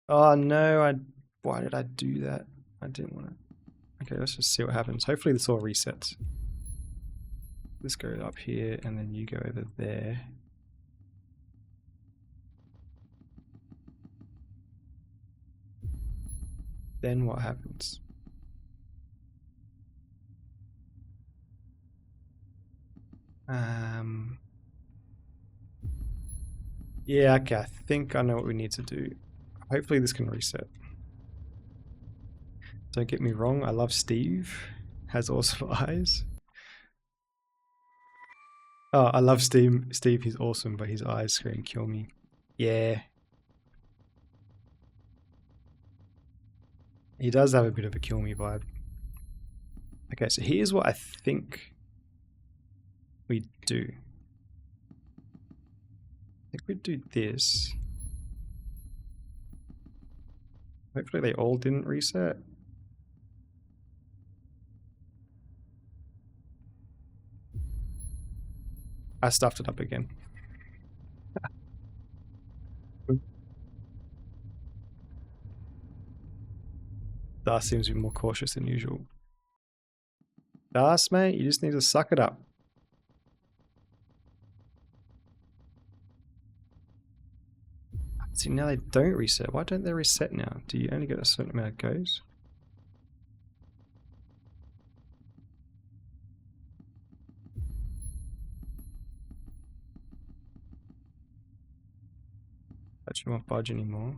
Oh no, why did I do that? I didn't want to. Okay, let's just see what happens. Hopefully this all resets. Let's go up here and then you go over there. Then what happens? Yeah, okay, I think I know what we need to do. Hopefully this can reset. Don't get me wrong, I love Steve. Has awesome eyes. Oh, I love Steve. Steve, he's awesome, but his eyes scream kill me. Yeah. He does have a bit of a kill me vibe. Okay, so here's what I think we do. I think we do this. Hopefully they all didn't reset. I stuffed it up again. Das seems to be more cautious than usual. Das, mate, you just need to suck it up. See, now they don't reset. Why don't they reset now? Do you only get a certain amount of goes? Actually won't budge anymore.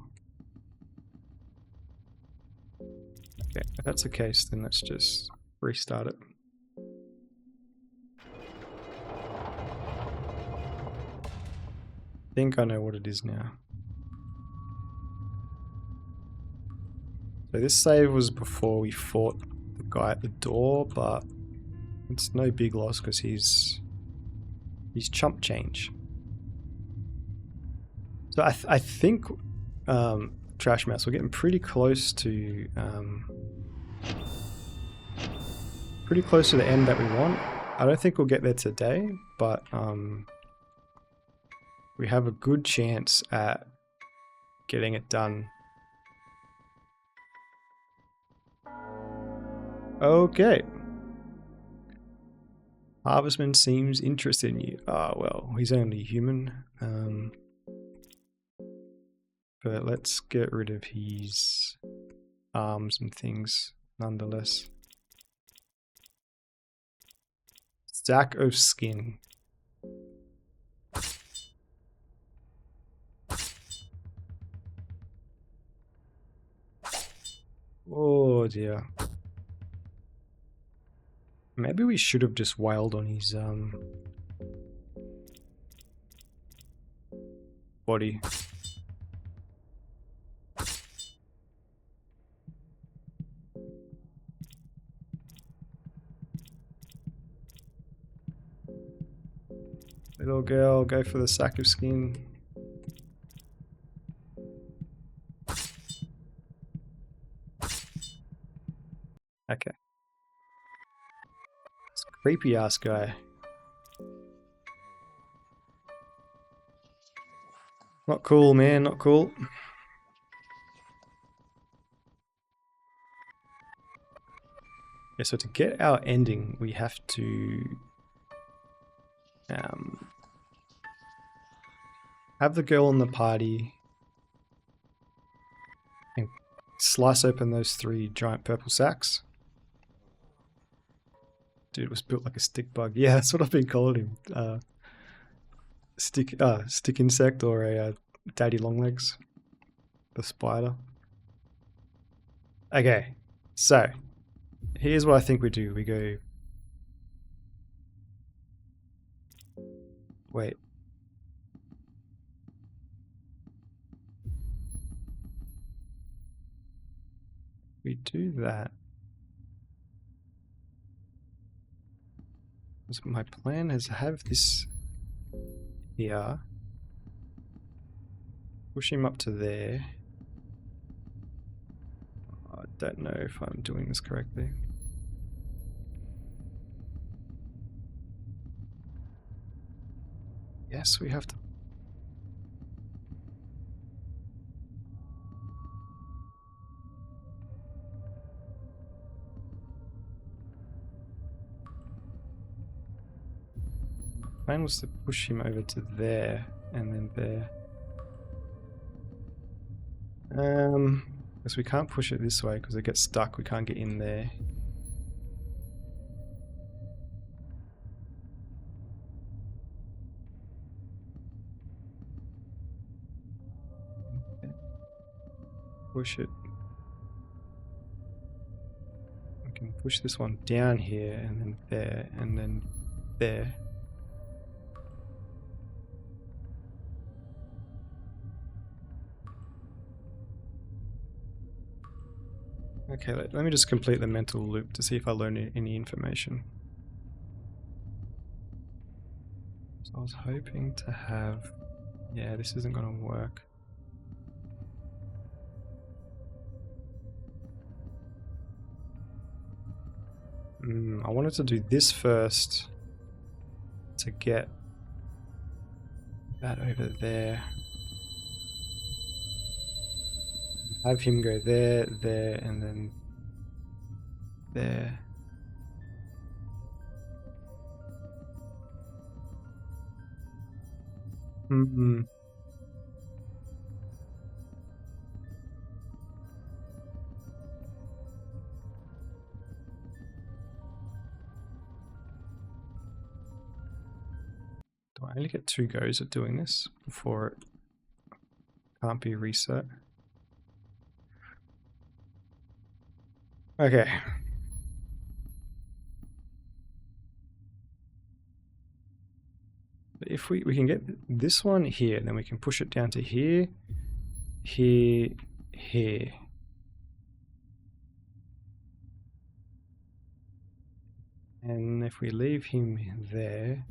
Okay, if that's the case, then let's just restart it. I think I know what it is now. So this save was before we fought the guy at the door, but it's no big loss because he's chump change. So I think trash mouse. We're getting pretty close to the end that we want. I don't think we'll get there today, but we have a good chance at getting it done. Okay. Harvestman seems interested in you. Ah, well, he's only human. But let's get rid of his arms and things nonetheless. Stack of skin. Oh dear. Maybe we should have just wailed on his body. Little girl, go for the sack of skin. Okay. This creepy ass guy. Not cool, man, not cool. Yeah, so to get our ending, we have to have the girl in the party and slice open those 3 giant purple sacks. Dude was built like a stick bug. Yeah, that's what I've been calling him. Stick insect, or a daddy longlegs, the spider. Okay, so here's what I think we do. We go. Wait. We do that. My plan is to have this here. Push him up to there. I don't know if I'm doing this correctly. Yes, we have to. The plan was to push him over to there and then there. Because we can't push it this way because it gets stuck. We can't get in there. Okay. Push it. We can push this one down here and then there and then there. Okay, let me just complete the mental loop to see if I learn any information. So I was hoping to have... Yeah, this isn't going to work. I wanted to do this first to get that over there. Have him go there, there, and then there. Do I only get 2 goes at doing this before it can't be reset? Okay. If we can get this one here, then we can push it down to here, here, here. And if we leave him there,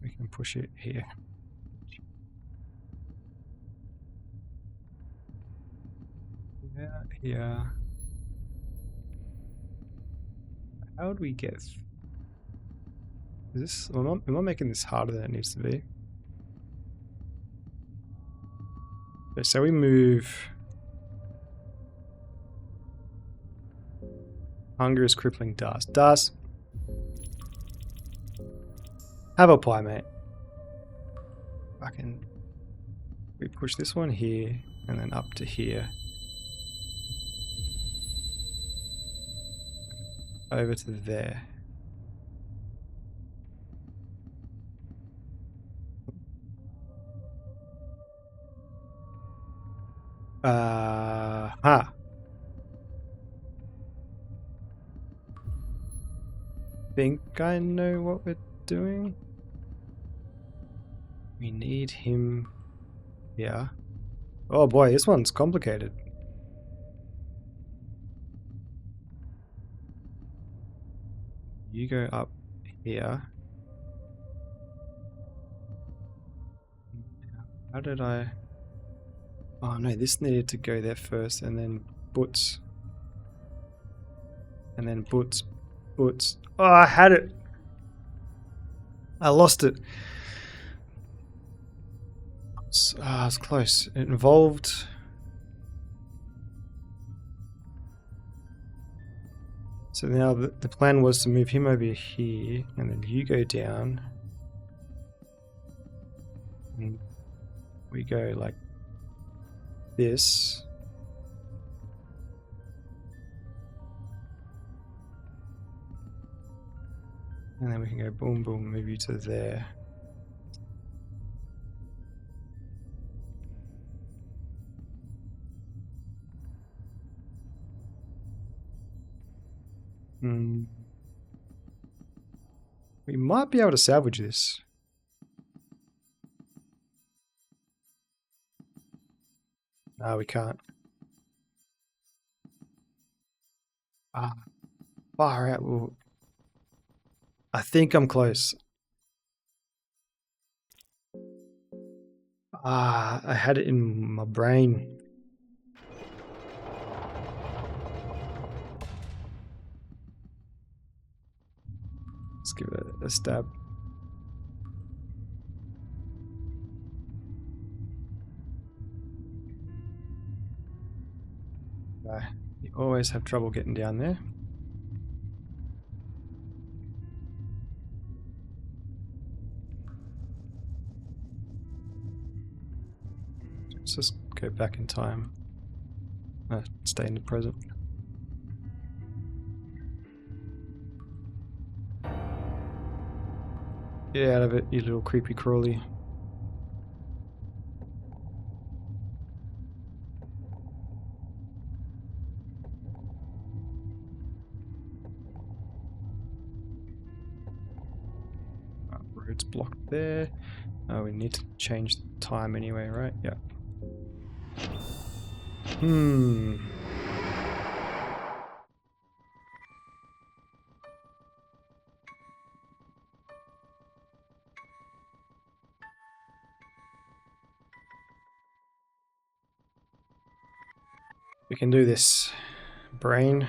we can push it here. Yeah. How would we get... Is this... Am I making this harder than it needs to be? Okay, so we move... Hunger is crippling dust. Dust! Have a pie, mate. Fucking... We push this one here, and then up to here. Over to there. Ha! Think I know what we're doing? We need him... Yeah. Oh boy, this one's complicated. You go up here. How did I... Oh no, this needed to go there first, and then boots. And then boots. Boots. Oh, I had it! I lost it. It's close. It involved... So now the plan was to move him over here, and then you go down. And we go like this. And then we can go boom, boom, move you to there. We might be able to salvage this. No, we can't. Far out. Well, I think I'm close. I had it in my brain. Let's give it a stab. You always have trouble getting down there. Let's just go back in time. Stay in the present. Get out of it, you little creepy crawly. Road's blocked there. Oh, we need to change the time anyway, right? Yeah. We can do this. Brain.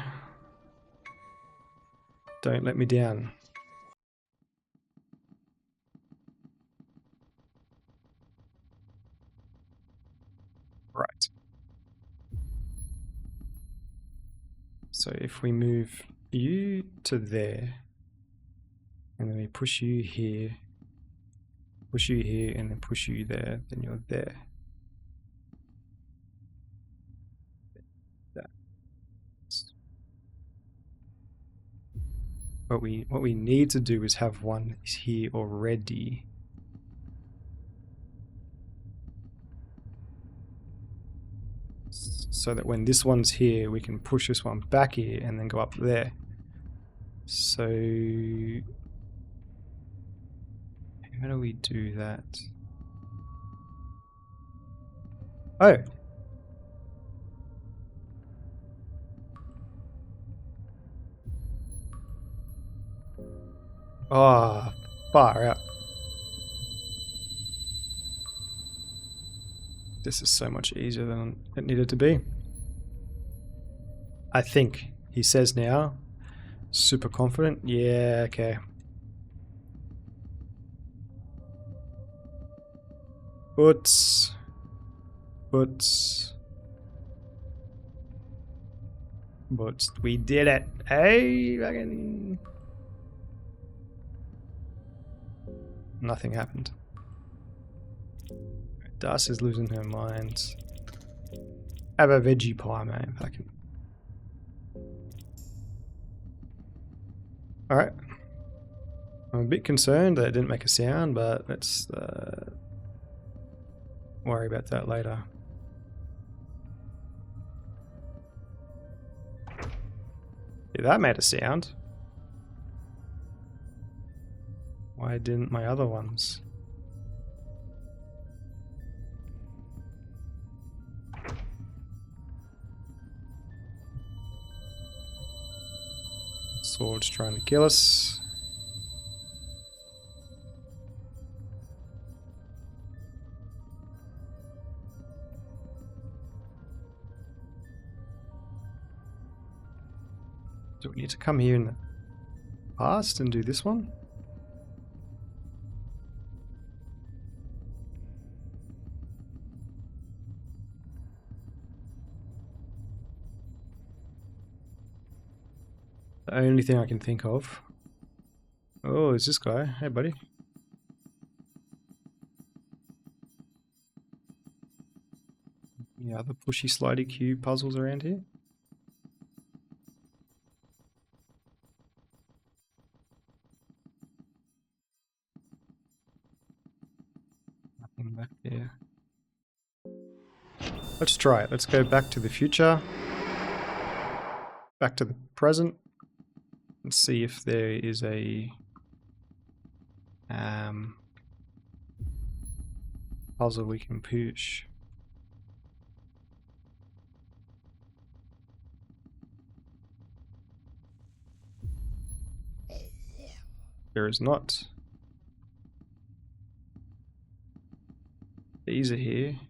Don't let me down. Right. So if we move you to there, and then we push you here, and then push you there, then you're there. What we need to do is have one here already. So that when this one's here, we can push this one back here and then go up there. So how do we do that? Oh. Oh, far out. This is so much easier than it needed to be. I think he says now. Super confident. Yeah, okay. But we did it. Hey, fucking. Nothing happened. Das is losing her mind. Have a veggie pie, man. Fucking. Alright. I'm a bit concerned that it didn't make a sound, but let's worry about that later. Yeah, that made a sound. Why didn't my other ones? Sword's trying to kill us. Do we need to come here in the past and do this one? The only thing I can think of. Oh, is this guy? Hey, buddy. Any other pushy slidey cube puzzles around here? Nothing back there. Let's try it. Let's go back to the future. Back to the present. And see if there is a puzzle we can push. There is not. These are here.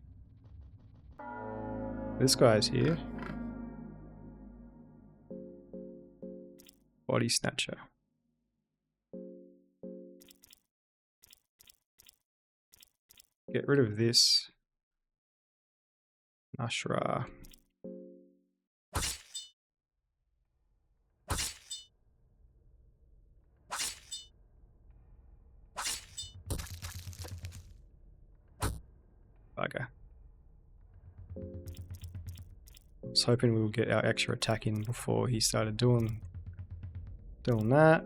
This guy's here. Body snatcher. Get rid of this. Nashra. Bugger. I was hoping we would get our extra attack in before he started doing that.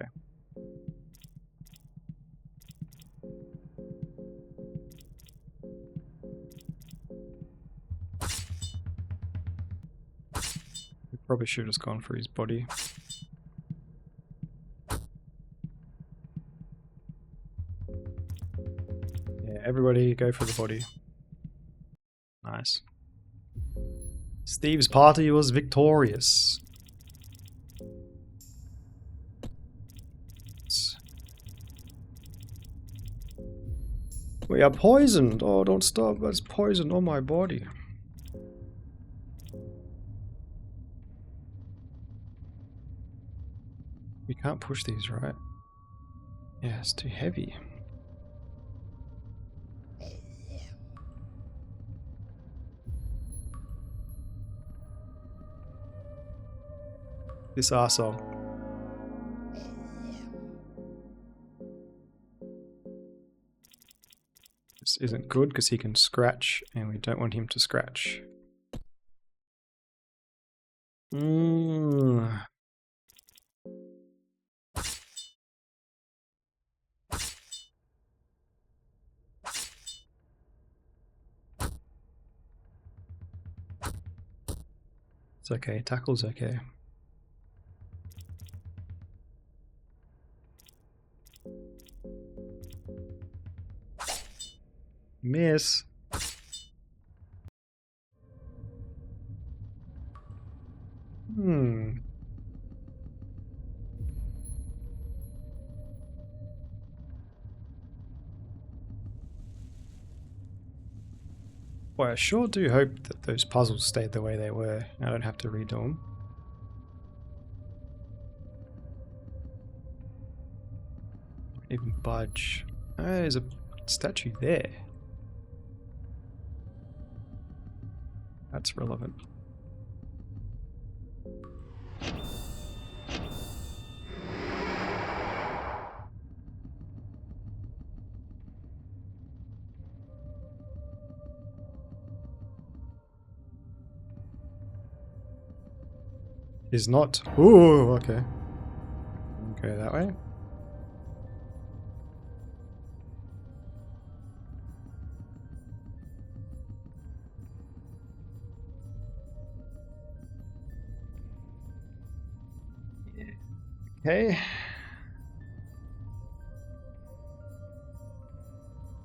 Okay. We probably should have just gone for his body. Yeah, everybody go for the body. Nice. Steve's party was victorious. We are poisoned. Oh, don't stop. There's poison on my body. We can't push these, right? Yeah, it's too heavy. This arsehole. This isn't good because he can scratch and we don't want him to scratch. It's okay, tackle's okay. Miss. Boy, I sure do hope that those puzzles stayed the way they were. I don't have to redo them. Don't even budge. Oh, there's a statue there. That's relevant. Is not. Ooh, okay. Go that way. Okay.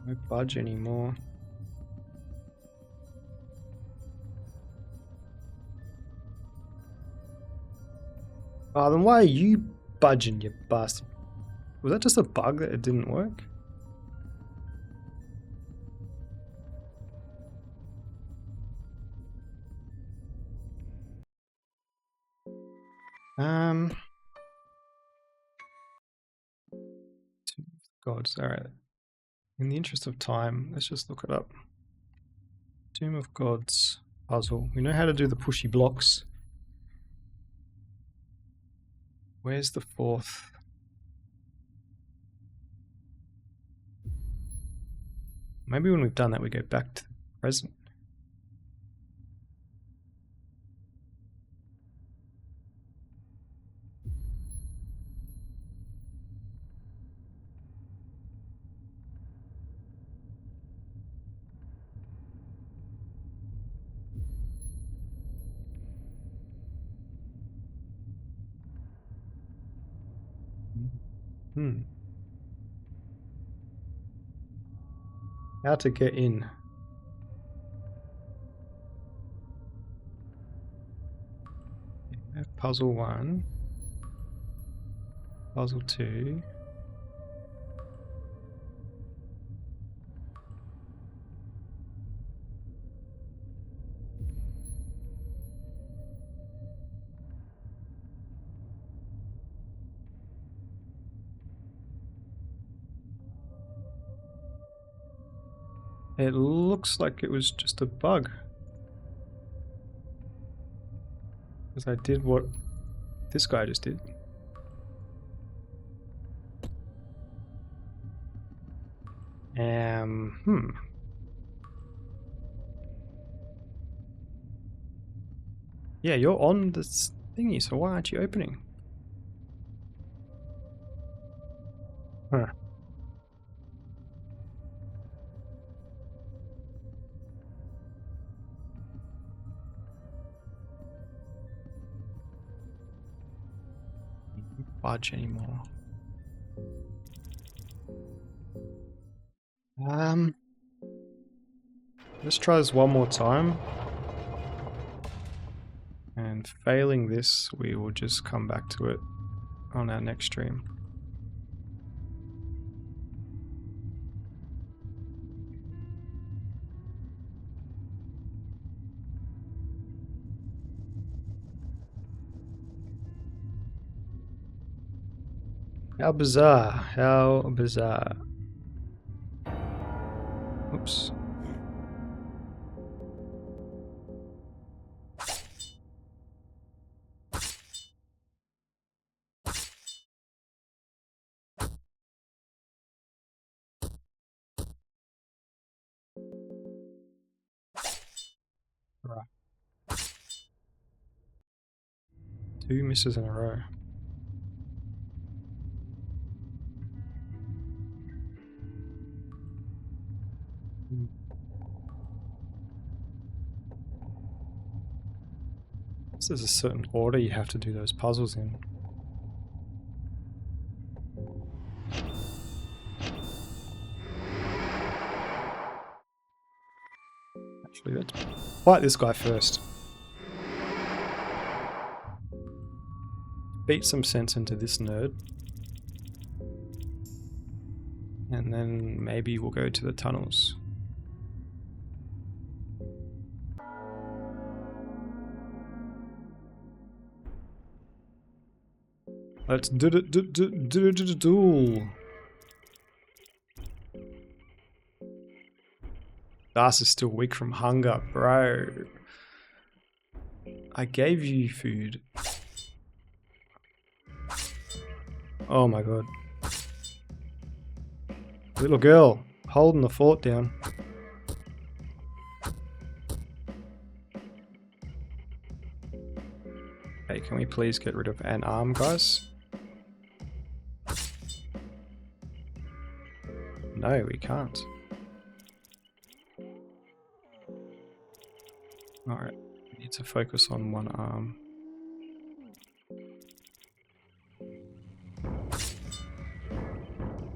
No budge anymore. Oh, then why are you budging, you bastard? Was that just a bug that it didn't work? Gods, alright. In the interest of time, let's just look it up. Tomb of Gods puzzle. We know how to do the pushy blocks. Where's the fourth? Maybe when we've done that we go back to the present. How to get in. Puzzle 1. Puzzle 2. It looks like it was just a bug. Because I did what this guy just did. Yeah, you're on this thingy, so why aren't you opening? Huh. Budge anymore. Let's try this one more time. And failing this, we will just come back to it on our next stream. How bizarre, how bizarre. Oops. Right. 2 misses in a row. There's a certain order you have to do those puzzles in. Actually, let's fight this guy first. Beat some sense into this nerd. And then maybe we'll go to the tunnels. Let's duel. Das is still weak from hunger, bro. I gave you food. Oh my god. Little girl, holding the fort down. Hey, can we please get rid of an arm, guys? No, we can't. Alright, we need to focus on one arm.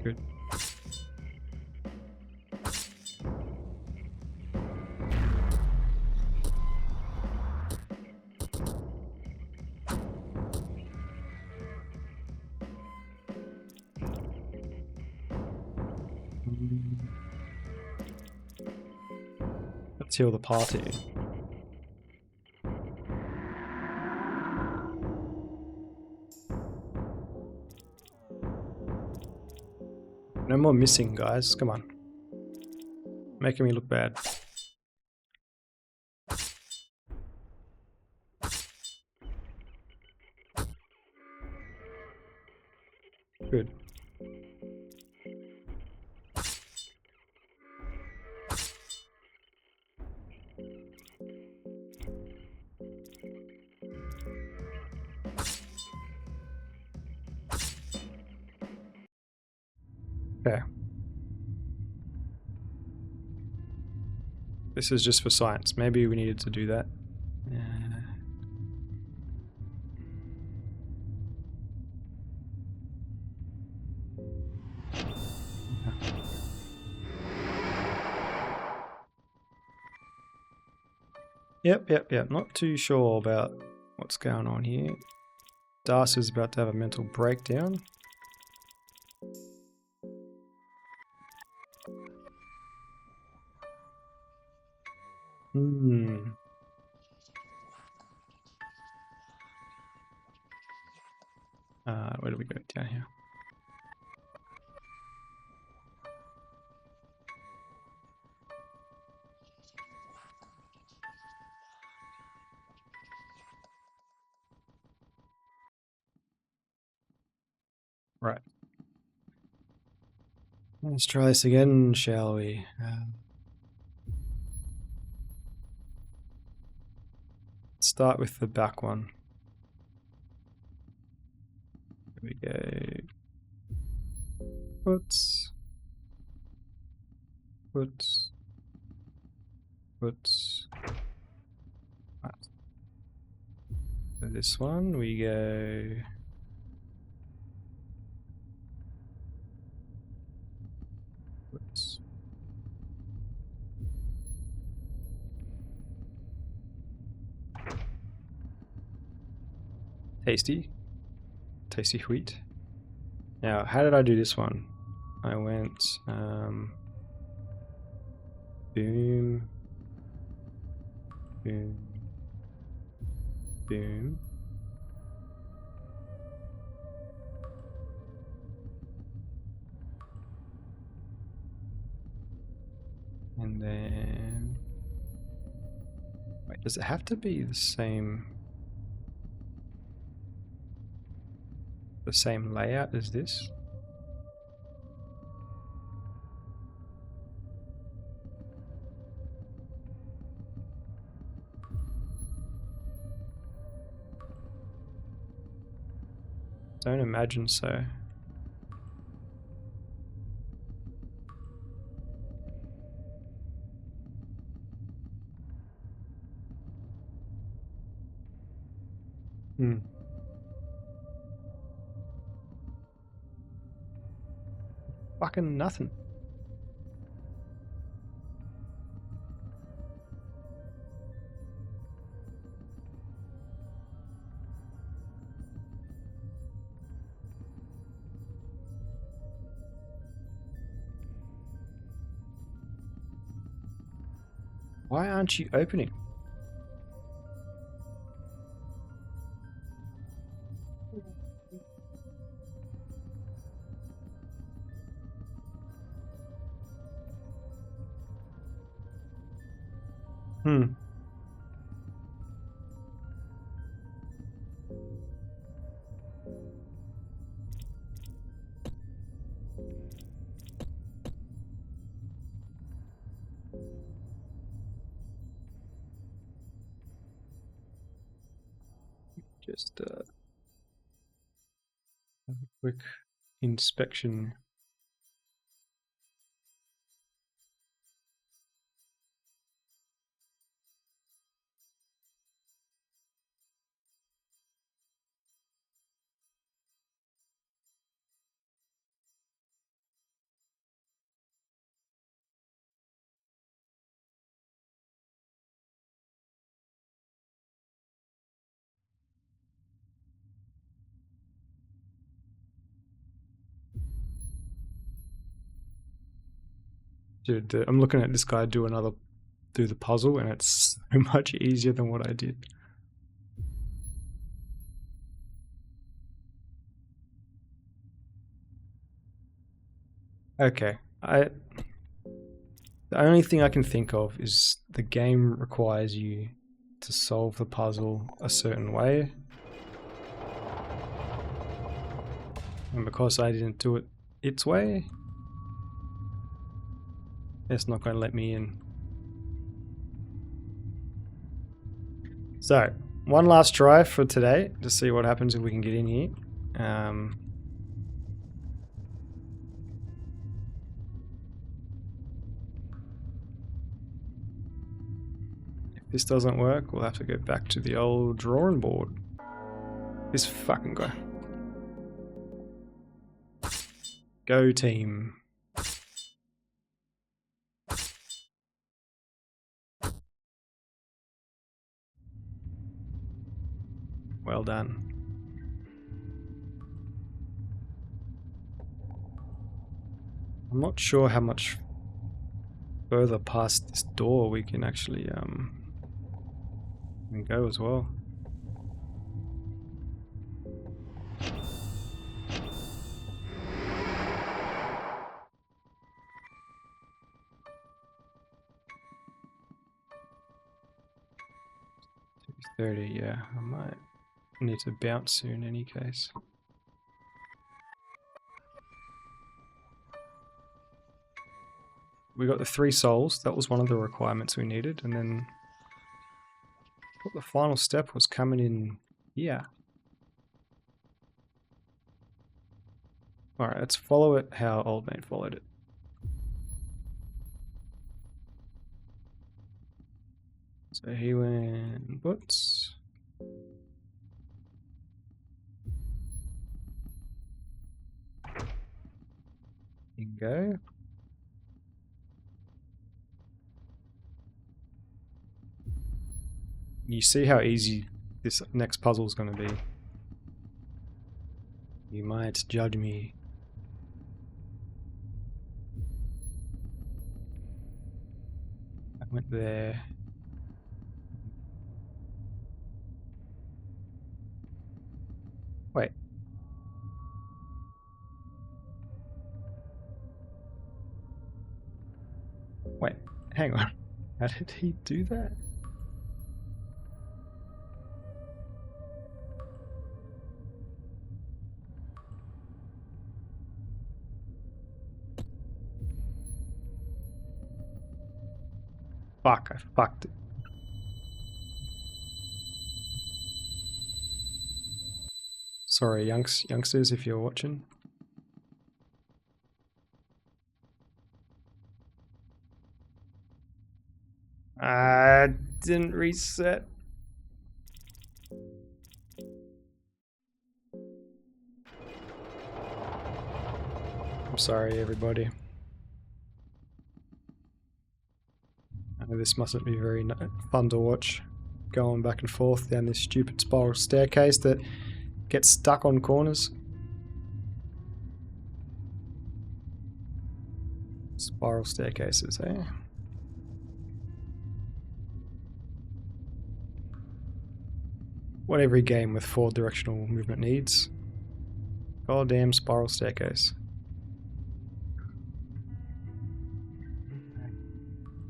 Good. Let's heal the party. No more missing, guys. Come on. Making me look bad. Good. Okay. This is just for science. Maybe we needed to do that. Yep. Not too sure about what's going on here. Darcy's about to have a mental breakdown. Where do we go? Down here. Right. Let's try this again, shall we? Let's start with the back one. Here we go. Whoops. Right. So this one, we go. Whoops. Tasty wheat. Now, how did I do this one? I went boom, and then wait, does it have to be the same layout as this? Don't imagine so. Fucking nothing. Why aren't you opening? Hmm. Just have a quick inspection. Dude, I'm looking at this guy do the puzzle, and it's so much easier than what I did. Okay, the only thing I can think of is the game requires you to solve the puzzle a certain way, and because I didn't do it its way, it's not going to let me in. So, one last try for today to see what happens if we can get in here. If this doesn't work, we'll have to go back to the old drawing board. This fucking guy. Go team. Well done. I'm not sure how much further past this door we can actually go as well. $2:30, yeah. I might need to bounce soon in any case. We got the 3 souls, that was one of the requirements we needed, and then the final step was coming in here. Alright, let's follow it how Old Mate followed it. So he went boots. Bingo. You see how easy this next puzzle is going to be. You might judge me. I went there. Wait. Wait, hang on. How did he do that? Fuck, I fucked it. Sorry, youngsters, if you're watching. I didn't reset. I'm sorry, everybody. I know this mustn't be very fun to watch. Going back and forth down this stupid spiral staircase that gets stuck on corners. Spiral staircases, eh? What every game with 4 directional movement needs. Goddamn spiral staircase.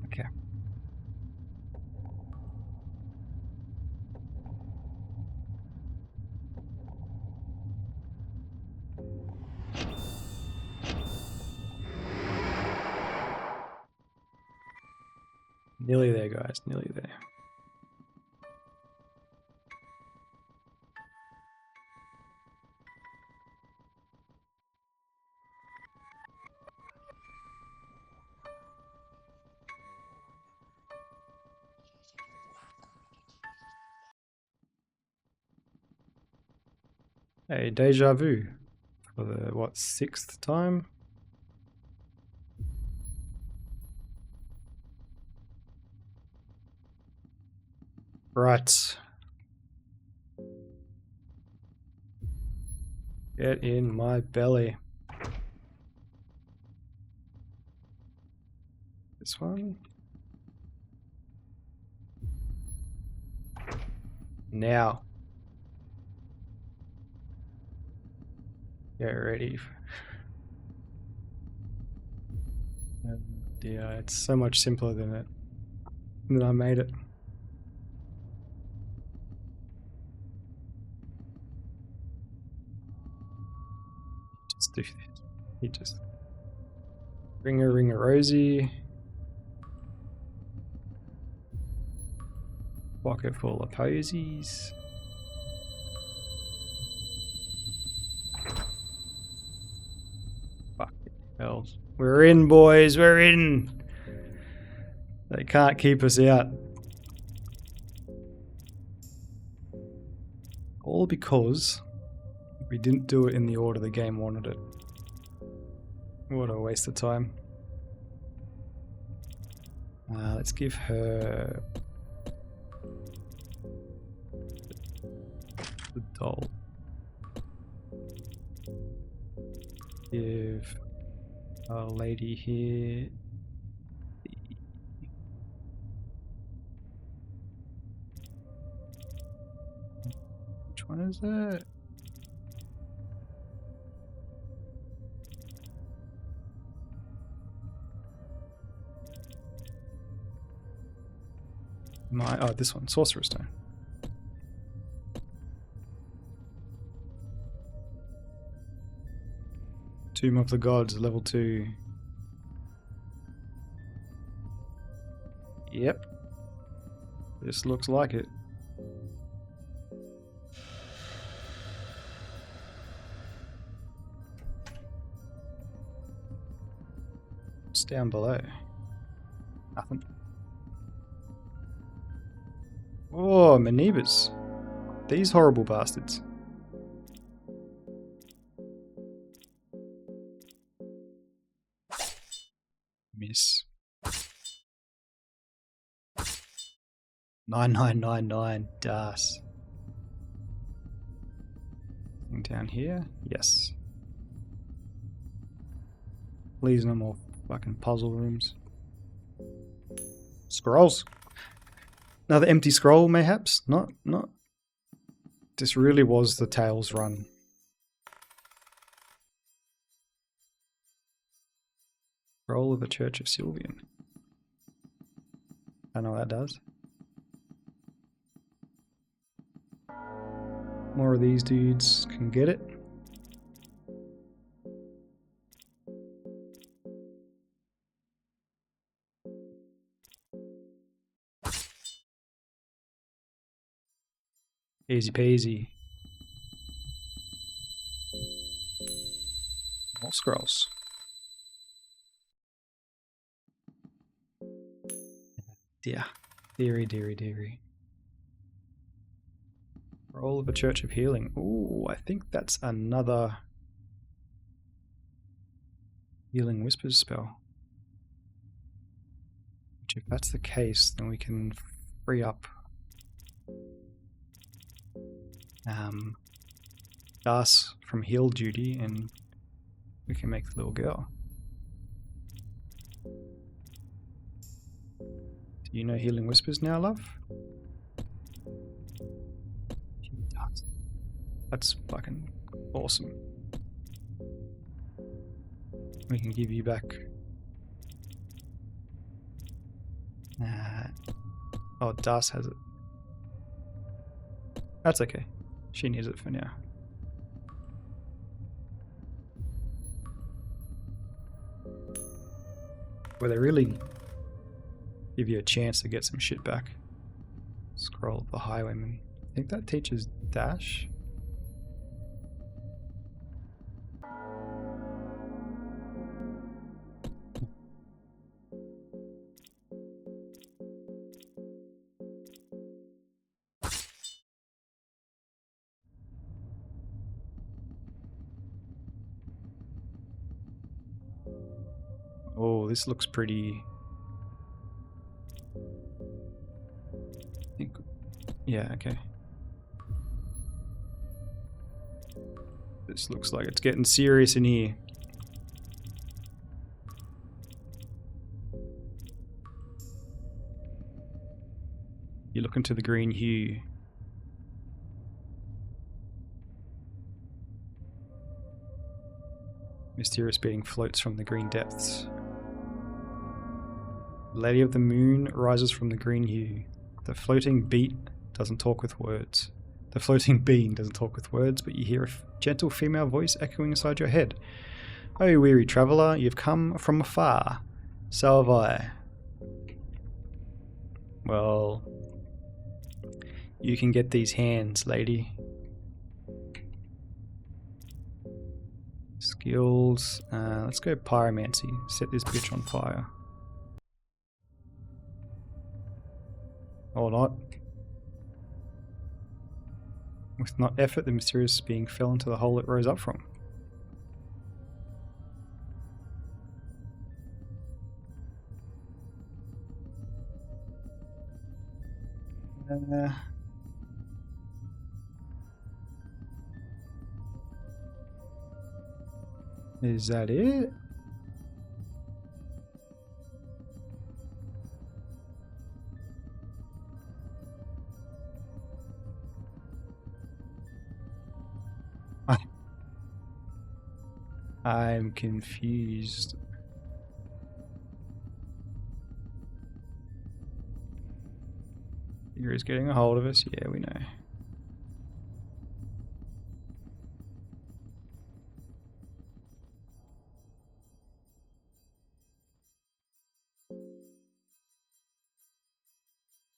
Okay. Nearly there, guys. Nearly there. A deja vu for the, what, 6th time? Right. Get in my belly. This one. Now. Get ready. Yeah, it's so much simpler than I made it. Just do this. You just ring a rosy. Pocket full of posies. Fucking hell. We're in, boys, we're in! They can't keep us out. All because we didn't do it in the order the game wanted it. What a waste of time. Let's give her the doll. Give our lady here which one is that? Oh, this one, Sorcerer's Stone. Tomb of the Gods, level 2. Yep. This looks like it. What's down below? Nothing. Oh, Manibas. These horrible bastards. Miss. 9999 Das. Thing down here? Yes. Please, no more fucking puzzle rooms. Scrolls. Another empty scroll, mayhaps? Not. This really was the Tales run. Scroll of the Church of Sylvian. I know what that does. More of these dudes can get it. Easy peasy. More scrolls. Yeah. Deary. Roll of the Church of Healing. Ooh, I think that's another Healing Whispers spell. Which, if that's the case, then we can free up Das from heal duty and we can make the little girl. Do you know Healing Whispers now, love? She does. That's fucking awesome. We can give you back. Oh, Das has it. That's okay. She needs it for now. Were they really Give you a chance to get some shit back. Scroll of the Highwayman. I think that teaches dash. Oh, this looks pretty. I think, yeah, okay. This looks like it's getting serious in here. You look into the green hue. Mysterious being floats from the green depths. Lady of the Moon rises from the green hue. The floating beat doesn't talk with words. The floating being doesn't talk with words, but you hear a gentle female voice echoing inside your head. Oh, weary traveller, you've come from afar. So have I. Well, you can get these hands, lady. Skills. Let's go pyromancy. Set this bitch on fire. Or not. With not effort, the mysterious being fell into the hole it rose up from. Is that it? I'm confused. Figure is getting a hold of us. Yeah, we know.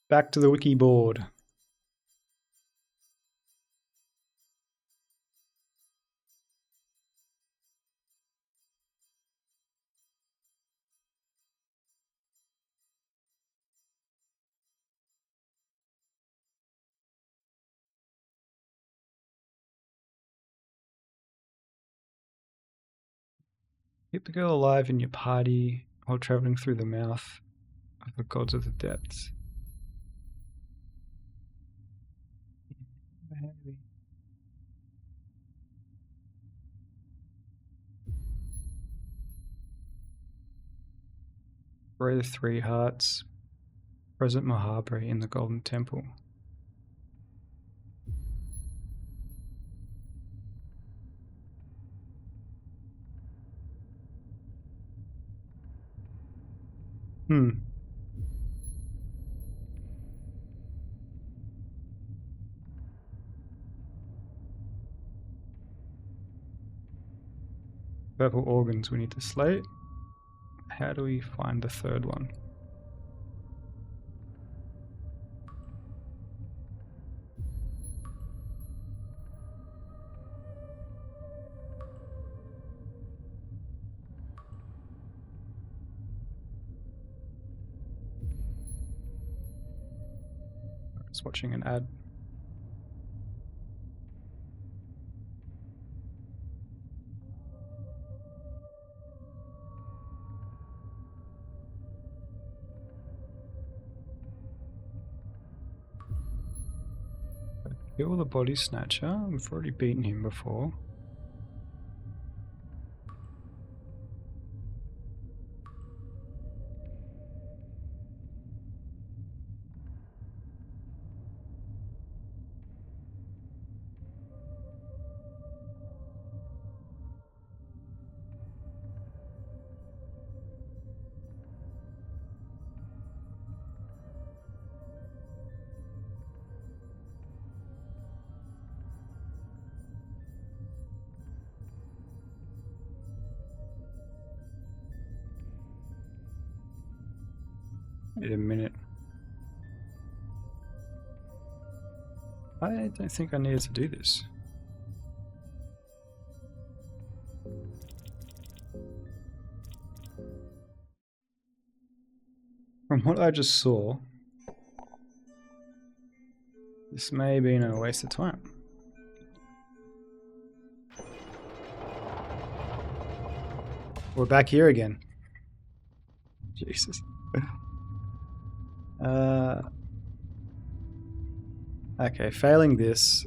Back to the wiki board. Keep the girl alive in your party while traveling through the mouth of the gods of the depths. Pray the 3 hearts. Present Mahabre in the Golden Temple. Purple organs we need to slay. How do we find the 3rd one? I was watching an ad. Kill the body snatcher. We've already beaten him before. Wait a minute. I don't think I needed to do this. From what I just saw, this may have been a waste of time. We're back here again. Jesus. Okay, failing this,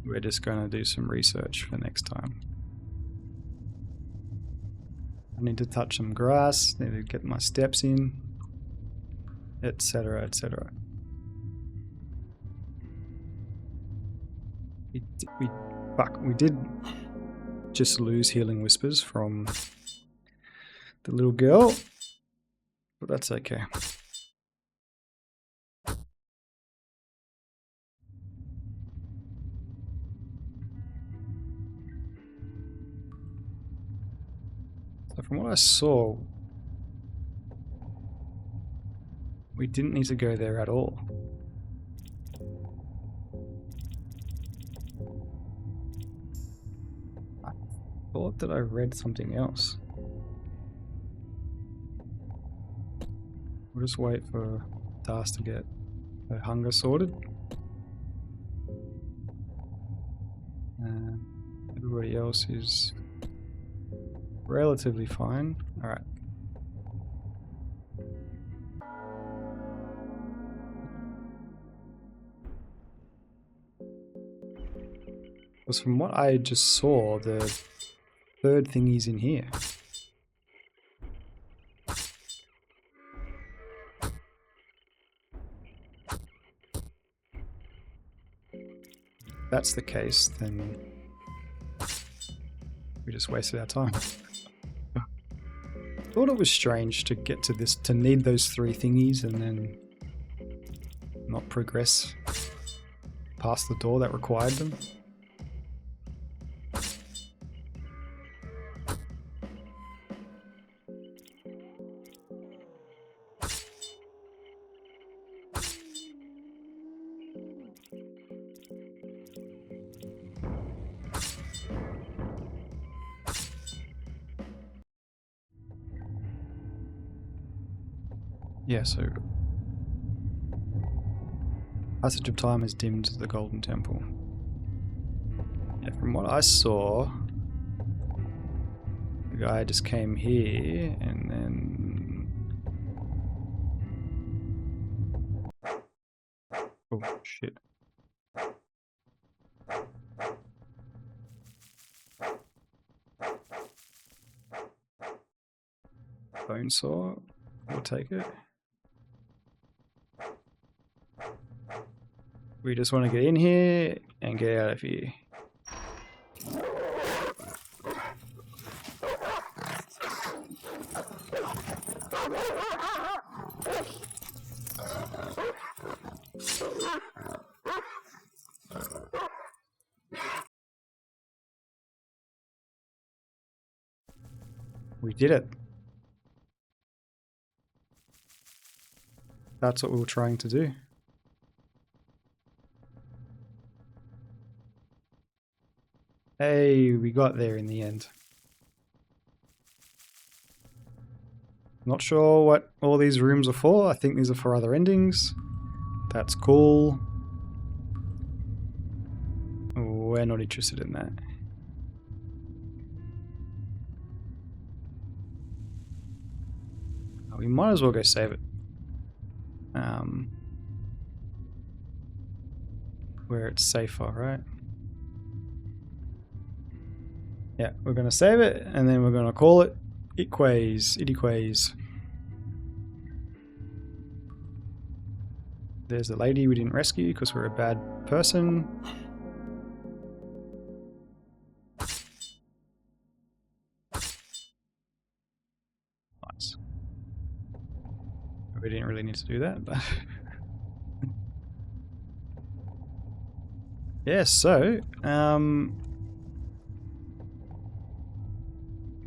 we're just going to do some research for next time. I need to touch some grass, need to get my steps in, etc, etc. We did just lose healing whispers from the little girl, but that's okay. So from what I saw, we didn't need to go there at all. I thought that I read something else. We'll just wait for Das to get her hunger sorted. Everybody else is relatively fine. Alright. Because from what I just saw, the third thingy's in here. If that's the case, then we just wasted our time. I thought it was strange to get to this, to need those three thingies and then not progress past the door that required them. Yeah, so passage of time has dimmed the Golden Temple. Yeah, from what I saw, the guy just came here and then... Oh, shit. Bone saw, we'll take it. We just want to get in here and get out of here. We did it. That's what we were trying to do. Hey, we got there in the end. Not sure what all these rooms are for. I think these are for other endings. That's cool. We're not interested in that. We might as well go save it. Where it's safer, right? Yeah, we're going to save it, and then we're going to call it Itquays. There's the lady we didn't rescue because we're a bad person. Nice. We didn't really need to do that, but... yeah, so,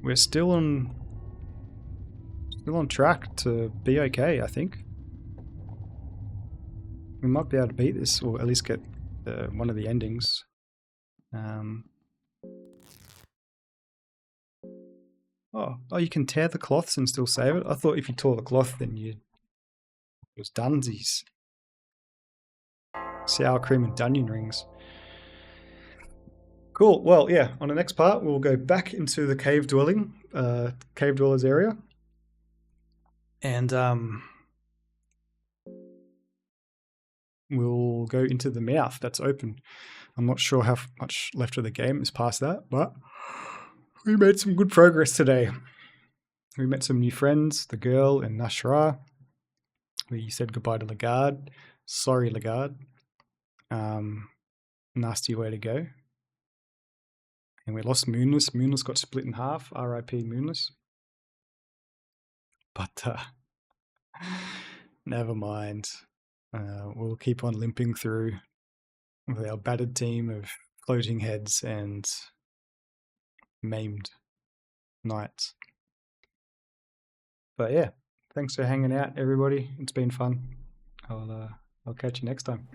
we're still on Still on track to be okay, I think. We might be able to beat this, or at least get one of the endings. Oh, you can tear the cloths and still save it? I thought if you tore the cloth, then it was dunsies. Sour cream and onion rings. Cool. Well, yeah, on the next part, we'll go back into the cave dwellers area. And we'll go into the mouth that's open. I'm not sure how much left of the game is past that, but we made some good progress today. We met some new friends, the girl and Nashra. We said goodbye to Lagarde. Sorry, Lagarde. Nasty way to go. And we lost Moonless. Moonless got split in half. R.I.P. Moonless. But never mind. We'll keep on limping through with our battered team of floating heads and maimed knights. But yeah, thanks for hanging out, everybody. It's been fun. I'll catch you next time.